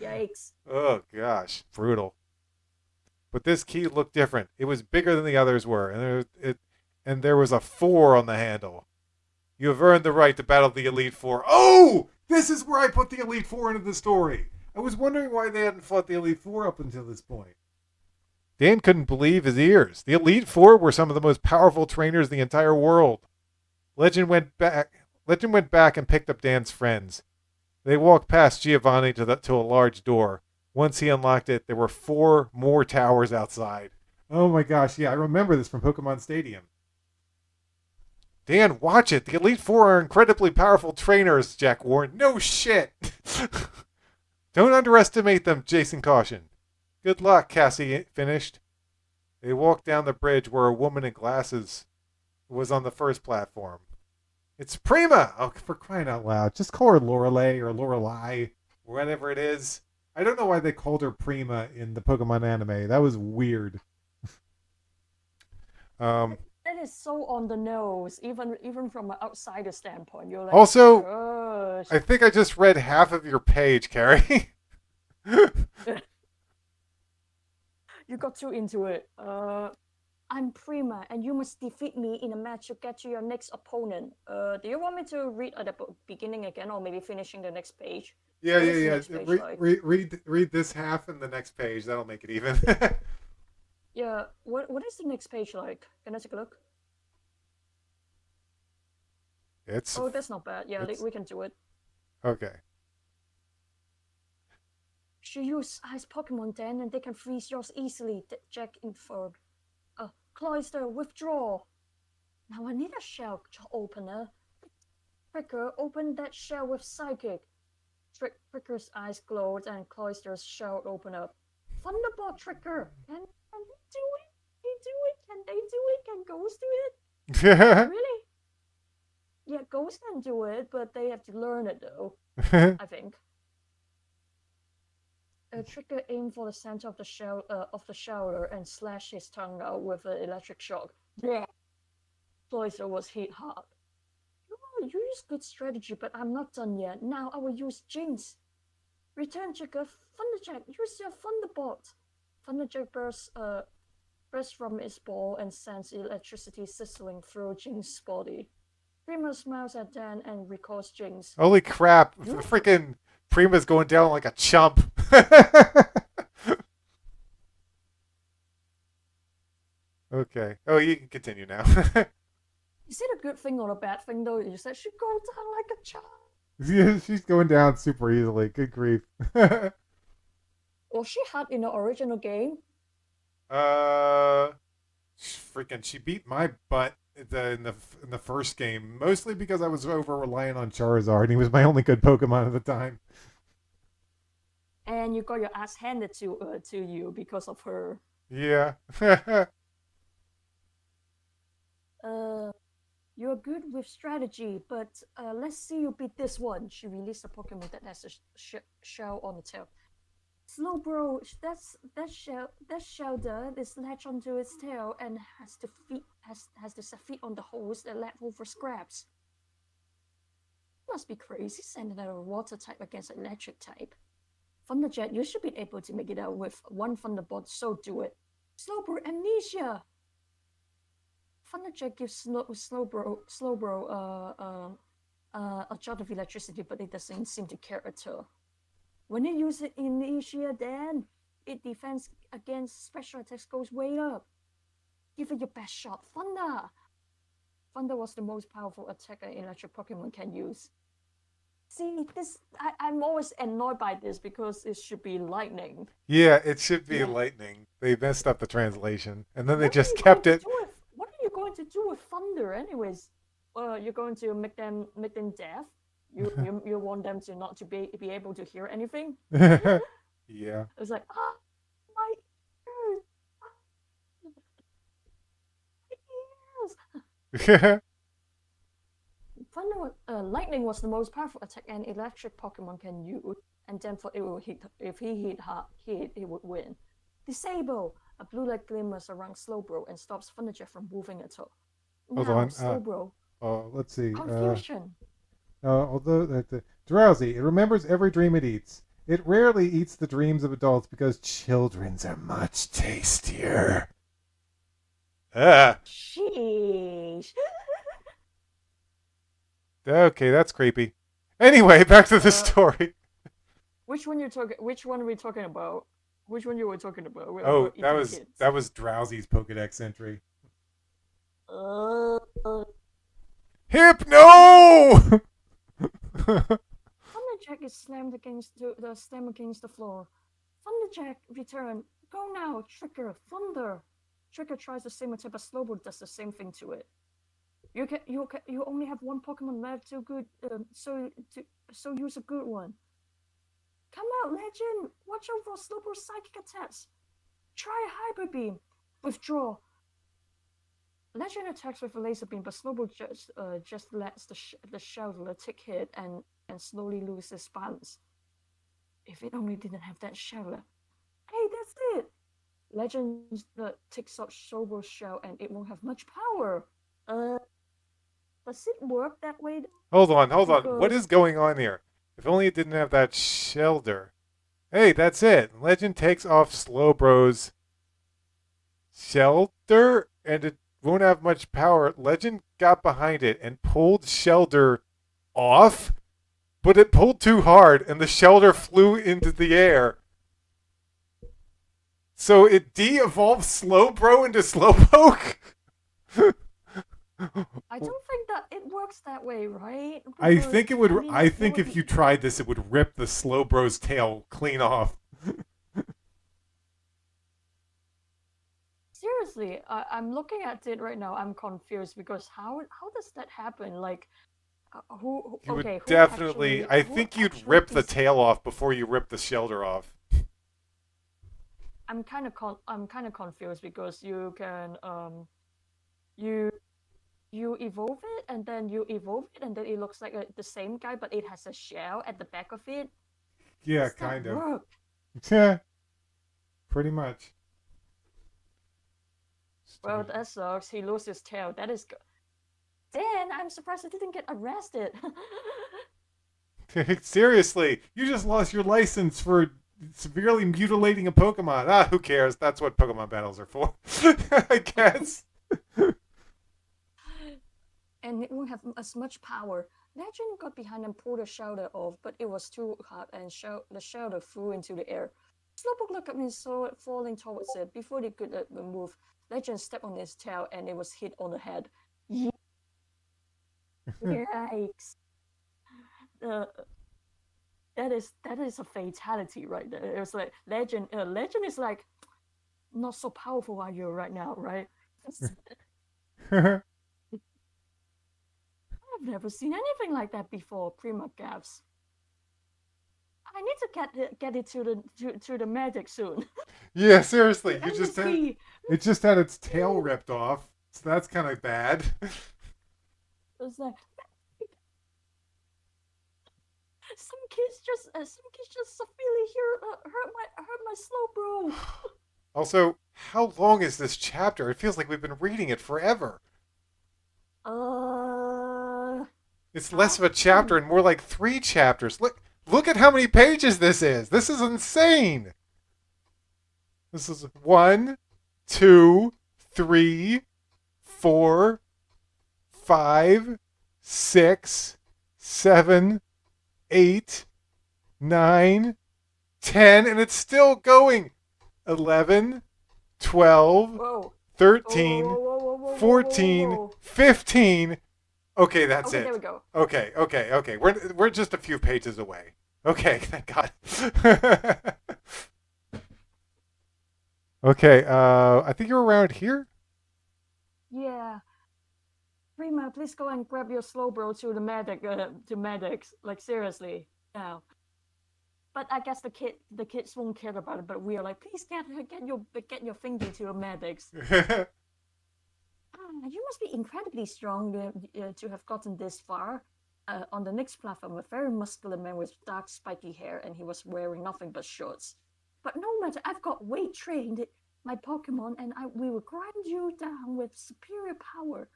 Yikes. Oh gosh, brutal. But this key looked different. It was bigger than the others were, and there was a 4 on the handle. You have earned the right to battle the Elite Four. Oh! This is where I put the Elite Four into the story. I was wondering why they hadn't fought the Elite Four up until this point. Dan couldn't believe his ears. The Elite Four were some of the most powerful trainers in the entire world. Legend went back and picked up Dan's friends. They walked past Giovanni to a large door. Once he unlocked it, there were 4 more towers outside. Oh my gosh, yeah, I remember this from Pokemon Stadium. Dan, watch it. The Elite Four are incredibly powerful trainers, Jack warned. No shit. Don't underestimate them, Jason cautioned. Good luck, Cassie finished. They walked down the bridge where a woman in glasses was on the first platform. It's Prima! Oh, for crying out loud. Just call her Lorelei or Lorelei, or whatever it is. I don't know why they called her Prima in the Pokemon anime. That was weird. That is so on the nose, even from an outsider standpoint. You're like, also, gosh. I think I just read half of your page, Carrie. You got too into it. I'm Prima, and you must defeat me in a match to get to your next opponent. Do you want me to read at the beginning again, or maybe finishing the next page? Yeah. Page Read this half and the next page. That'll make it even. Yeah. What is the next page like? Can I take a look? Oh, that's not bad. Yeah, we can do it. Okay. She used ice Pokemon then, and they can freeze yours easily, Jack inferred. Cloyster, withdraw. Now I need a shell opener. Pricker, open that shell with Psychic. Pricker's eyes glowed, and Cloyster's shell opened up. Thunderbolt, Tricker! Can he do it? Can they do it? Can Ghost do it? Really? Yeah, Ghost can do it, but they have to learn it though. I think. Tricker aimed for the center of the shower and slashed his tongue out with an electric shock. Yeah. Cloyster was hit hard. You use good strategy, but I'm not done yet. Now I will use Jinx. Return, Tricker. Thunderjack, use your Thunderbolt. Thunderjack bursts from its ball and sends electricity sizzling through Jinx's body. Prima smiles at Dan and recalls Jinx. Holy crap! Freaking Prima's going down like a chump. Okay. Oh, you can continue now. Is it a good thing or a bad thing though? You said she goes down like a chump. Yeah, she's going down super easily. Good grief. Was she hot in the original game? Uh, freaking, she beat my butt in the first game, mostly because I was over reliant on Charizard, and he was my only good Pokemon at the time. And you got your ass handed to you because of her. Yeah. Uh, you're good with strategy, but let's see you beat this one. She released a Pokemon that has a shell on the tail. Slowbro, that Shelter is latched onto its tail and has to set feet on the holes that let over scraps. Must be crazy sending out a water type against an electric type. Thunderjet, you should be able to make it out with one Thunderbolt, so do it. Slowbro amnesia. Thunderjet gives Slowbro a shot of electricity, but it doesn't seem to care at all. When you use it in Asia, then its defense against special attacks goes way up. Give it your best shot, Thunder! Thunder was the most powerful attack an electric Pokemon can use. See, I'm always annoyed by this because it should be lightning. Yeah, it should be Yeah. lightning. They messed up the translation, and then they What are just you kept going it. to do with- What are you going to do with Thunder, anyways? You're going to make them deaf? You want them to not to be able to hear anything? Yeah. It's like, ah, my ears, my ears. Lightning was the most powerful attack an electric Pokemon can use, and therefore it will hit. If he hit hard, it would win. Disable. A blue light glimmers around Slowbro and stops Thunderjet from moving at all. Hold Now, on. Slowbro. Let's see. Confusion. Although drowsy, it remembers every dream it eats. It rarely eats the dreams of adults because children's are much tastier. Sheesh. Okay, that's creepy. Anyway, back to the story. Which one are we talking about? Which one you were talking about? Oh, that was Drowsy's Pokedex entry. Hypno! Thunderjack is slammed against the floor. Thunderjack, return. Go now, Trigger, Thunder. Trigger tries the same attack, but Slowbro does the same thing to it. You only have one Pokemon left. So use a good one. Come out, Legend. Watch out for Slowbro's psychic attacks. Try Hyper Beam. Withdraw. Legend attacks with a laser beam, but Slowbro just lets the Shelter take hit and slowly loses balance. If it only didn't have that Shelter. Hey, that's it. Legend takes up Slowbro's shell and it won't have much power. Does it work that way? Hold on. What is going on here? If only it didn't have that Shelter. Hey, that's it. Legend takes off Slowbro's Shelter, and it won't have much power. Legend got behind it and pulled Shelter off, but it pulled too hard, and the Shelter flew into the air. So it de-evolved Slowbro into Slowpoke? I don't think that it works that way, right? I think it would. I think if you tried this, it would rip the Slowbro's tail clean off. Seriously, I'm looking at it right now. I'm confused because how does that happen? Like, who? You Okay, would who definitely. actually- I who think you'd actually rip the des- tail off before you rip the Shelter off. I'm kind of confused because you can you evolve it and then it looks like the same guy, but it has a shell at the back of it. Yeah, Does that kind of. work? Yeah, pretty much. Well, that sucks. He loses his tail. That is good. Dan, I'm surprised I didn't get arrested. Seriously, you just lost your license for severely mutilating a Pokemon. Ah, who cares? That's what Pokemon battles are for, I guess. And it won't have as much power. Legend got behind and pulled the Shelter off, but it was too hard and the Shelter flew into the air. Slowpoke looked up and saw it falling towards it. Before it could move, Legend stepped on its tail and it was hit on the head. Yikes. That is a fatality right there. It was like Legend is like, not so powerful are you right now, right? Yeah, I've never seen anything like that before, Prima gaps. I need to get it to the medic soon. seriously, And the key. it just had its tail ripped off, so that's kind of bad. It's like some kids just severely hurt my slow bro. Also, how long is this chapter? It feels like we've been reading it forever. Uh, It's less of a chapter and more like 3 chapters. Look at how many pages this is. This is insane. This is 1, 2, 3, 4, 5, 6, 7, 8, 9, 10, and it's still going. 11, 12, whoa. 13, Whoa, whoa, whoa, whoa, 14, whoa, whoa. 15. Okay, that's Okay, it. there we go. Okay. We're just a few pages away. Okay, thank God. Okay, I think you're around here. Yeah. Prima, please go and grab your slow bro to the medics. Like seriously, now. But I guess the kids won't care about it. But we are like, please get your thingy to the medics. You must be incredibly strong to have gotten this far. On the next platform, a very muscular man with dark spiky hair, and he was wearing nothing but shorts. But no matter, I've got weight trained my Pokemon, and we will grind you down with superior power.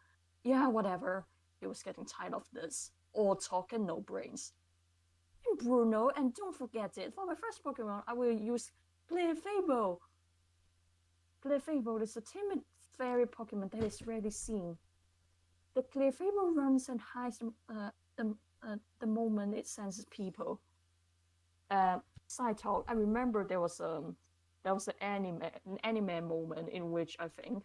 Yeah, whatever. He was getting tired of this. All talk and no brains. And Bruno, and don't forget it, for my first Pokemon, I will use Clefable. Clefable is a timid fairy Pokemon that is rarely seen. The Clefable runs and hides the moment it senses people. Side talk, I remember there was an anime moment in which I think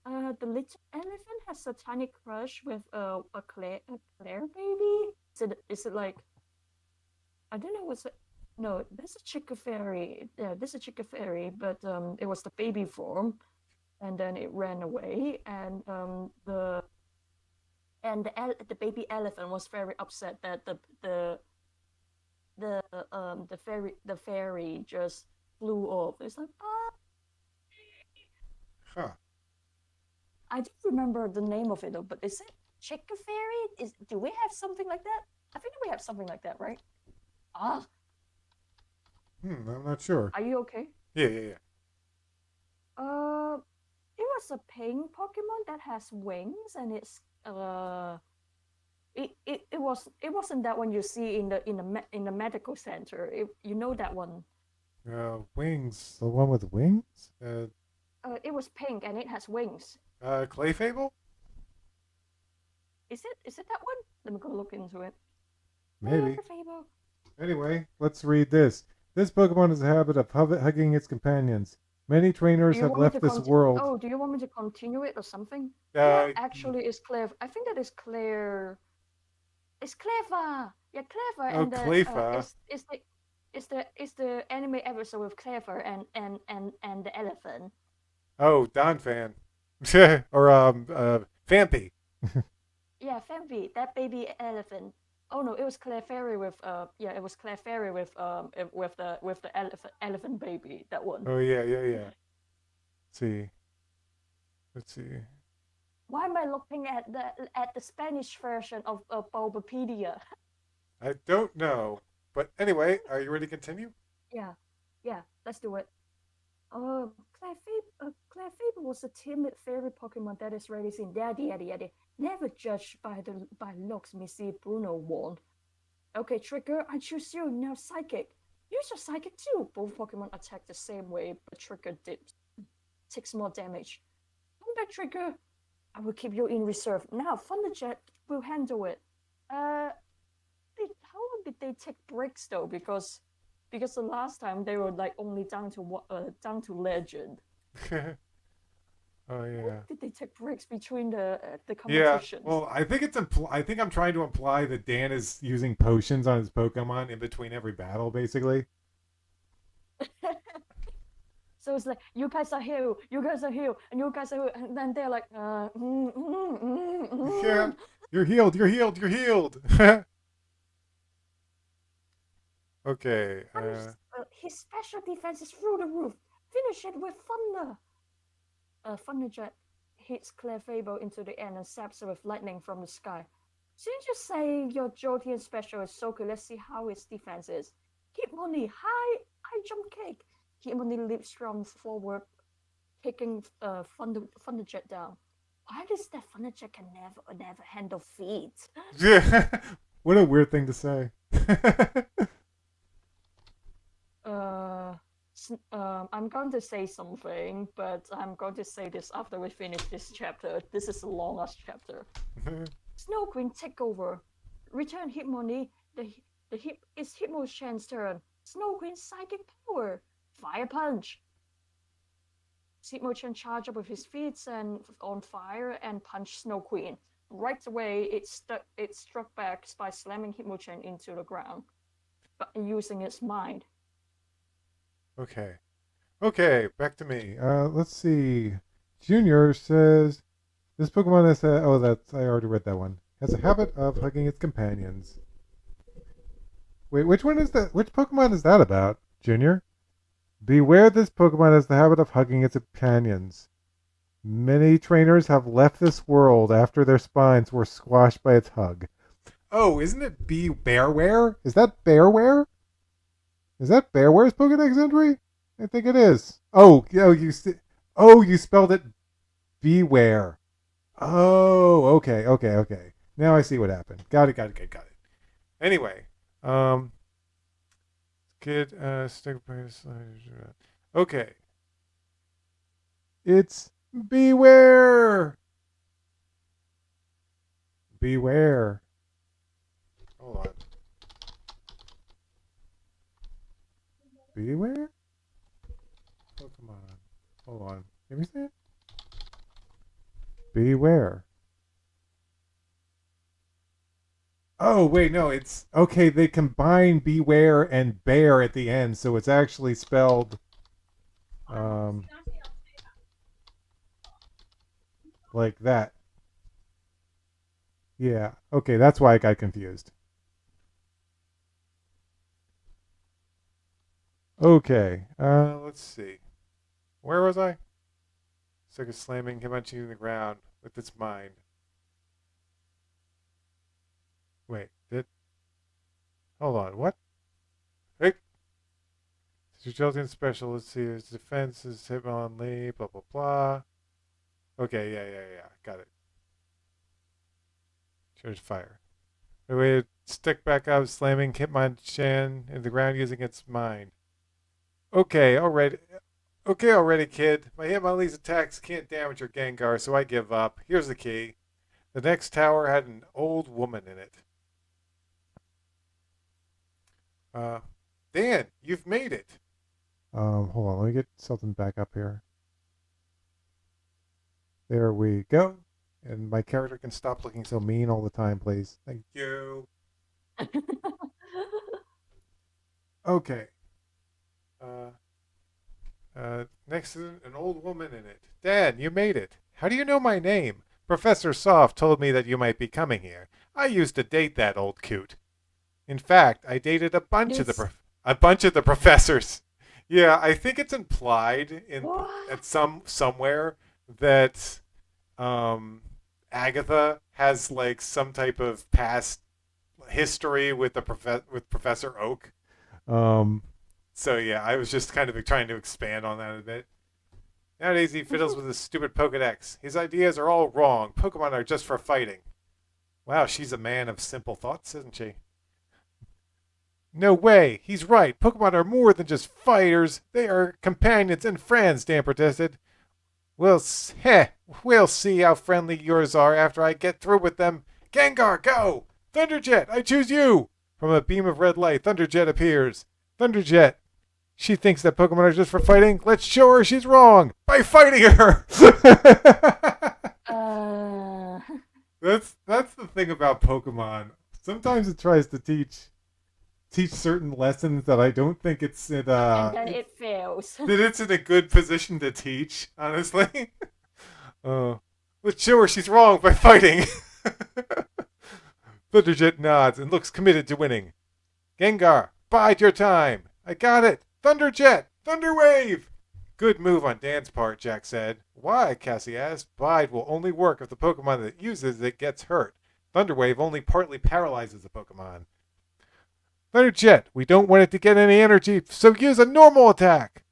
the little elephant has a tiny crush with a Claire baby. Is it like, I don't know what's it. No, there's a Chica Fairy. Yeah, there's a Chica Fairy, but it was the baby form, and then it ran away, and the baby elephant was very upset that the fairy just flew off. It's like, ah. Huh. I don't remember the name of it though, but is it Chica Fairy? Do we have something like that? I think we have something like that, right? Ah. I'm not sure. Are you okay? Yeah. It was a pink Pokemon that has wings, and it wasn't that one you see in the medical center. You know that one. Wings. The one with wings? It was pink and it has wings. Clefable? Is it that one? Let me go look into it. Maybe. Anyway, let's read this. This Pokemon has a habit of hugging its companions. Many trainers have left this world. Oh, do you want me to continue it or something? Actually, it's Claire. I think that is Claire. It's Clever. Yeah, Clever. Oh, and Clever. It's the anime episode with Clever and the elephant. Oh, Donphan. Or Phanpy. Yeah, Phanpy, that baby elephant. Oh no, it was Clefairy with it was Clefairy with the elephant baby, that one. Oh yeah. Let's see. Why am I looking at the Spanish version of Bulbapedia? I don't know. But anyway, are you ready to continue? Yeah, let's do it. Clefable was a timid fairy Pokemon that is rarely seen. Yada. Never judged by looks, Missy Bruno warned. Okay, Trigger, I choose you. Now Psychic. Use your Psychic too. Both Pokemon attack the same way, but Trigger takes more damage. Come back, Trigger. I will keep you in reserve. Now, Thunderjet will handle it. How long did they take breaks though? Because the last time they were like only down to legend. Oh yeah. Did they take breaks between the Yeah. competitions? Well, I think I think I'm trying to imply that Dan is using potions on his Pokemon in between every battle, basically. So it's like, you guys are here, you guys are here, and you guys are here, and then they're like, Yeah, you're healed. You're healed. You're healed. Okay. His special defense is through the roof. Finish it with thunder. Thunderjet hits Clefable into the air and zaps her with lightning from the sky. Since you say your Jotian special is so good, let's see how its defense is. Hitmonlee, high jump kick. Hitmonlee leaps strong forward, kicking Thunderjet down. Why does that Thunderjet can never handle feet? Yeah. What a weird thing to say. I'm going to say something, but I'm going to say this after we finish this chapter. This is the longest chapter. Snow Queen take over. Return Hitmonlee. It's Hitmonchan's turn. Snow Queen's psychic power. Fire punch. Hitmonchan charged up with his feet and on fire and punched Snow Queen. Right away, it struck back by slamming Hitmonchan into the ground, but using its mind. Okay, back to me. Let's see. Junior says this Pokemon has I already read that one. Has a habit of hugging its companions. Wait, which one is that? Which Pokemon is that about, Junior? Beware, this Pokemon has the habit of hugging its companions. Many trainers have left this world after their spines were squashed by its hug. Oh, isn't it Bearware? Is that Bearware? Is that Bearware's Pokedex entry? I think it is. You spelled it Beware. Oh, okay. Now I see what happened. Got it. Anyway, stick. Okay. It's Beware. Beware. Hold on. Beware? Pokemon. Hold on. Let me see it. Beware. Oh, wait, no, it's... Okay, they combine beware and bear at the end, so it's actually spelled... like that. Yeah, okay, that's why I got confused. Okay, let's see. Where was I? Sucker slamming Hitmonchan to the ground with its mind. Wait, hold on, what? Hey! It's your Jolteon special, let's see, his defense is Hitmonlee, blah blah blah. Okay, yeah, got it. Charge fire. Wait, stick back up, slamming Hitmonchan in the ground using its mind. Okay, already, kid. My Hitmonlee's attacks can't damage your Gengar, so I give up. Here's the key. The next tower had an old woman in it. Dan, you've made it. Hold on, let me get something back up here. There we go. And my character can stop looking so mean all the time, please. Thank you. Okay. Next is an old woman in it. Dan, you made it. How do you know my name? Professor Soft told me that you might be coming here. I used to date that old coot. In fact, I dated a bunch of the professors. Yeah, I think it's implied at somewhere that Agatha has like some type of past history with Professor Oak. So yeah, I was just kind of trying to expand on that a bit. Nowadays he fiddles with his stupid Pokedex. His ideas are all wrong. Pokemon are just for fighting. Wow, she's a man of simple thoughts, isn't she? No way. He's right. Pokemon are more than just fighters. They are companions and friends, Dan protested. We'll see how friendly yours are after I get through with them. Gengar, go! Thunderjet, I choose you! From a beam of red light, Thunderjet appears. Thunderjet, she thinks that Pokemon are just for fighting. Let's show her she's wrong by fighting her. That's the thing about Pokemon. Sometimes it tries to teach teach certain lessons that I don't think it's and then it fails. that it's in a good position to teach, honestly. Let's show her she's wrong by fighting. Thunderjet nods and looks committed to winning. Gengar, bide your time. I got it. Thunderjet, Thunderwave. Good move on Dan's part, Jack said. Why? Cassie asked. Bide will only work if the Pokemon that uses it gets hurt. Thunderwave only partly paralyzes the Pokemon. Thunderjet, we don't want it to get any energy, so use a normal attack.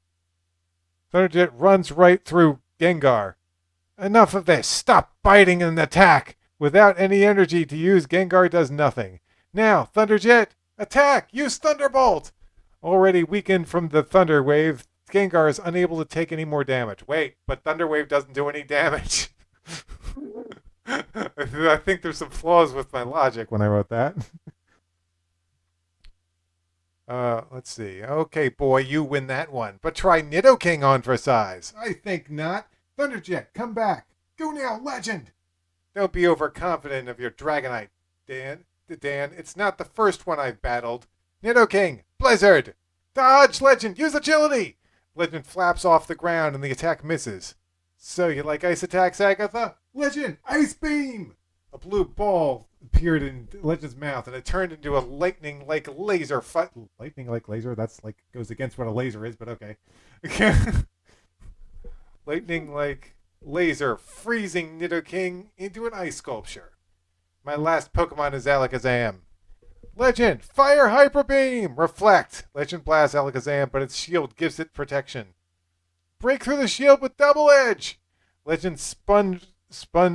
Thunderjet runs right through Gengar. Enough of this. Stop biting and attack. Without any energy to use, Gengar does nothing. Now, Thunderjet, attack! Use Thunderbolt! Already weakened from the Thunder Wave, Gengar is unable to take any more damage. Wait, but Thunder Wave doesn't do any damage. I think there's some flaws with my logic when I wrote that. Let's see. Okay, boy, you win that one. But try Nidoking on for size. I think not. Thunderjet, come back. Go now, Legend. Don't be overconfident of your Dragonite, Dan. It's not the first one I've battled. Nidoking, Blizzard. Dodge, Legend. Use Agility. Legend flaps off the ground and the attack misses. So you like ice attacks, Agatha? Legend, Ice Beam! A blue ball appeared in Legend's mouth and it turned into a lightning-like laser. Lightning-like laser? That's like goes against what a laser is, but okay. Lightning-like laser, freezing Nidoking into an ice sculpture. My last Pokemon is Alakazam. Legend, fire Hyper Beam! Reflect! Legend blasts Alakazam, but its shield gives it protection. Break through the shield with Double Edge! Legend spun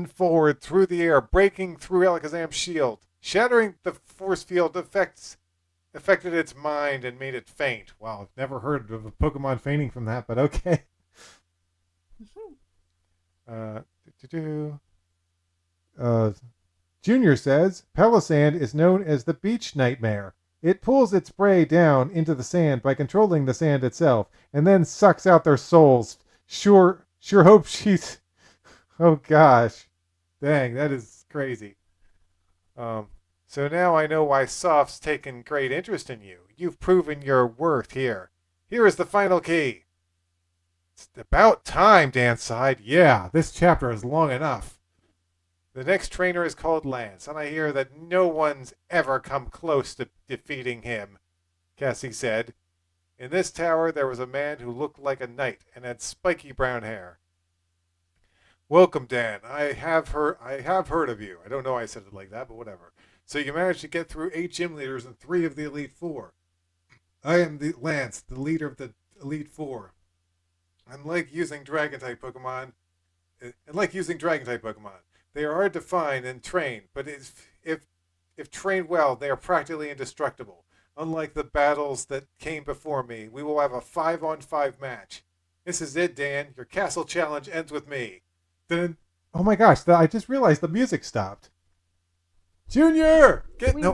forward through the air, breaking through Alakazam's shield. Shattering the force field affected its mind and made it faint. Wow, I've never heard of a Pokemon fainting from that, but okay. Junior says, Palossand is known as the beach nightmare. It pulls its prey down into the sand by controlling the sand itself, and then sucks out their souls. Sure hope she's... Oh gosh. Dang, that is crazy. So now I know why Soft's taken great interest in you. You've proven your worth here. Here is the final key. It's about time, Dan sighed. Yeah, this chapter is long enough. The next trainer is called Lance, and I hear that no one's ever come close to defeating him, Cassie said. In this tower there was a man who looked like a knight and had spiky brown hair. Welcome, Dan. I have heard of you. I don't know why I said it like that, but whatever. So you managed to get through 8 gym leaders and 3 of the Elite Four. I am Lance, the leader of the Elite Four. I like using Dragon-type Pokemon. They are hard to find and train, but if trained well, they are practically indestructible. Unlike the battles that came before me, we will have a 5-on-5 match. This is it, Dan. Your castle challenge ends with me. Then, oh my gosh! I just realized the music stopped. Junior,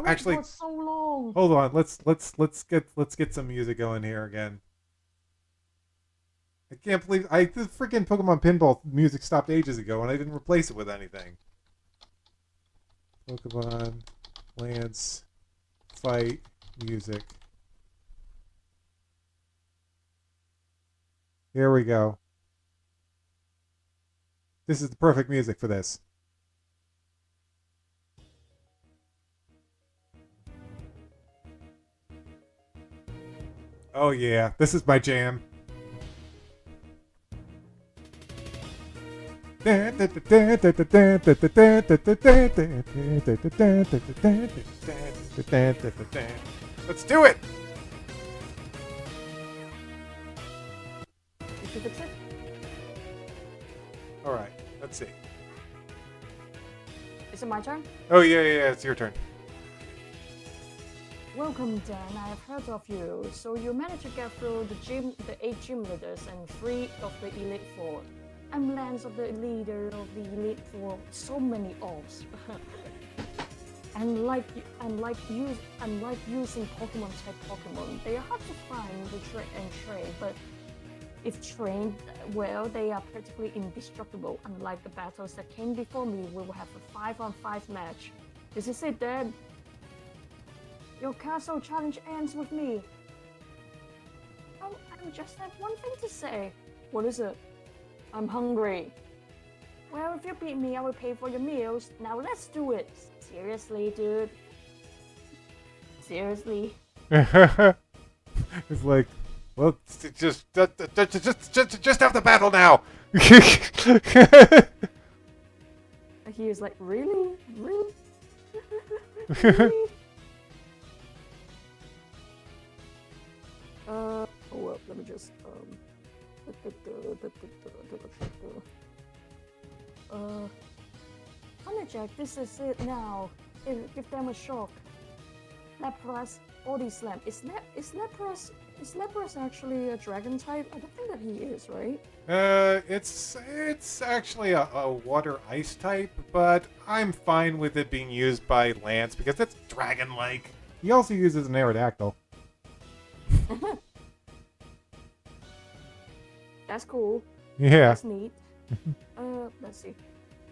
actually, so long. Hold on. Let's get some music going here again. I can't believe the freaking Pokemon Pinball music stopped ages ago and I didn't replace it with anything. Pokemon Lance fight music. Here we go. This is the perfect music for this. Oh yeah, this is my jam. Let's do it! Did you fix it? Alright, let's see. Is it my turn? Oh yeah, it's your turn. Welcome, Dan. I have heard of you. So you managed to get through the 8 gym leaders and 3 of the Elite Four. I'm Lance of the leader of the Elite Four. So many offs. and like using Pokemon type Pokemon. They are hard to find and train, but if trained well, they are practically indestructible. Unlike the battles that came before me, we will have a 5-on-5 match. This is it, Dan. Your castle challenge ends with me. Oh, I just have one thing to say. What is it? I'm hungry. Well, if you beat me, I will pay for your meals. Now let's do it. Seriously, dude. Seriously. It's like, well, just have the battle now. He is like, really? Really? Really? Oh well, let me just Thunderjack, this is it now. Give them a shock. Lapras, Body Slam. Is Lapras actually a dragon type? I don't think that he is, right? It's actually a water ice type, but I'm fine with it being used by Lance because it's dragon-like. He also uses an Aerodactyl. That's cool. Yeah. That's neat. Let's see.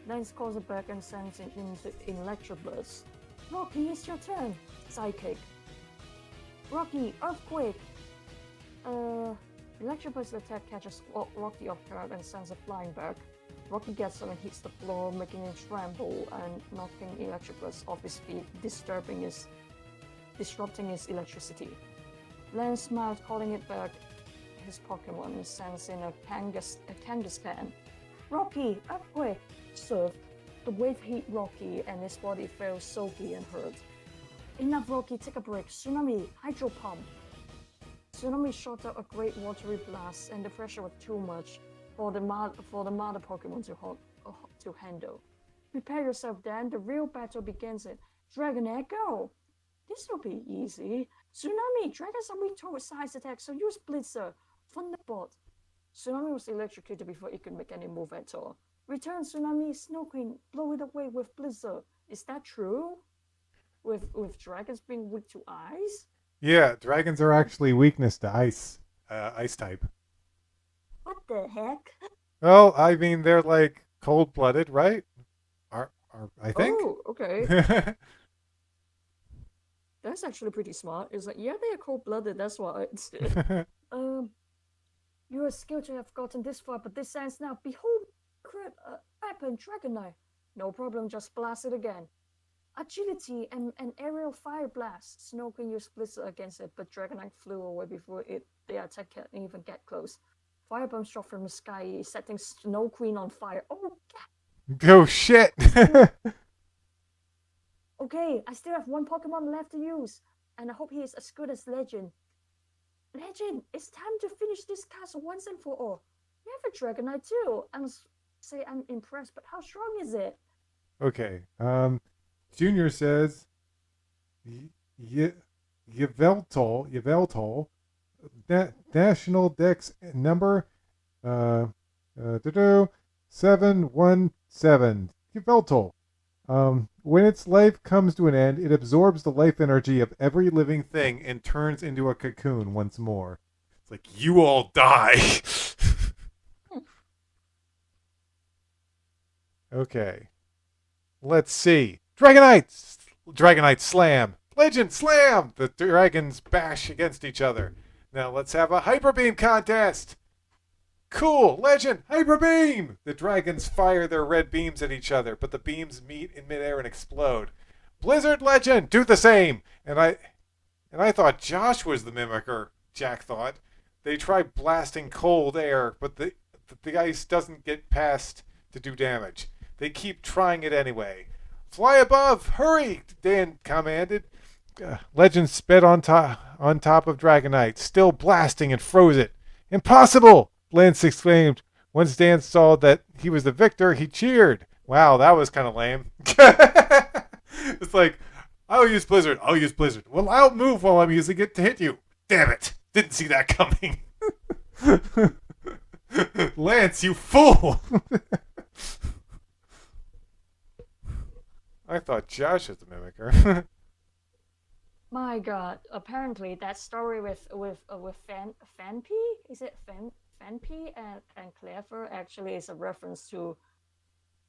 Lance calls it back and sends it into Electabuzz. Rocky, it's your turn. Psychic. Rocky, Earthquake. Electabuzz attack catches Rocky off guard and sends a flying back. Rocky gets up and hits the floor, making him tremble and knocking Electabuzz off his feet, disrupting his electricity. Lance smiles, calling it back. His Pokemon sends in a Kangaskhan. Rocky, Earthquake, Surf. The wave hit Rocky and his body felt soggy and hurt. Enough, Rocky, take a break. Tsunami, Hydro Pump. Tsunami shot out a great watery blast, and the pressure was too much for the mother Pokemon to handle. Prepare yourself, Dan. The real battle begins. Dragonair, go! This will be easy. Tsunami, dragons are weak towards size attacks, so use Blitzer. Thunderbolt. Tsunami was electrocuted before it could make any move at all. Return, Tsunami, Snow Queen, blow it away with Blizzard. Is that true? With dragons being weak to ice? Yeah, dragons are actually weakness to ice type. What the heck? Well, I mean, they're like cold-blooded, right? I think. Oh, okay. That's actually pretty smart. It's like, yeah, they are cold-blooded, that's why. You are skilled to have gotten this far, but this ends now. Behold, weapon, Dragonite. No problem, just blast it again. Agility and aerial fire blast. Snow Queen used Blizzard against it, but Dragonite flew away before the attack can even get close. Firebomb shot from the sky, setting Snow Queen on fire. Oh, God. Oh, shit! Okay, I still have one Pokemon left to use, and I hope he is as good as Legend. Legend, it's time to finish this castle once and for all. You have a Dragonite too. I'm impressed, but how strong is it? Okay, Junior says, Yveltal, National Dex number, 717. Yveltal. When its life comes to an end, it absorbs the life energy of every living thing and turns into a cocoon once more. It's like, you all die. Okay. Let's see. Dragonite Slam! Legend Slam! The dragons bash against each other. Now let's have a Hyper Beam contest! Cool! Legend! Hyper Beam! The dragons fire their red beams at each other, but the beams meet in midair and explode. Blizzard Legend! Do the same! And I thought Josh was the mimicker, Jack thought. They try blasting cold air, but the ice doesn't get past to do damage. They keep trying it anyway. Fly above! Hurry! Dan commanded. Legend sped on top of Dragonite, still blasting and froze it. Impossible! Lance exclaimed. Once Dan saw that he was the victor, he cheered. Wow, that was kind of lame. It's like, I'll use Blizzard. Well, I'll move while I'm using it to hit you. Damn it! Didn't see that coming. Lance, you fool! I thought Josh was the mimicker. My God! Apparently, that story with Fanpy, is it Fanpy and Clever actually is a reference to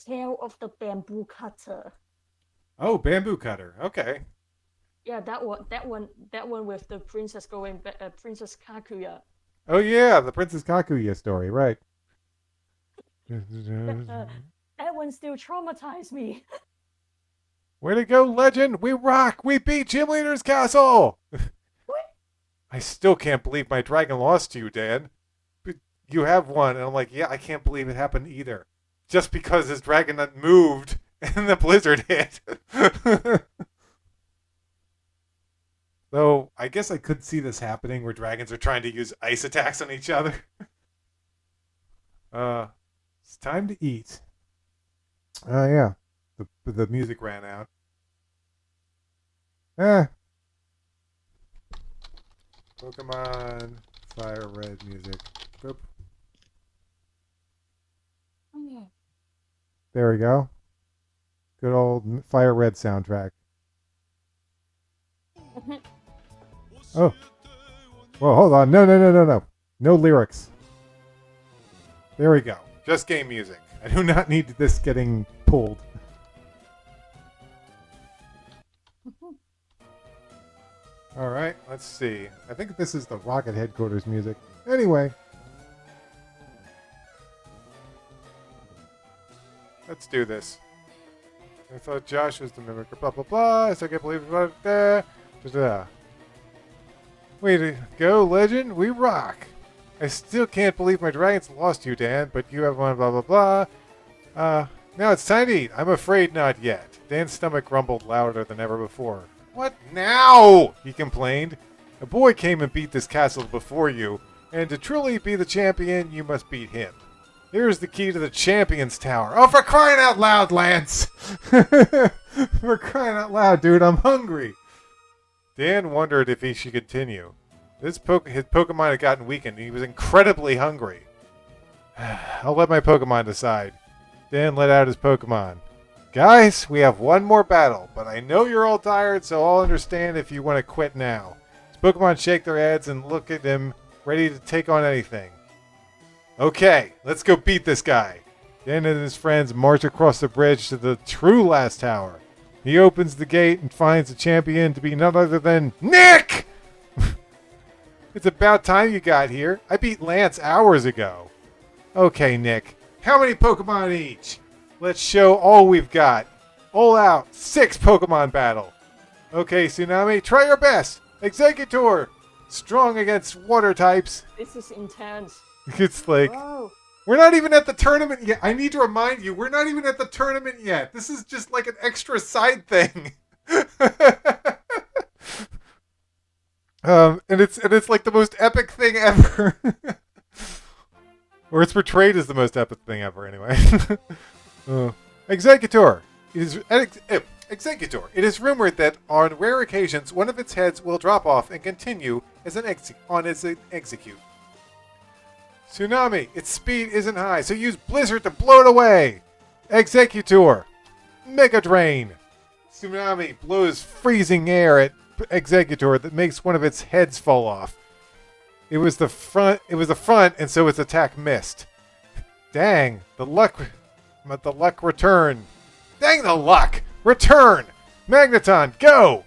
Tale of the Bamboo Cutter. Oh, Bamboo Cutter. Okay. Yeah, that one with the princess Princess Kakuya. Oh yeah, the Princess Kaguya story, right? That one still traumatized me. Way to go, legend! We rock! We beat Gym Leader's castle! What? I still can't believe my dragon lost to you, Dan. But you have one, and I'm like, yeah, I can't believe it happened either. Just because his dragon moved and the blizzard hit. Though, I guess I could see this happening where dragons are trying to use ice attacks on each other. It's time to eat. Oh, yeah. The music ran out. Pokemon Fire Red music. Boop. Oh, There we go. Good old Fire Red soundtrack. Oh. Whoa, hold on. No. No lyrics. There we go. Just game music. I do not need this getting pulled. Alright, let's see. I think this is the Rocket Headquarters music. Anyway. Let's do this. I thought Josh was the mimicker. Blah, blah, blah. I still can't believe it. Blah, blah, blah. Way to go, legend. We rock. I still can't believe my dragons lost you, Dan, but you have one, blah, blah, blah. Now it's time to eat. I'm afraid not yet. Dan's stomach rumbled louder than ever before. What now? He complained. A boy came and beat this castle before you, and to truly be the champion, you must beat him. Here's the key to the Champion's Tower. Oh, for crying out loud, Lance! For crying out loud, dude, I'm hungry. Dan wondered if he should continue. His Pokemon had gotten weakened, and he was incredibly hungry. I'll let my Pokemon decide. Dan let out his Pokemon. Guys, we have one more battle, but I know you're all tired, so I'll understand if you want to quit now. His Pokemon shake their heads and look at him, ready to take on anything. Okay, let's go beat this guy. Dan and his friends march across the bridge to the true last tower. He opens the gate and finds the champion to be none other than Nick! It's about time you got here. I beat Lance hours ago. Okay, Nick. How many Pokemon each? Let's show all we've got. All out. 6 Pokemon battle. Okay, Tsunami, try your best. Executor. Strong against water types. this is intense. It's like, Whoa. we're not even at the tournament yet. I need to remind you, we're not even at the tournament yet. This is just like an extra side thing. And it's like the most epic thing ever. Or it's portrayed as the most epic thing ever, anyway. Executor. Executor. It is rumored that on rare occasions, one of its heads will drop off and continue as an execute. Tsunami. Its speed isn't high, so use Blizzard to blow it away. Executor. Mega Drain. Tsunami blows freezing air at Executor that makes one of its heads fall off. It was the front, and so its attack missed. Dang, the luck return. Dang the luck! Return! Magneton, go!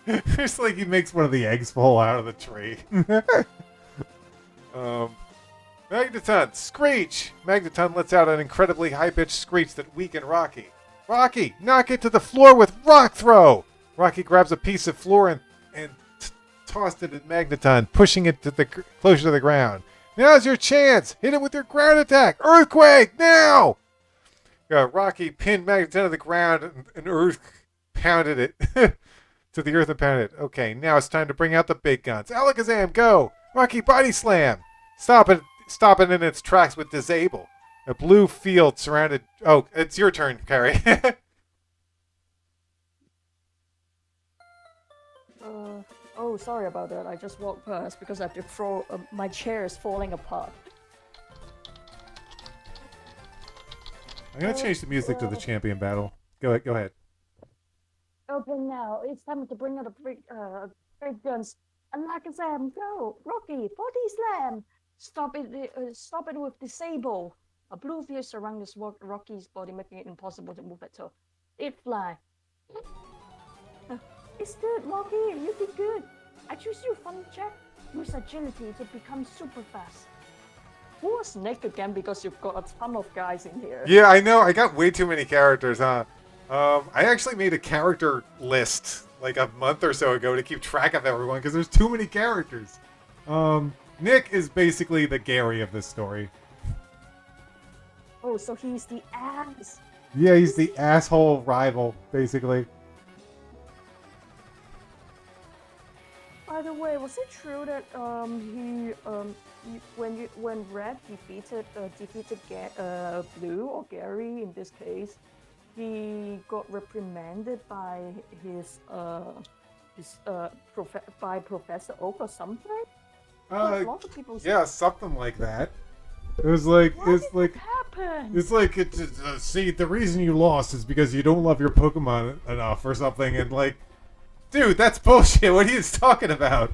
It's like he makes one of the eggs fall out of the tree. Magneton, screech! Magneton lets out an incredibly high-pitched screech that weakened Rocky. Rocky, knock it to the floor with Rock Throw! Rocky grabs a piece of floor and tossed it at Magneton, pushing it to closer to the ground. Now's your chance! Hit it with your ground attack! Earthquake! Now! Rocky pinned Magneton to the ground and Earth pounded it to the earth and pounded it. Okay, now it's time to bring out the big guns. Alakazam, go! Rocky Body Slam! Stop it in its tracks with Disable. A blue field surrounded... Oh, it's your turn, Carrie. Oh, sorry about that. I just walked past because I have to throw... my chair is falling apart. I'm going to change the music to the champion battle. Go ahead. Open now. It's time to bring out the big guns. Alakazam, go! Rocky, body slam! Stop it with Disable. A blue field surrounds Rocky's body, making it impossible to move at all. It fly. It's good, Monkey. You did good. I choose you, Thunderjack. Use agility to become super fast. Who was Nick again? Because you've got a ton of guys in here. Yeah, I know. I got way too many characters, huh? I actually made a character list like a month or so ago to keep track of everyone because there's too many characters. Nick is basically the Gary of this story. Oh, so he's the ass. Yeah, he's the asshole rival, basically. By the way, was it true that when Red defeated Blue or Gary in this case, he got reprimanded by by Professor Oak or something? Lots of people Yeah, something like that. It was like happened? It's like see, the reason you lost is because you don't love your Pokemon enough or something, and like, dude, that's bullshit. What are you talking about?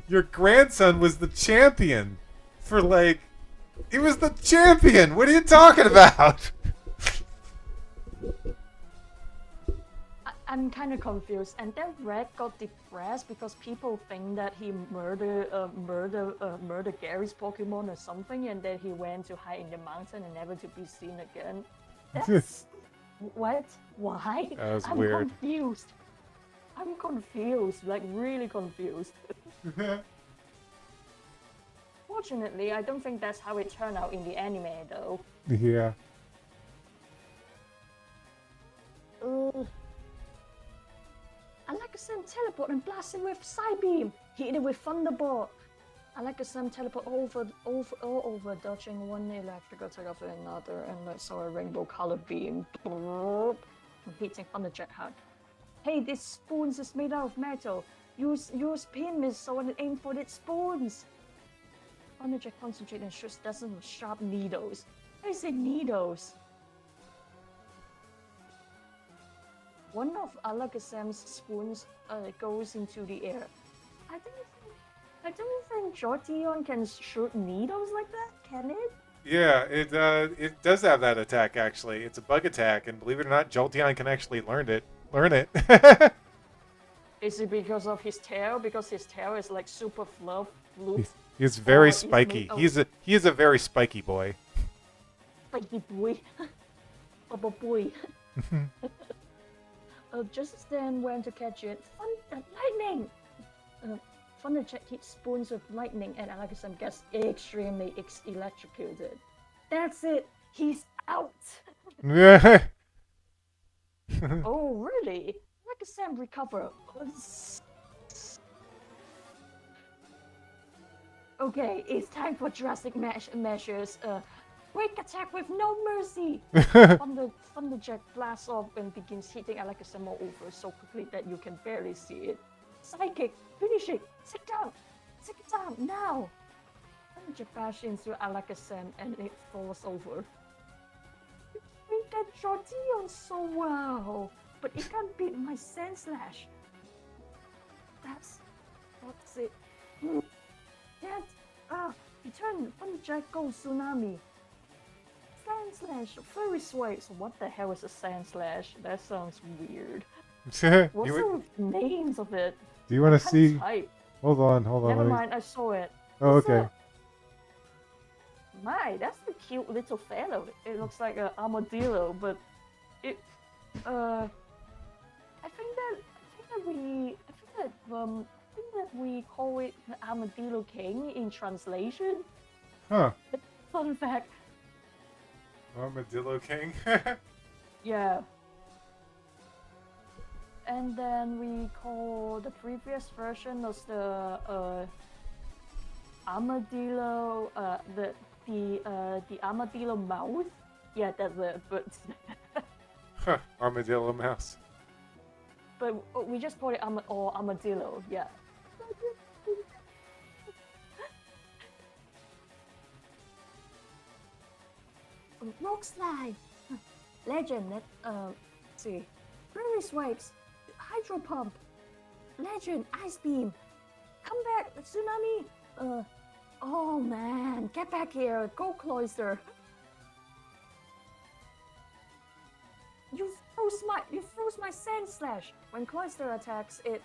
Your grandson was the champion for like, he was the champion. What are you talking about? I'm kind of confused. And then Red got depressed because people think that he murdered Gary's Pokemon or something, and then he went to hide in the mountain and never to be seen again. That's what? Why? That was I'm weird. confused. I'm confused, like really confused. Fortunately, I don't think that's how it turned out in the anime, though. Yeah. Alakazam teleport and blast him with Psybeam. Hit it with Thunderbolt. Alakazam teleport all over, dodging one electrical attack after another, and I saw a rainbow color beam. Hitting Thunderjack hard. Hey, this spoons is made out of metal. Use pin missile and aim for its spoons. Thunderjack concentrate and shoots dozens of sharp needles. I say needles. One of Alakazam's spoons goes into the air. I don't think Jolteon can shoot needles like that, can it? Yeah, it does have that attack actually. It's a bug attack, and believe it or not, Jolteon can actually learn it. Is it because of his tail? Because his tail is like super fluff. He's very Or is spiky. made He is a very spiky boy. Spiky boy. Bubble boy. Just then went to catch it. Lightning! Thunderjack hits spoons with lightning, and Alakazam gets extremely electrocuted. That's it. He's out. Oh, really? Alakazam recover. Okay, it's time for drastic measures. Quick attack with no mercy! Thunderjack blasts off and begins hitting Alakazam all over so quickly that you can barely see it. Psychic, finish it! Sit down! Sit down, now! Thunderjack bashes into Alakazam and it falls over. You beat that Jolteon so well, but it can't beat my Sandslash. That's it. Return Thunderjack Go Tsunami. Sandslash, Furry Swipes. What the hell is a Sandslash? That sounds weird. What's the names of it? Do you want to see? Type. Hold on. Never mind, I saw it. Oh, What's okay. that? My, that's the cute little fellow. It looks like an armadillo, but it. I think that we call it the Armadillo King in translation. Huh. Fun fact. Armadillo King. Yeah. And then we call the previous version of the Armadillo, the Armadillo mouth. Yeah, that's it. But Armadillo mouse. but we just call it Armadillo. Yeah. Rock Slide! Legend, let's see. Furry Swipes! Hydro Pump! Legend, Ice Beam! Come back, Tsunami! Oh man, get back here, go Cloyster! You froze my sand slash. When Cloyster attacks, it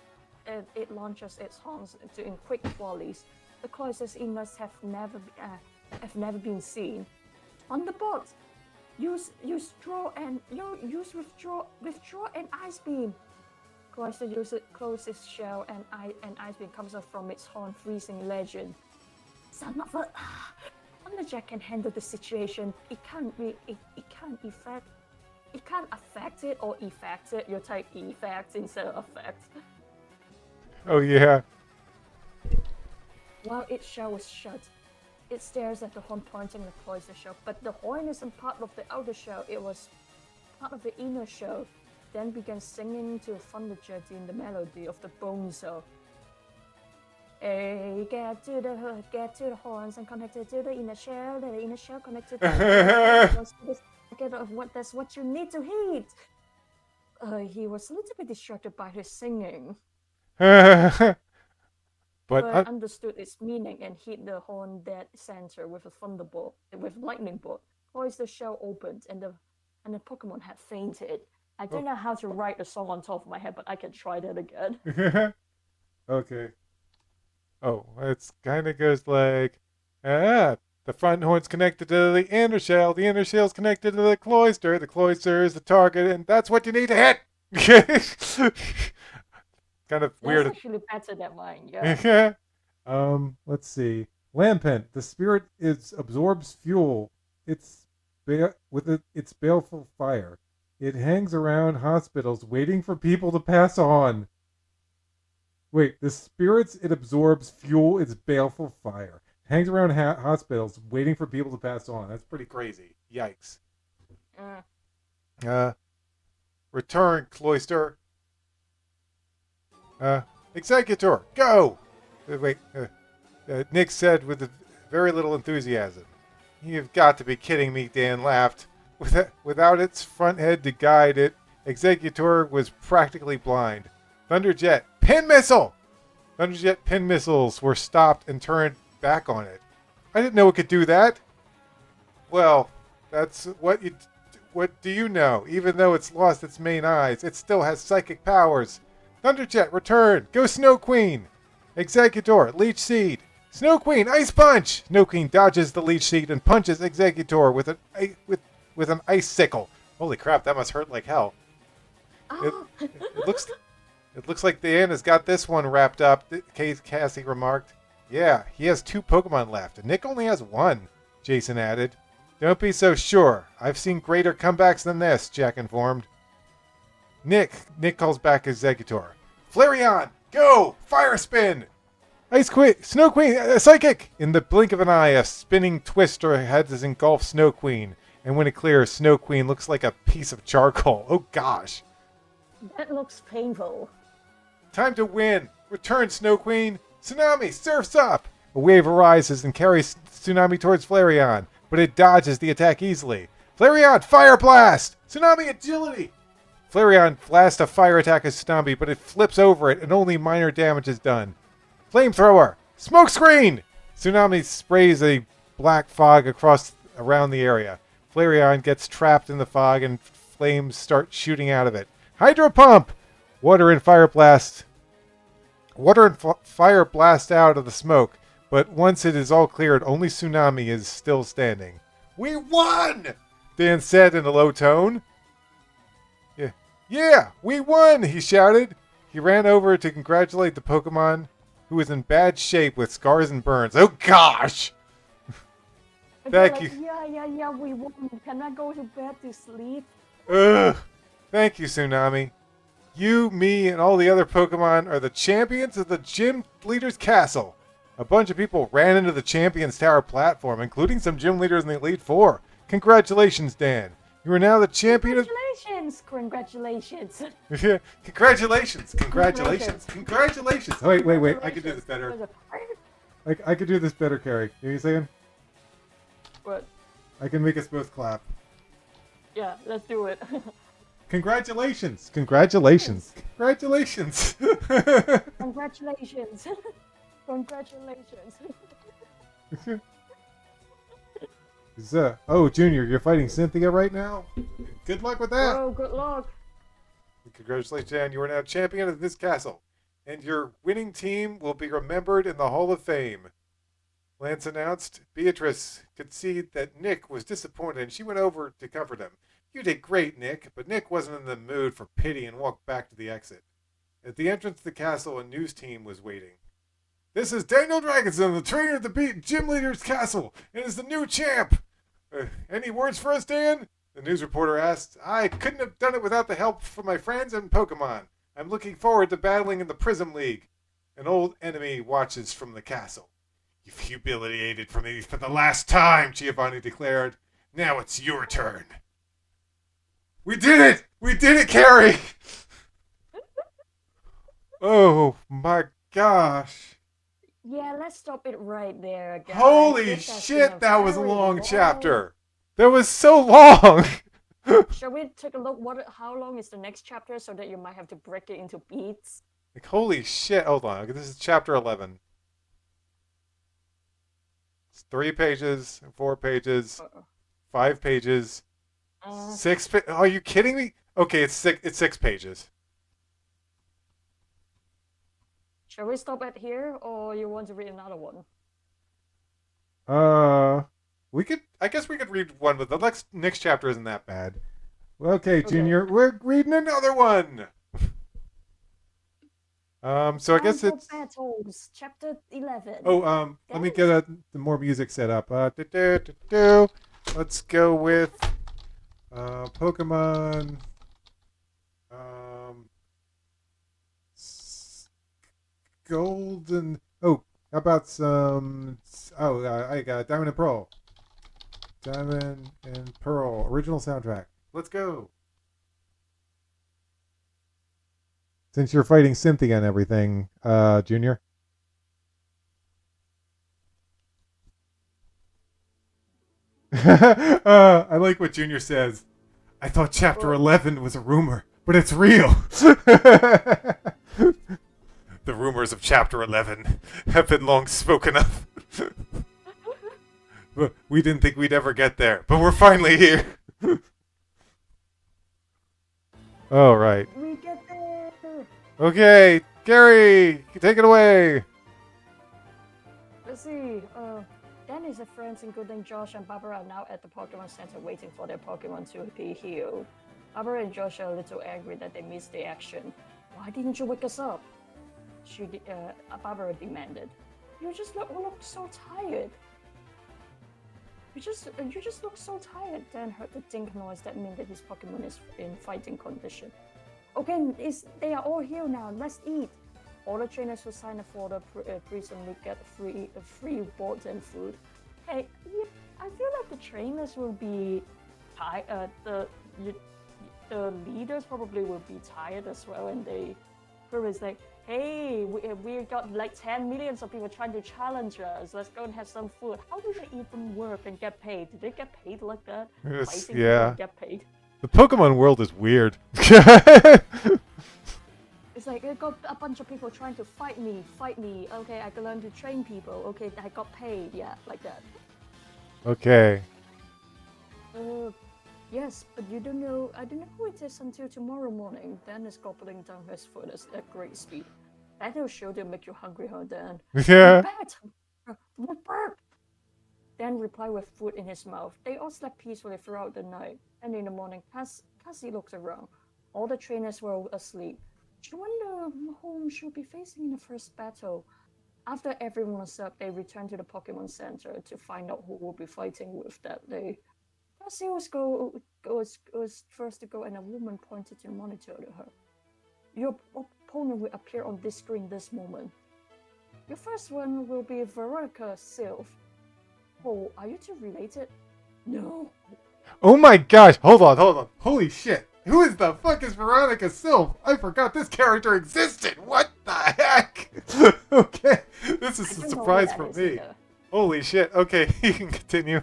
launches its horns in quick volleys. The Cloyster's innards have never been seen. On the boat, use withdraw and ice beam. Cloyster closes shell and ice beam comes up from its horn, freezing legend. Son of a Thunderjack can handle the situation. It can't affect it or effect it. You type effect instead of effect. Oh yeah. While its shell was shut, it stares at the horn pointing the Cloyster shell. But the horn isn't part of the outer shell. It was part of the inner shell. Then began singing to Thunderjack in the melody of the bone cell. Hey, get to the horns and connected to the inner shell. The inner shell connected to the that's what you need to heat. He was a little bit distracted by his singing, but understood its meaning and hit the horn dead center with a thunderbolt, with lightning bolt. Cloyster's shell opened and the Pokemon had fainted. I don't know how to write a song on top of my head, but I can try that again. Okay. Oh, it kind of goes like, the front horn's connected to the inner shell is connected to the Cloyster is the target, and that's what you need to hit! Kind of weird. That's actually better than mine, yeah. Let's see. Lampent, the spirit absorbs fuel. Its baleful fire. It hangs around hospitals waiting for people to pass on. Wait, the spirits it absorbs fuel its baleful fire. Hangs around hospitals waiting for people to pass on. That's pretty crazy. Yikes. Return, Cloyster. Executor, go! Nick said with very little enthusiasm. You've got to be kidding me, Dan laughed. Without its front head to guide it, Executor was practically blind. Thunderjet, pin missile! Thunderjet pin missiles were stopped and turned back on it. I didn't know it could do that. Well, that's what do you know? Even though it's lost its main eyes, it still has psychic powers. Thunderjet, return! Go Snow Queen! Executor, Leech Seed! Snow Queen, Ice Punch! Snow Queen dodges the Leech Seed and punches Executor with an icicle. Holy crap, that must hurt like hell. Oh. It looks like Diana's got this one wrapped up, Cassie remarked. Yeah, he has 2 Pokemon left, and Nick only has 1, Jason added. Don't be so sure. I've seen greater comebacks than this, Jack informed. Nick calls back Executor. Flareon, go! Fire Spin! Ice Queen, Snow Queen, Psychic! In the blink of an eye, a spinning twister has engulfed Snow Queen, and when it clears, Snow Queen looks like a piece of charcoal. Oh gosh. That looks painful. Time to win! Return, Snow Queen! Tsunami, surfs up! A wave arises and carries Tsunami towards Flareon, but it dodges the attack easily. Flareon, Fire Blast! Tsunami agility! Flareon blasts a fire attack at Tsunami, but it flips over it and only minor damage is done. Flamethrower! Smokescreen! Tsunami sprays a black fog around the area. Flareon gets trapped in the fog and flames start shooting out of it. Hydro Pump! Water and fire blast out of the smoke, but once it is all cleared, only Tsunami is still standing. We won! Dan said in a low tone. Yeah, we won! He shouted. He ran over to congratulate the Pokemon, who was in bad shape with scars and burns. Oh gosh! Thank you. Yeah, we won. Can I go to bed to sleep? Ugh. Thank you, Tsunami. You, me, and all the other Pokemon are the champions of the Gym Leader's Castle. A bunch of people ran into the Champions Tower platform, including some gym leaders in the Elite Four. Congratulations, Dan. You are now the champion of... Congratulations! Congratulations! Congratulations! Oh, wait. I can do this better. I can do this better, Carrie. You know what I'm saying? What? I can make us both clap. Yeah, let's do it. Congratulations! Congratulations! Oh, Junior, you're fighting Cynthia right now? Good luck with that! Oh, good luck! Congratulations, Dan. You are now champion of this castle, and your winning team will be remembered in the Hall of Fame. Lance announced. Beatrice could see that Nick was disappointed, and she went over to comfort him. You did great, Nick, but Nick wasn't in the mood for pity and walked back to the exit. At the entrance to the castle, a news team was waiting. This is Daniel Dragonson, the trainer at the Gym Leader's Castle, and is the new champ. Any words for us, Dan? The news reporter asked. I couldn't have done it without the help from my friends and Pokemon. I'm looking forward to battling in the Prism League. An old enemy watches from the castle. You've humiliated for me for the last time, Giovanni declared. Now it's your turn. We did it! We did it, Carrie! Oh my gosh. Yeah, let's stop it right there, guys. Holy This has been shit, a that was a very long chapter. That was so long. Shall we take a look how long is the next chapter so that you might have to break it into beats? Like, holy shit. Hold on. This is chapter 11. It's 3 pages, 4 pages, 5 pages, 6 Are you kidding me? Okay, it's 6 pages. Shall we stop at here, or you want to read another one? I guess we could read one, but the next chapter isn't that bad. Well, okay, Junior, we're reading another one. So I guess it's Battles, chapter 11. Oh, let me get the more music set up. Let's go with Pokemon. Golden. Oh, how about some? Oh, I got Diamond and Pearl. Diamond and Pearl original soundtrack. Let's go. Since you're fighting Cynthia and everything, Junior. I like what Junior says. I thought Chapter 11 was a rumor, but it's real. The rumors of Chapter 11 have been long spoken of. We didn't think we'd ever get there, but we're finally here. All right. We get there. Okay, Gary, take it away. Let's see. Danny's friends, including Josh and Barbara, are now at the Pokemon Center waiting for their Pokemon to be healed. Barbara and Josh are a little angry that they missed the action. Why didn't you wake us up? Barbara demanded. You just look so tired. You just look so tired. Dan heard the dink noise that meant that his Pokemon is in fighting condition. Okay, they are all here now. Let's eat. All the trainers who sign up for the Prism will get free boards and food. Hey, yeah, I feel like the trainers will be tired. The leaders probably will be tired as well, and they probably like, hey, we got like 10 million of people trying to challenge us. Let's go and have some food. How do they even work and get paid? Did they get paid like that? Yes, yeah. Get paid. The Pokemon world is weird. It's like I got a bunch of people trying to fight me. Okay, I can learn to train people. Okay, I got paid. Yeah, like that. Okay. Yes, but you don't know. I don't know who it is until tomorrow morning. Dan is gobbling down his food at great speed. That will sure to make you hungry, huh, Dan? Yeah. What bird? Dan replied with food in his mouth. They all slept peacefully throughout the night, and in the morning, Cassie looked around. All the trainers were asleep. She wondered whom she would be facing in the first battle. After everyone was up, they returned to the Pokemon Center to find out who would be fighting with that day. Cassie was first to go, and a woman pointed to the monitor to her. Your opponent will appear on this screen this moment. Your first one will be Veronica Sylph. Oh, are you two related? No. Oh my gosh, hold on. Holy shit. Who is the fuck is Veronica Sylph? I forgot this character existed. What the heck? Okay, this is a surprise for me. Either. Holy shit. Okay, you can continue.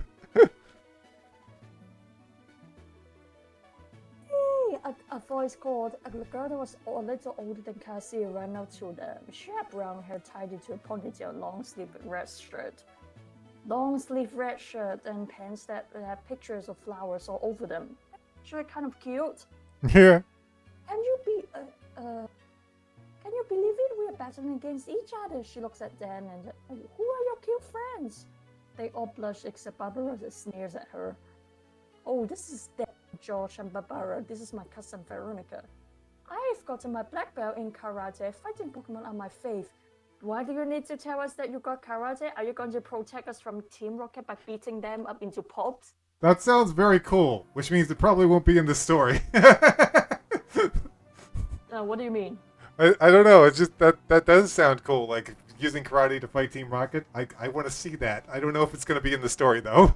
A voice called. A girl that was a little older than Cassie ran out to them. She had brown hair tied into a ponytail, long-sleeved red shirt. Long-sleeved red shirt and pants that had pictures of flowers all over them. Actually kind of cute. Yeah. Can you be can you believe it? We are battling against each other. She looks at Dan and who are your cute friends? They all blush except Barbara that sneers at her. Oh, this is Dan, George, and Barbara. This is my cousin Veronica. I've gotten my black belt in karate. Fighting Pokemon are my fave. Why do you need to tell us that you got karate? Are you going to protect us from Team Rocket by beating them up into pulps? That sounds very cool, which means it probably won't be in the story. What do you mean? I don't know. It's just that does sound cool. Like using karate to fight Team Rocket. I want to see that. I don't know if it's going to be in the story though.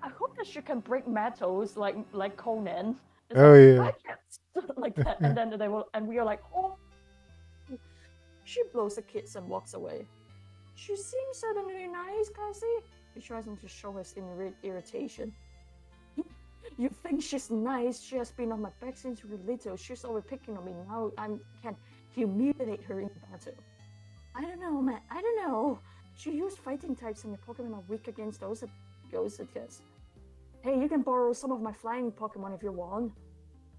I hope that she can break metals like Conan. It's Oh, like, yeah. I can't like that, and then they will, and we are like, oh. She blows the kiss and walks away. She seems suddenly nice, Cassie. She tries not to show her irritation. You think she's nice? She has been on my back since we were little. She's always picking on me. Now I can humiliate her in battle. I don't know, man. I don't know. She used fighting types and your Pokemon are weak against those ghosts, I guess. Hey, you can borrow some of my flying Pokemon if you want.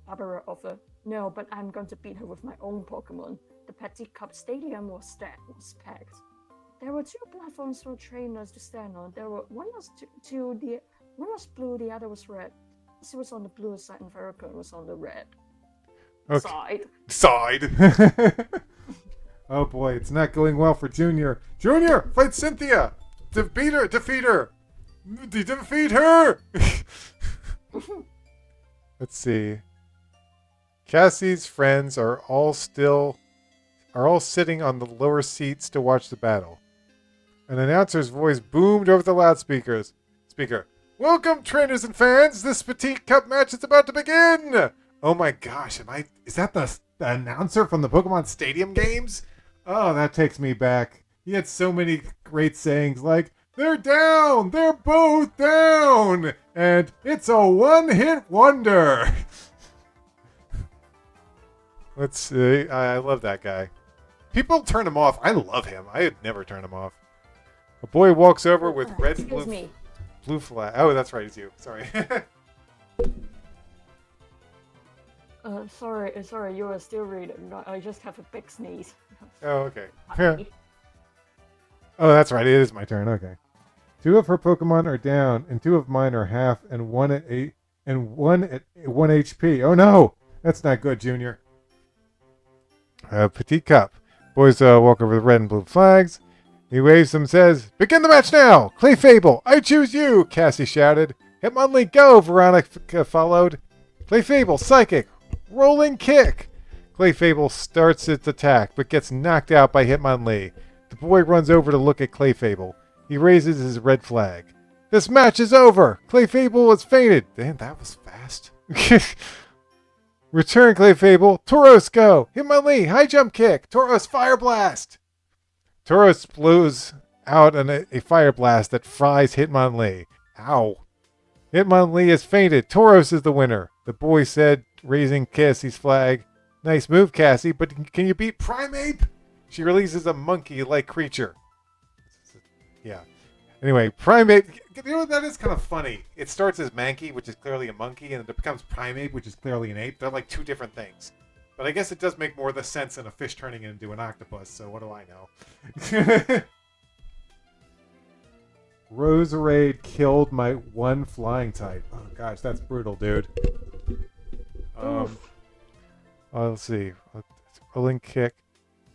Barbara offered. No, but I'm going to beat her with my own Pokemon. The Petit Cup Stadium was packed. There were 2 platforms for trainers to stand on. One was one was blue, the other was red. She was on the blue side and Veronica was on the red side. Oh boy, it's not going well for Junior. Junior, fight Cynthia. Defeat her. Defeat her. Let's see. Cassie's friends are all sitting on the lower seats to watch the battle. An announcer's voice boomed over the loudspeakers. Speaker, welcome trainers and fans, this Petite Cup match is about to begin! Oh my gosh, is that the announcer from the Pokemon Stadium games? Oh, that takes me back. He had so many great sayings like, they're down! They're both down! And it's a one-hit wonder! Let's see, I love that guy. People turn him off. I love him. I'd never turn him off. A boy walks over with red and blue flag. Oh, that's right, it's you. Sorry. Sorry, you are still reading. I just have a big sneeze. Oh, okay. Oh, that's right. It is my turn. Okay. 2 of her Pokemon are down, and 2 of mine are half, and 1 at 8, and 1 at 1 HP. Oh no, that's not good, Junior. Petite Cup. Boys walk over the red and blue flags. He waves them, says, "Begin the match now! Clefable, I choose you!" Cassie shouted. Hitmonlee, go! Veronica followed. Clefable, Psychic, Rolling Kick. Clefable starts its attack, but gets knocked out by Hitmonlee. The boy runs over to look at Clefable. He raises his red flag. This match is over! Clefable has fainted. Damn, that was fast. Return, Clefable. Tauros, go! Hitmonlee, high jump kick. Tauros, fire blast. Tauros blows out a fire blast that fries Hitmonlee. Ow. Hitmonlee has fainted. Tauros is the winner. The boy said, raising Cassie's flag. Nice move, Cassie, but can you beat Primeape? She releases a monkey-like creature. Yeah. Anyway, Primeape, you know, that is kind of funny. It starts as Mankey, which is clearly a monkey, and it becomes Primeape, which is clearly an ape. They're like 2 different things. But I guess it does make more of the sense than a fish turning into an octopus, so what do I know? Roserade killed my 1 flying type. Oh gosh, that's brutal, dude. Let's see. Rolling kick.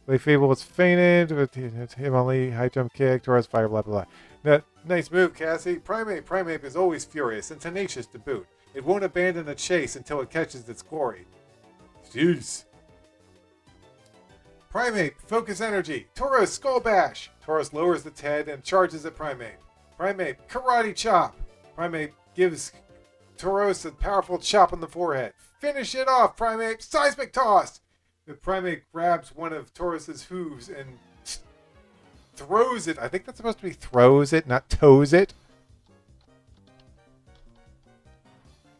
Clefable was fainted with Hitmonlee, high jump kick, Tauros fire, blah blah blah. Nice move, Cassie. Primeape is always furious and tenacious to boot. It won't abandon a chase until it catches its quarry. Jeez. Primeape, focus energy. Tauros, skull bash. Tauros lowers its head and charges at Primeape. Primeape, karate chop. Primeape gives Tauros a powerful chop on the forehead. Finish it off, Primeape. Seismic toss. The Primeape grabs one of Tauros's hooves and throws it. I think that's supposed to be throws it, not toes it.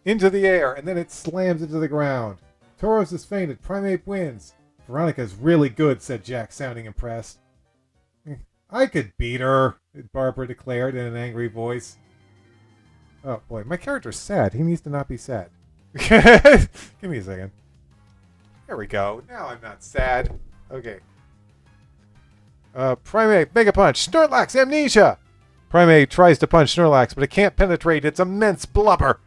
Into the air, and then it slams into the ground. Tauros is fainted. Primeape wins. Veronica's really good, said Jack, sounding impressed. I could beat her, Barbara declared in an angry voice. Oh boy, my character's sad. He needs to not be sad. Give me a second. There we go. Now I'm not sad. Okay. Primate, Mega Punch, Snorlax, Amnesia! Primate tries to punch Snorlax, but it can't penetrate its immense blubber.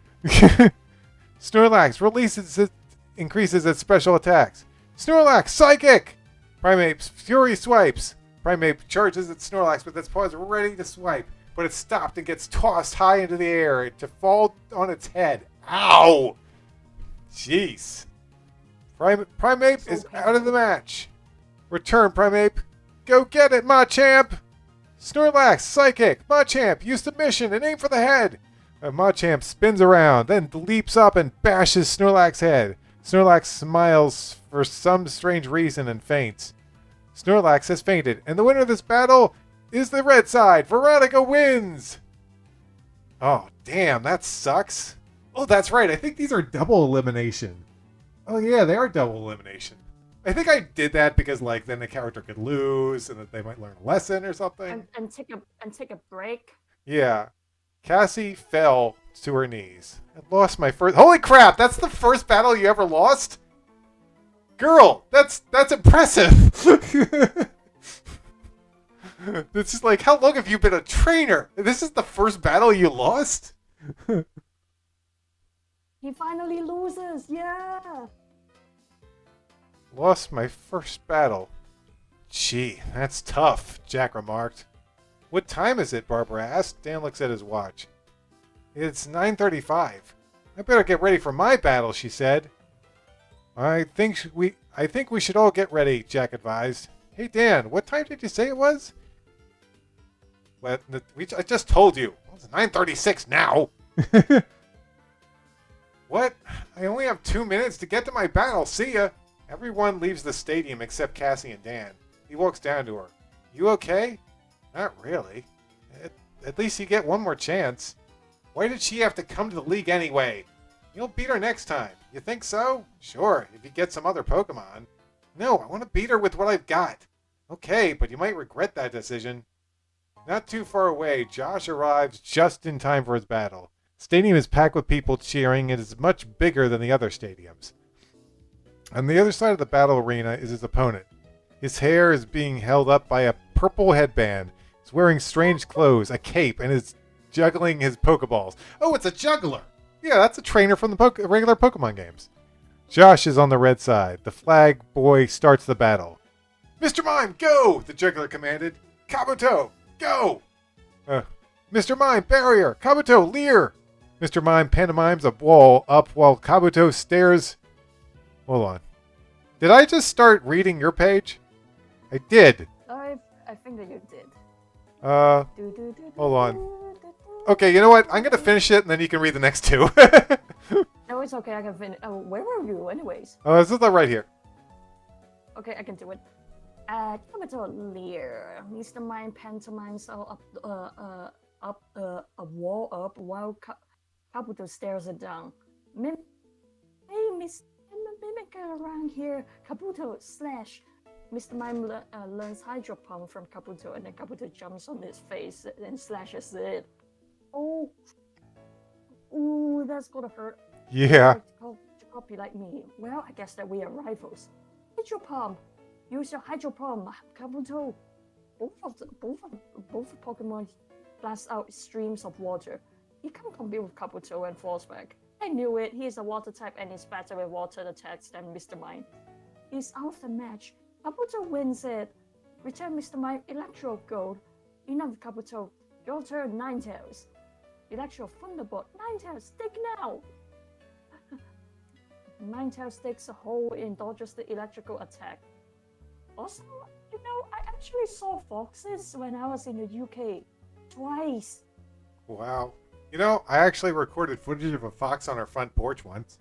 Snorlax increases its special attacks. Snorlax, Psychic! Primate, Fury swipes. Primate charges at Snorlax with its paws ready to swipe, but it's stopped and gets tossed high into the air to fall on its head. Ow! Jeez. Primeape is out of the match. Return, Primeape. Go get it, Machamp! Snorlax, Psychic, Machamp, use submission and aim for the head. Machamp spins around, then leaps up and bashes Snorlax's head. Snorlax smiles for some strange reason and faints. Snorlax has fainted, and the winner of this battle is the red side. Veronica wins! Oh, damn, that sucks. Oh, that's right. I think these are double elimination. Oh, yeah, they are double elimination. I think I did that because, like, then the character could lose and that they might learn a lesson or something. And take a break. Yeah. Cassie fell to her knees. I lost my first... Holy crap! That's the first battle you ever lost? Girl, that's impressive! This is like, how long have you been a trainer? This is the first battle you lost? He finally loses, yeah! Lost my first battle. Gee, that's tough, Jack remarked. What time is it? Barbara asked. Dan looks at his watch. It's 9:35. I better get ready for my battle, she said. I think we should all get ready, Jack advised. Hey Dan, what time did you say it was? I just told you. It's 9:36 now. What? I only have 2 minutes to get to my battle. See ya. Everyone leaves the stadium except Cassie and Dan. He walks down to her. You okay? Not really. At least you get one more chance. Why did she have to come to the league anyway? You'll beat her next time. You think so? Sure, if you get some other Pokemon. No, I want to beat her with what I've got. Okay, but you might regret that decision. Not too far away, Josh arrives just in time for his battle. The stadium is packed with people cheering and is much bigger than the other stadiums. On the other side of the battle arena is his opponent. His hair is being held up by a purple headband. He's wearing strange clothes, a cape, and is juggling his Pokeballs. Oh, it's a juggler! Yeah, that's a trainer from the regular Pokemon games. Josh is on the red side. The flag boy starts the battle. Mr. Mime, go! The juggler commanded. Kabuto, go! Mr. Mime, barrier! Kabuto, leer! Mr. Mime pantomimes a wall up while Kabuto stares... Hold on. Did I just start reading your page? I did. I think that you did. Hold on. Okay, you know what? I'm going to finish it and then you can read the next two. No, it's okay, I can finish. Oh, where were you anyways? Oh, this is right here. Okay, I can do it. Kabuto leer. Mr. Mime pantomimes a wall up while Kabuto stares it down. Hey, Miss Mimic around here. Kabuto slash. Mr. Mime learns Hydro Pump from Kabuto, and then Kabuto jumps on his face and slashes it. Oh, ooh, that's gonna hurt. Yeah. To copy like me. Well, I guess that we are rivals. Hydro Pump. Use your Hydro Pump, Kabuto. Both Pokemon blast out streams of water. You can't compete with Kabuto and Frostback. I knew it. He's a water type and he's better with water attacks than Mr. Mime. He's out of the match. Kabuto wins it. Return Mr. Mime Electro Gold. Enough, Kabuto. Your turn, Ninetales. Electro Thunderbolt. Ninetales, dig now! Ninetales takes a hole and dodges the electrical attack. Also, you know, I actually saw foxes when I was in the UK. Twice. Wow. You know, I actually recorded footage of a fox on our front porch once.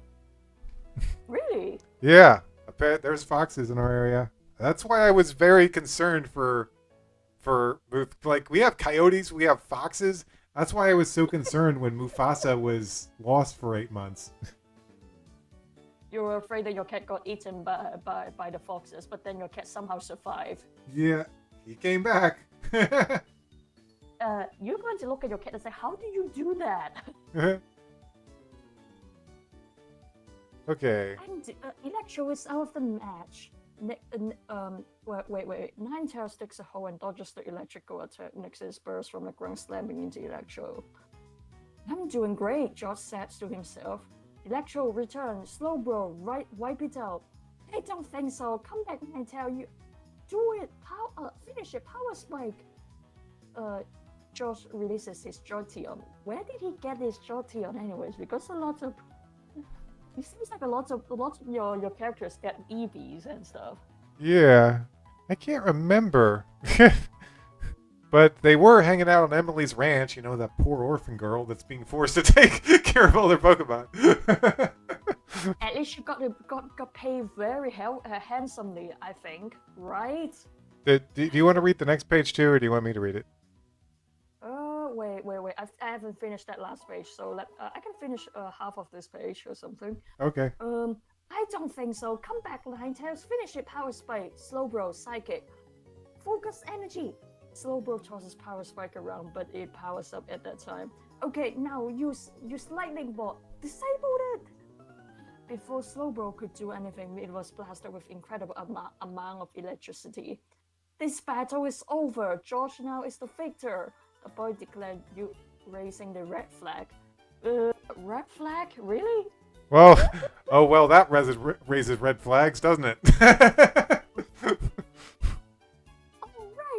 Really? Yeah. There's foxes in our area. That's why I was very concerned for like, we have coyotes, we have foxes. That's why I was so concerned when Mufasa was lost for 8 months. You were afraid that your cat got eaten by the foxes, but then your cat somehow survived. Yeah, he came back. You're going to look at your cat and say, how do you do that? Okay. And Electro is out of the match. Wait. Ninetales sticks a hoe and dodges the electrical attack. Nix's burst from the ground, slamming into Electro. I'm doing great, George says to himself. Electro, return. Slowbro, right, wipe it out. I don't think so. Come back, Ninetale. You do it. Finish it. Power spike. George releases his Jolteon. Where did he get his Jolteon anyways? Because it seems like a lot of your characters get EVs and stuff. Yeah. I can't remember. But they were hanging out on Emily's ranch, you know, that poor orphan girl that's being forced to take care of all their Pokemon. At least she got paid very handsomely, I think, right? Do you want to read the next page too, or do you want me to read it? Wait. I haven't finished that last page, so I can finish half of this page or something. Okay. I don't think so. Come back, Ninetales. Finish it, Power Spike. Slowbro, Psychic. Focus Energy. Slowbro tosses Power Spike around, but it powers up at that time. Okay, now use Lightning Bolt. Disabled it! Before Slowbro could do anything, it was blasted with incredible amount of electricity. This battle is over. George now is the victor. The boy declared, you raising the red flag. Red flag? Really? Well, well, that raises red flags, doesn't it?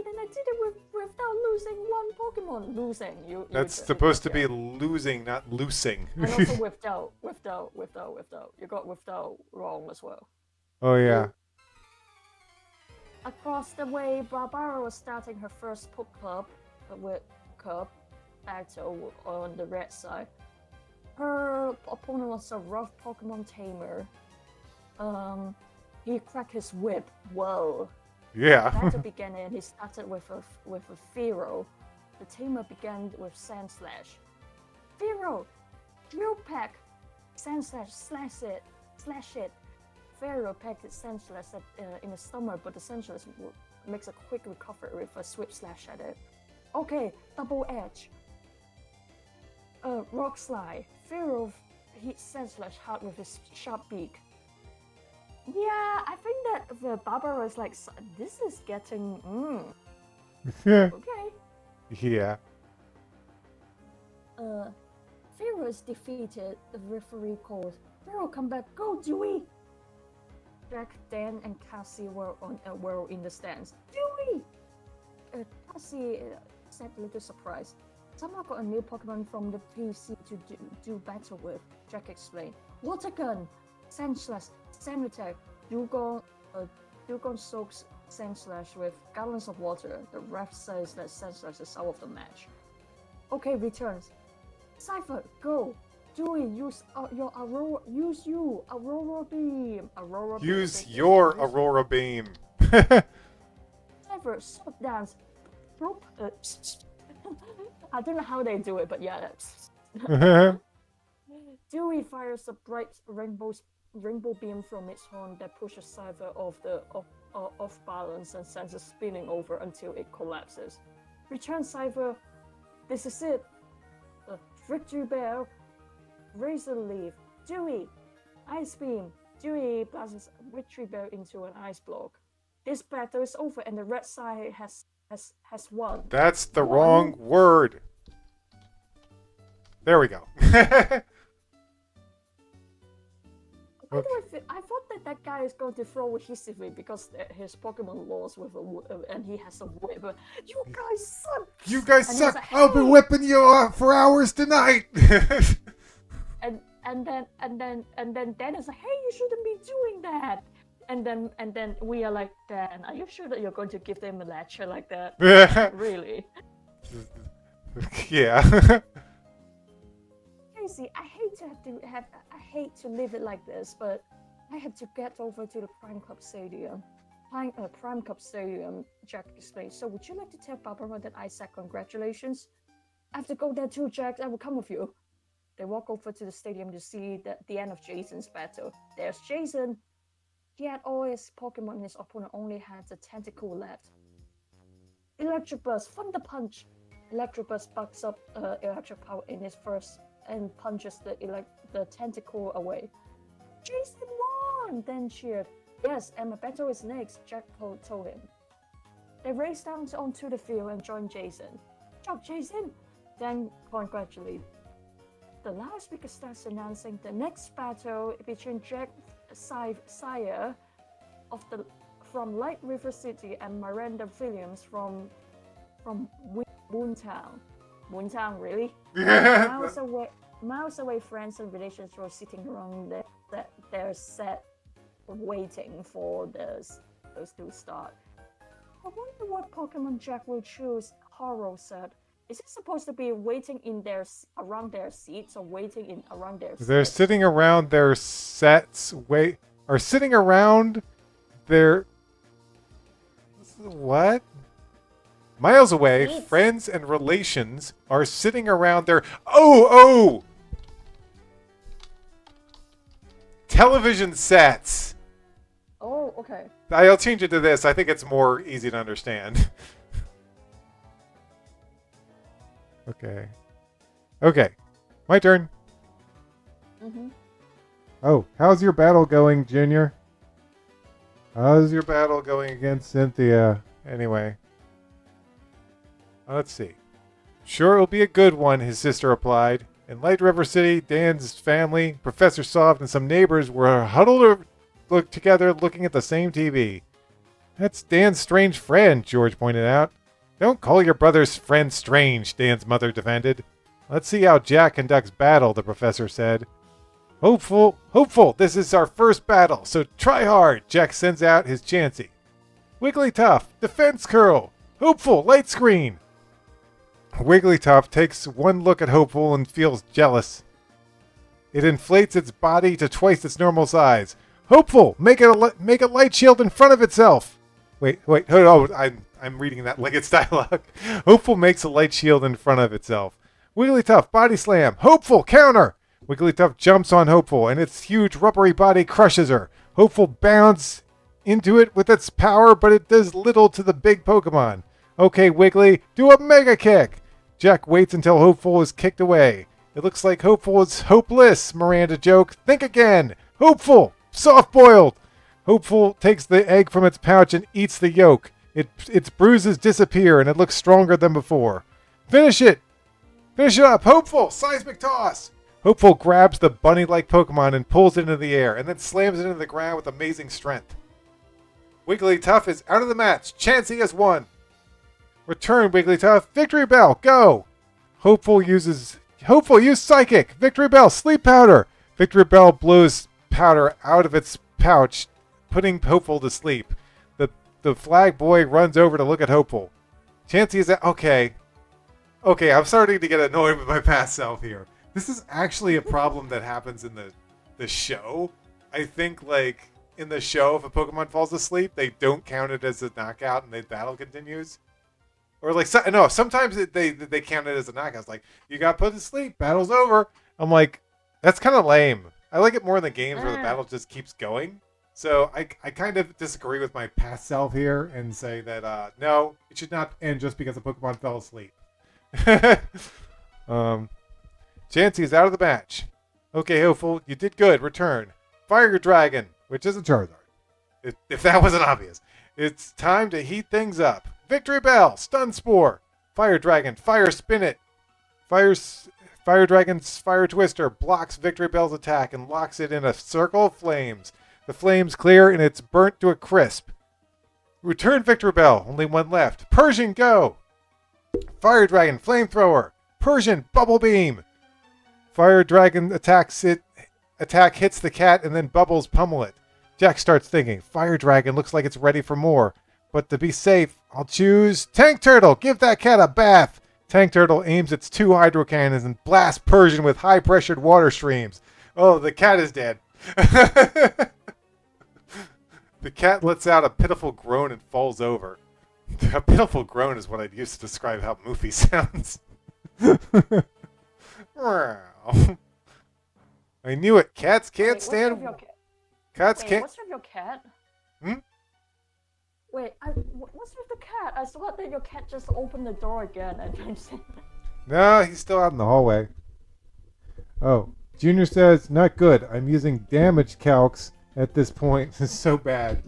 And I did it without losing one Pokemon. Losing. That's supposed to be losing, not loosing. And also without. You got without wrong as well. Oh, yeah. Across the way, Barbara was starting her first Pup Club battle on the red side. Her opponent was a rough Pokemon tamer. He cracked his whip. Whoa. Yeah. The battle began and he started with a Fearow. The tamer began with Sand Slash. Fearow, Drill Peck, Sand Slash, slash it. Fearow pecked its Sand Slash in the stomach, but the Sand Slash makes a quick recovery with a Swift Slash at it. Okay, Double Edge. Rock Slide. Fearow hits Sand Slash hard with his sharp beak. Yeah, I think that the Barbara is like, this is getting, okay. Yeah. Fearow is defeated. The referee calls, Fearow, come back, go, Dewey! Jack, Dan, and Cassie were in the stands. Dewey! Cassie said a little surprised. Someone got a new Pokemon from the PC to do battle with, Jack explained. Water Gun! Sand Slash, Sand Attack, Dewgong soaks Sand Slash with gallons of water. The ref says that Sand Slash is out of the match. Okay, returns. Cypher, go! Dewey, use your Aurora. Use you, Aurora Beam. Use your Aurora Beam. Cypher, Sword Dance. I don't know how they do it, but yeah, that's. Dewey fires a bright rainbow beam from its horn that pushes Cypher off balance and sends it spinning over until it collapses. Return, Cypher. This is it. Victory Bell. Razor Leaf. Dewey. Ice Beam. Dewey blasts Victory Bell into an ice block. This battle is over and the red side has won. That's the wrong word. There we go. I thought that guy is going to throw a hissivy because his Pokemon lost with and he has a whip. You guys suck. You guys and suck. Like, hey! I'll be whipping you for hours tonight. and then Dan is like, hey, you shouldn't be doing that. And then we are like, Dan, are you sure that you're going to give them a lecture like that? Really? Yeah. Crazy. I hate to live it like this, but I had to get over to the Prime Cup Stadium. Prime Cup Stadium, Jack explained. So would you like to tell Barbara that I said congratulations? I have to go there too, Jack. I will come with you. They walk over to the stadium to see the end of Jason's battle. There's Jason. He had all his Pokemon and his opponent only had the Tentacool left. Electric Burst, Thunder Punch! Electric Burst bucks up electric power in his first and punches the Tentacool away. Jason won! Dan cheered. Yes, and my battle is next, Jack told him. They raced down onto the field and joined Jason. Good job, Jason! Dan congratulated. The loudspeaker starts announcing the next battle between Jack Sire from Light River City and Miranda Williams from Moontown. Moontown, really? Miles away, friends and relations were sitting around their set, waiting for those to start. I wonder what Pokemon Jack will choose, Haro said. Is it supposed to be waiting around their seats or waiting around their sets? They're sitting around their sets, sitting around their... What? Miles away, Seats. friends and relations are sitting around their... Oh! Television sets! Oh, okay. I'll change it to this. I think it's more easy to understand. Okay. My turn. Mm-hmm. Oh, how's your battle going, Junior? How's your battle going against Cynthia? Anyway. Let's see. Sure, it'll be a good one, his sister replied. In Light River City, Dan's family, Professor Soft, and some neighbors were huddled together looking at the same TV. That's Dan's strange friend, George pointed out. Don't call your brother's friend strange, Dan's mother defended. Let's see how Jack conducts battle, the professor said. Hopeful, this is our first battle, so try hard, Jack sends out his Chansey. Wigglytuff, defense curl. Hopeful, light screen. Wigglytuff takes one look at Hopeful and feels jealous. It inflates its body to twice its normal size. Hopeful, make a light shield in front of itself. Wait, I'm reading that like it's dialogue. Hopeful makes a light shield in front of itself. Wigglytuff, body slam. Hopeful, counter. Wigglytuff jumps on Hopeful, and its huge rubbery body crushes her. Hopeful bounds into it with its power, but it does little to the big Pokemon. Okay, Wiggly, do a Mega Kick. Jack waits until Hopeful is kicked away. It looks like Hopeful is hopeless, Miranda joked. Think again. Hopeful, soft-boiled. Hopeful takes the egg from its pouch and eats the yolk. Its bruises disappear, and it looks stronger than before. Finish it! Finish it up! Hopeful! Seismic toss! Hopeful grabs the bunny-like Pokemon and pulls it into the air, and then slams it into the ground with amazing strength. Wigglytuff is out of the match. Chansey has won. Return, Wigglytuff. Victory Bell, go! Hopeful use Psychic. Victory Bell, Sleep Powder. Victory Bell blows powder out of its pouch, putting Hopeful to sleep. The flag boy runs over to look at Hopeful. Chansey is at... Okay, I'm starting to get annoyed with my past self here. This is actually a problem that happens in the show. I think, like, in the show, if a Pokemon falls asleep, they don't count it as a knockout and the battle continues. Or, like, sometimes they count it as a knockout. It's like, you got put to sleep, battle's over. I'm like, that's kind of lame. I like it more in the games where the battle just keeps going. So I kind of disagree with my past self here and say that, no, it should not end just because a Pokemon fell asleep. Chansey is out of the match. Okay, Hopeful, you did good. Return. Fire your dragon, which is a Charizard. If that wasn't obvious. It's time to heat things up. Victory Bell, Stun Spore. Fire Dragon, Fire Spin It. Fire Dragon's Fire Twister blocks Victory Bell's attack and locks it in a circle of flames. The flames clear and it's burnt to a crisp. Return Victory Bell, only one left. Persian, go! Fire Dragon, Flamethrower. Persian, Bubble Beam. Fire Dragon attack hits the cat and then Bubbles pummel it. Jack starts thinking, Fire Dragon looks like it's ready for more. But to be safe, I'll choose Tank Turtle. Give that cat a bath. Tank Turtle aims its 2 hydro cannons and blasts Persian with high-pressured water streams. Oh, the cat is dead. The cat lets out a pitiful groan and falls over. A pitiful groan is what I'd use to describe how Moofy sounds. I knew it. Cats can't stand... Cats can't... What's with your cat? Hmm? Wait, what's with the cat? I thought that your cat just opened the door again and No, he's still out in the hallway. Oh, Junior says, not good. I'm using damage calcs at this point. This is so bad.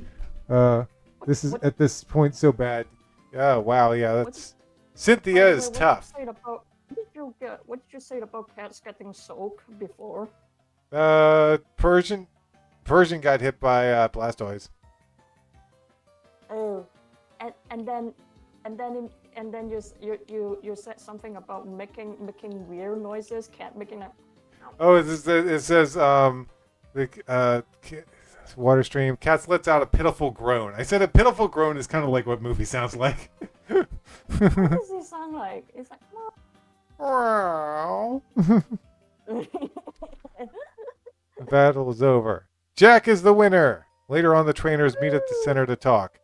This is What? at this point so bad. Oh, wow. Yeah, What? that's... Cynthia is What tough. did you say about? What did you say about cats getting soaked before? Persian got hit by Blastoise. Oh, and then you said something about making weird noises, cat making a. Oh, it says water stream. Cats lets out a pitiful groan. I said a pitiful groan is kind of like what movie sounds like. What does it sound like? It's like. Wow. The battle is over. Jack is the winner. Later on, the trainers meet at the center to talk.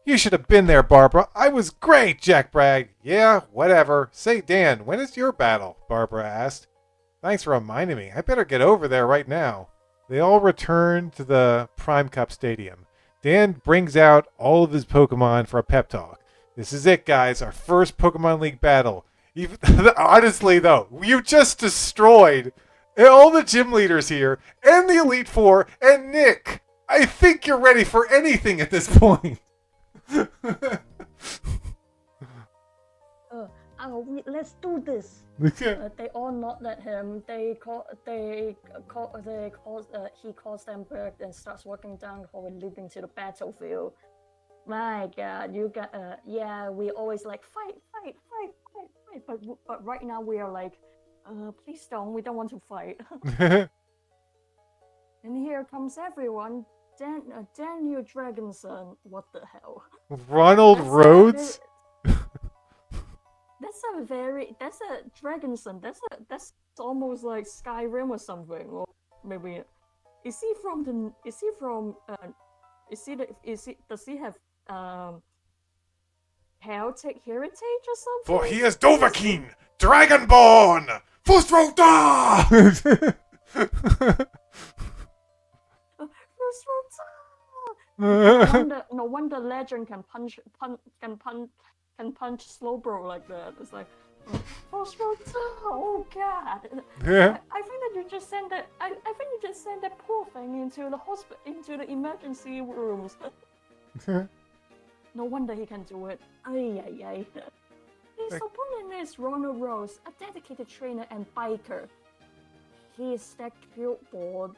You should have been there, Barbara. I was great, Jack bragged. Yeah, whatever. Say, Dan, when is your battle? Barbara asked. Thanks for reminding me. I better get over there right now. They all return to the Prime Cup Stadium. Dan brings out all of his Pokemon for a pep talk. This is it, guys. Our first Pokemon League battle. Even, honestly, though, you just destroyed all the gym leaders here, and the Elite Four, and Nick. I think you're ready for anything at this point. Let's do this. They all nod at him. He calls them back and starts walking down the hallway leading to the battlefield. My God, you got yeah. We always like fight, but right now we are like, please don't. We don't want to fight. And here comes everyone. Daniel Dragonson. What the hell? Ronald Rhodes. That's a Dragonson. That's almost like Skyrim or something, or maybe. Does he have Celtic heritage or something? For he is Dovahkiin, Dragonborn, Fusrota! No wonder Legend can punch Slowbro like that. It's like, oh God! Yeah. I think that you just sent that. I think you just sent that poor thing into the hospital, into the emergency rooms. No wonder he can do it. Ay. His opponent is Ronald Rose, a dedicated trainer and biker. He is that cute board.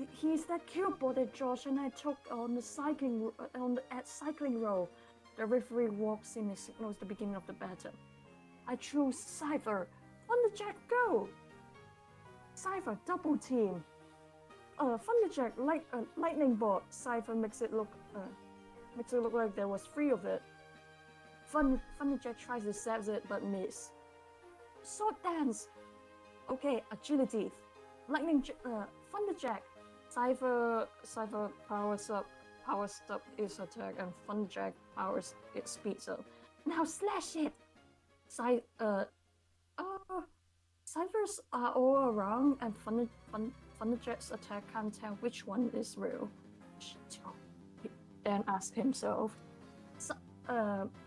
He's that cute board that Josh and I took on the cycling row. The referee walks in and signals the beginning of the battle. I choose Cypher. Thunderjack, go! Cypher, double team. Thunderjack, lightning bolt. Cypher makes it look like there was 3 of it. Thunderjack tries to stab it but miss. Sword dance. Okay, agility. Thunderjack. Cypher powers up its attack, and Thunderjack powers its speed up. Now slash it! Cyphers are all around, and Thunderjack's attack can't tell which one is real. Dan asked himself.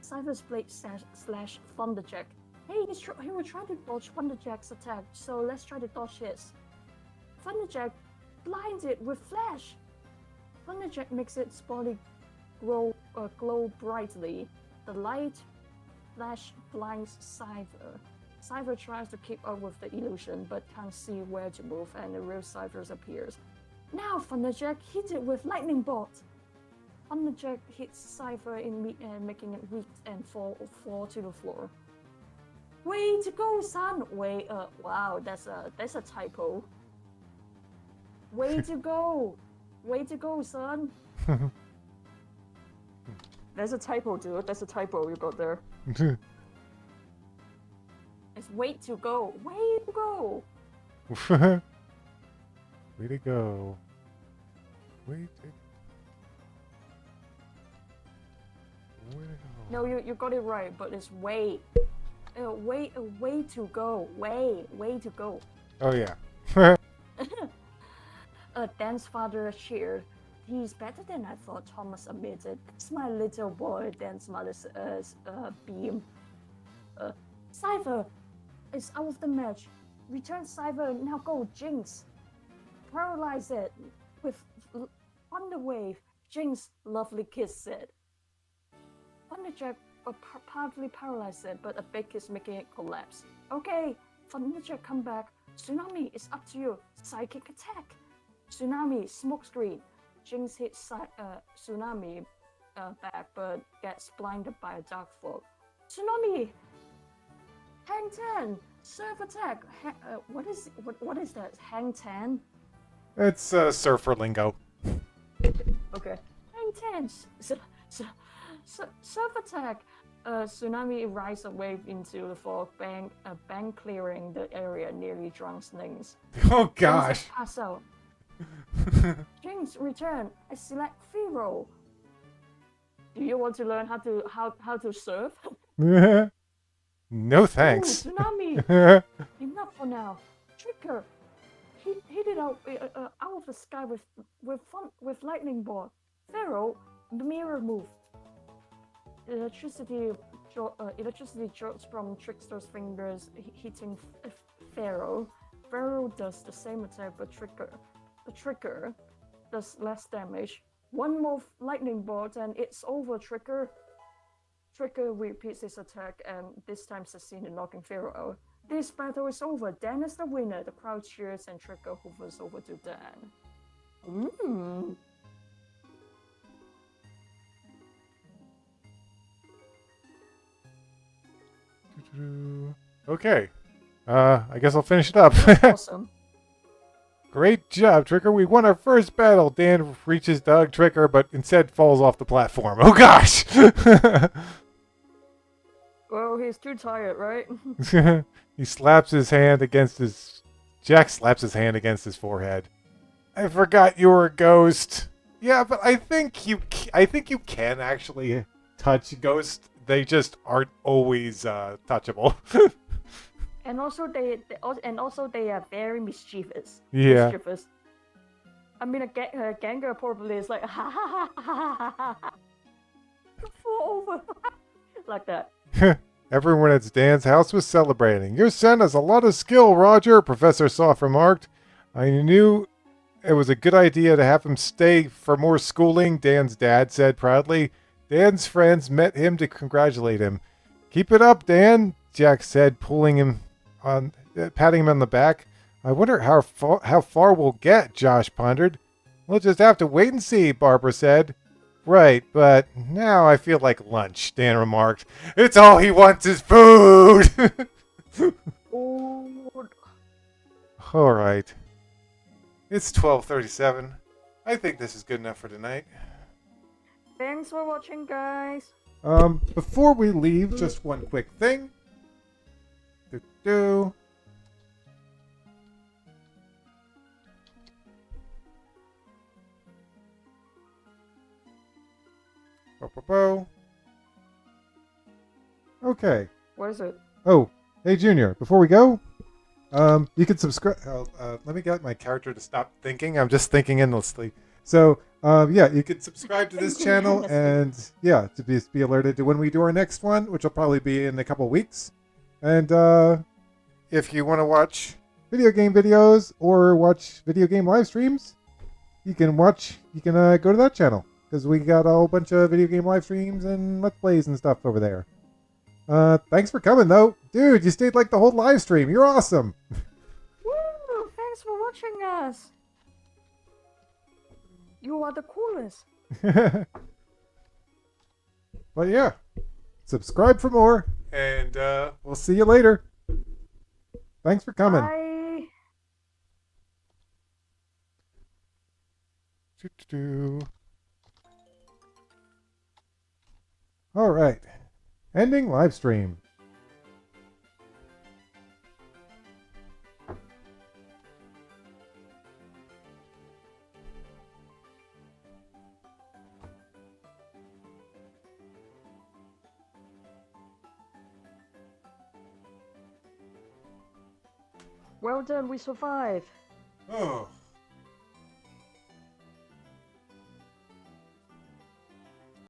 Cypher's blade slash Thunderjack. Hey, he will try to dodge Thunderjack's attack, so let's try to dodge his. Thunderjack blinded with flash. Thunderjack makes its body glow brightly. The light flash blinds Cypher. Cypher tries to keep up with the illusion, but can't see where to move, and the real Cypher appears. Now Thunderjack hits it with lightning bolt. Thunderjack hits Cypher making it weak and fall to the floor. Way to go, son! Wow, that's a typo. Way to go! Way to go, son! That's a typo, dude. That's a typo you got there. It's way to go. Way to go! Way to go. Way to go. No, you got it right, but it's way to go. Way to go. Oh yeah. Dan's father cheered. He's better than I thought, Thomas admitted. It's my little boy, Dan's mother beamed. Cypher is out of the match. Return Cyber, now go, Jinx. Paralyze it with Thunder Wave. Jinx, lovely kiss said. Thunderjack partly paralyzed it, but a big kiss making it collapse. Okay, Thunderjack come back. Tsunami, it's up to you. Psychic attack. Tsunami, smokescreen. Jinx hits Tsunami back, but gets blinded by a dark fog. Tsunami! Hang Ten! Surf attack! What is that? Hang Ten? It's surfer lingo. Okay. Hang Ten! Surf attack! Tsunami rides a wave into the fog, bank clearing the area, nearly drowns Nings. Oh gosh. Pass out. Jinx, return. I select Firo. Do you want to learn how to surf? No thanks. Ooh, Tsunami. Enough for now. Trigger. Hit it out of the sky with lightning bolt. Pharaoh, the mirror move. Electricity drops from Trickster's fingers, hitting Pharaoh. Pharaoh does the same attack, but the trigger does less damage. One more lightning bolt and it's over, Trigger. Trigger repeats his attack and this time succeeds in knocking Pharaoh out. This battle is over. Dan is the winner. The crowd cheers and Trigger hovers over to Dan. Okay. I guess I'll finish it up. Awesome. Great job, Trigger. We won our first battle. Dan reaches Doug Trigger, but instead falls off the platform. Oh gosh! Well, he's too tired, right? He slaps his hand against his... Jack slaps his hand against his forehead. I forgot you were a ghost. Yeah, but I think you can actually touch Ghost. They just aren't always touchable. And also they are very mischievous. Yeah. Mischievous. I mean, Gengar probably is like ha ha ha ha ha ha ha. Fall over like that. Everyone at Dan's house was celebrating. Your son has a lot of skill, Roger, Professor Soft remarked. I knew it was a good idea to have him stay for more schooling, Dan's dad said proudly. Dan's friends met him to congratulate him. Keep it up, Dan, Jack said, patting him on the back. I wonder how far we'll get, Josh pondered. We'll just have to wait and see, Barbara said. Right, but now I feel like lunch, Dan remarked. It's all he wants is food! All right. It's 12:37. I think this is good enough for tonight. Thanks for watching, guys. Before we leave, just one quick thing. Okay. What is it? Oh, hey Junior, before we go, you can subscribe. Let me get my character to stop thinking. I'm just thinking endlessly. So, yeah, you can subscribe to this channel and, yeah, to be alerted to when we do our next one, which will probably be in a couple weeks. And if you want to watch video game videos or watch video game live streams, you can go to that channel. Because we got a whole bunch of video game live streams and Let's Plays and stuff over there. Thanks for coming, though. Dude, you stayed like the whole live stream. You're awesome. Woo! Thanks for watching us. You are the coolest. But yeah, subscribe for more. And we'll see you later. Thanks for coming. Bye. All right. Ending live stream. Well done, we survived. Oh.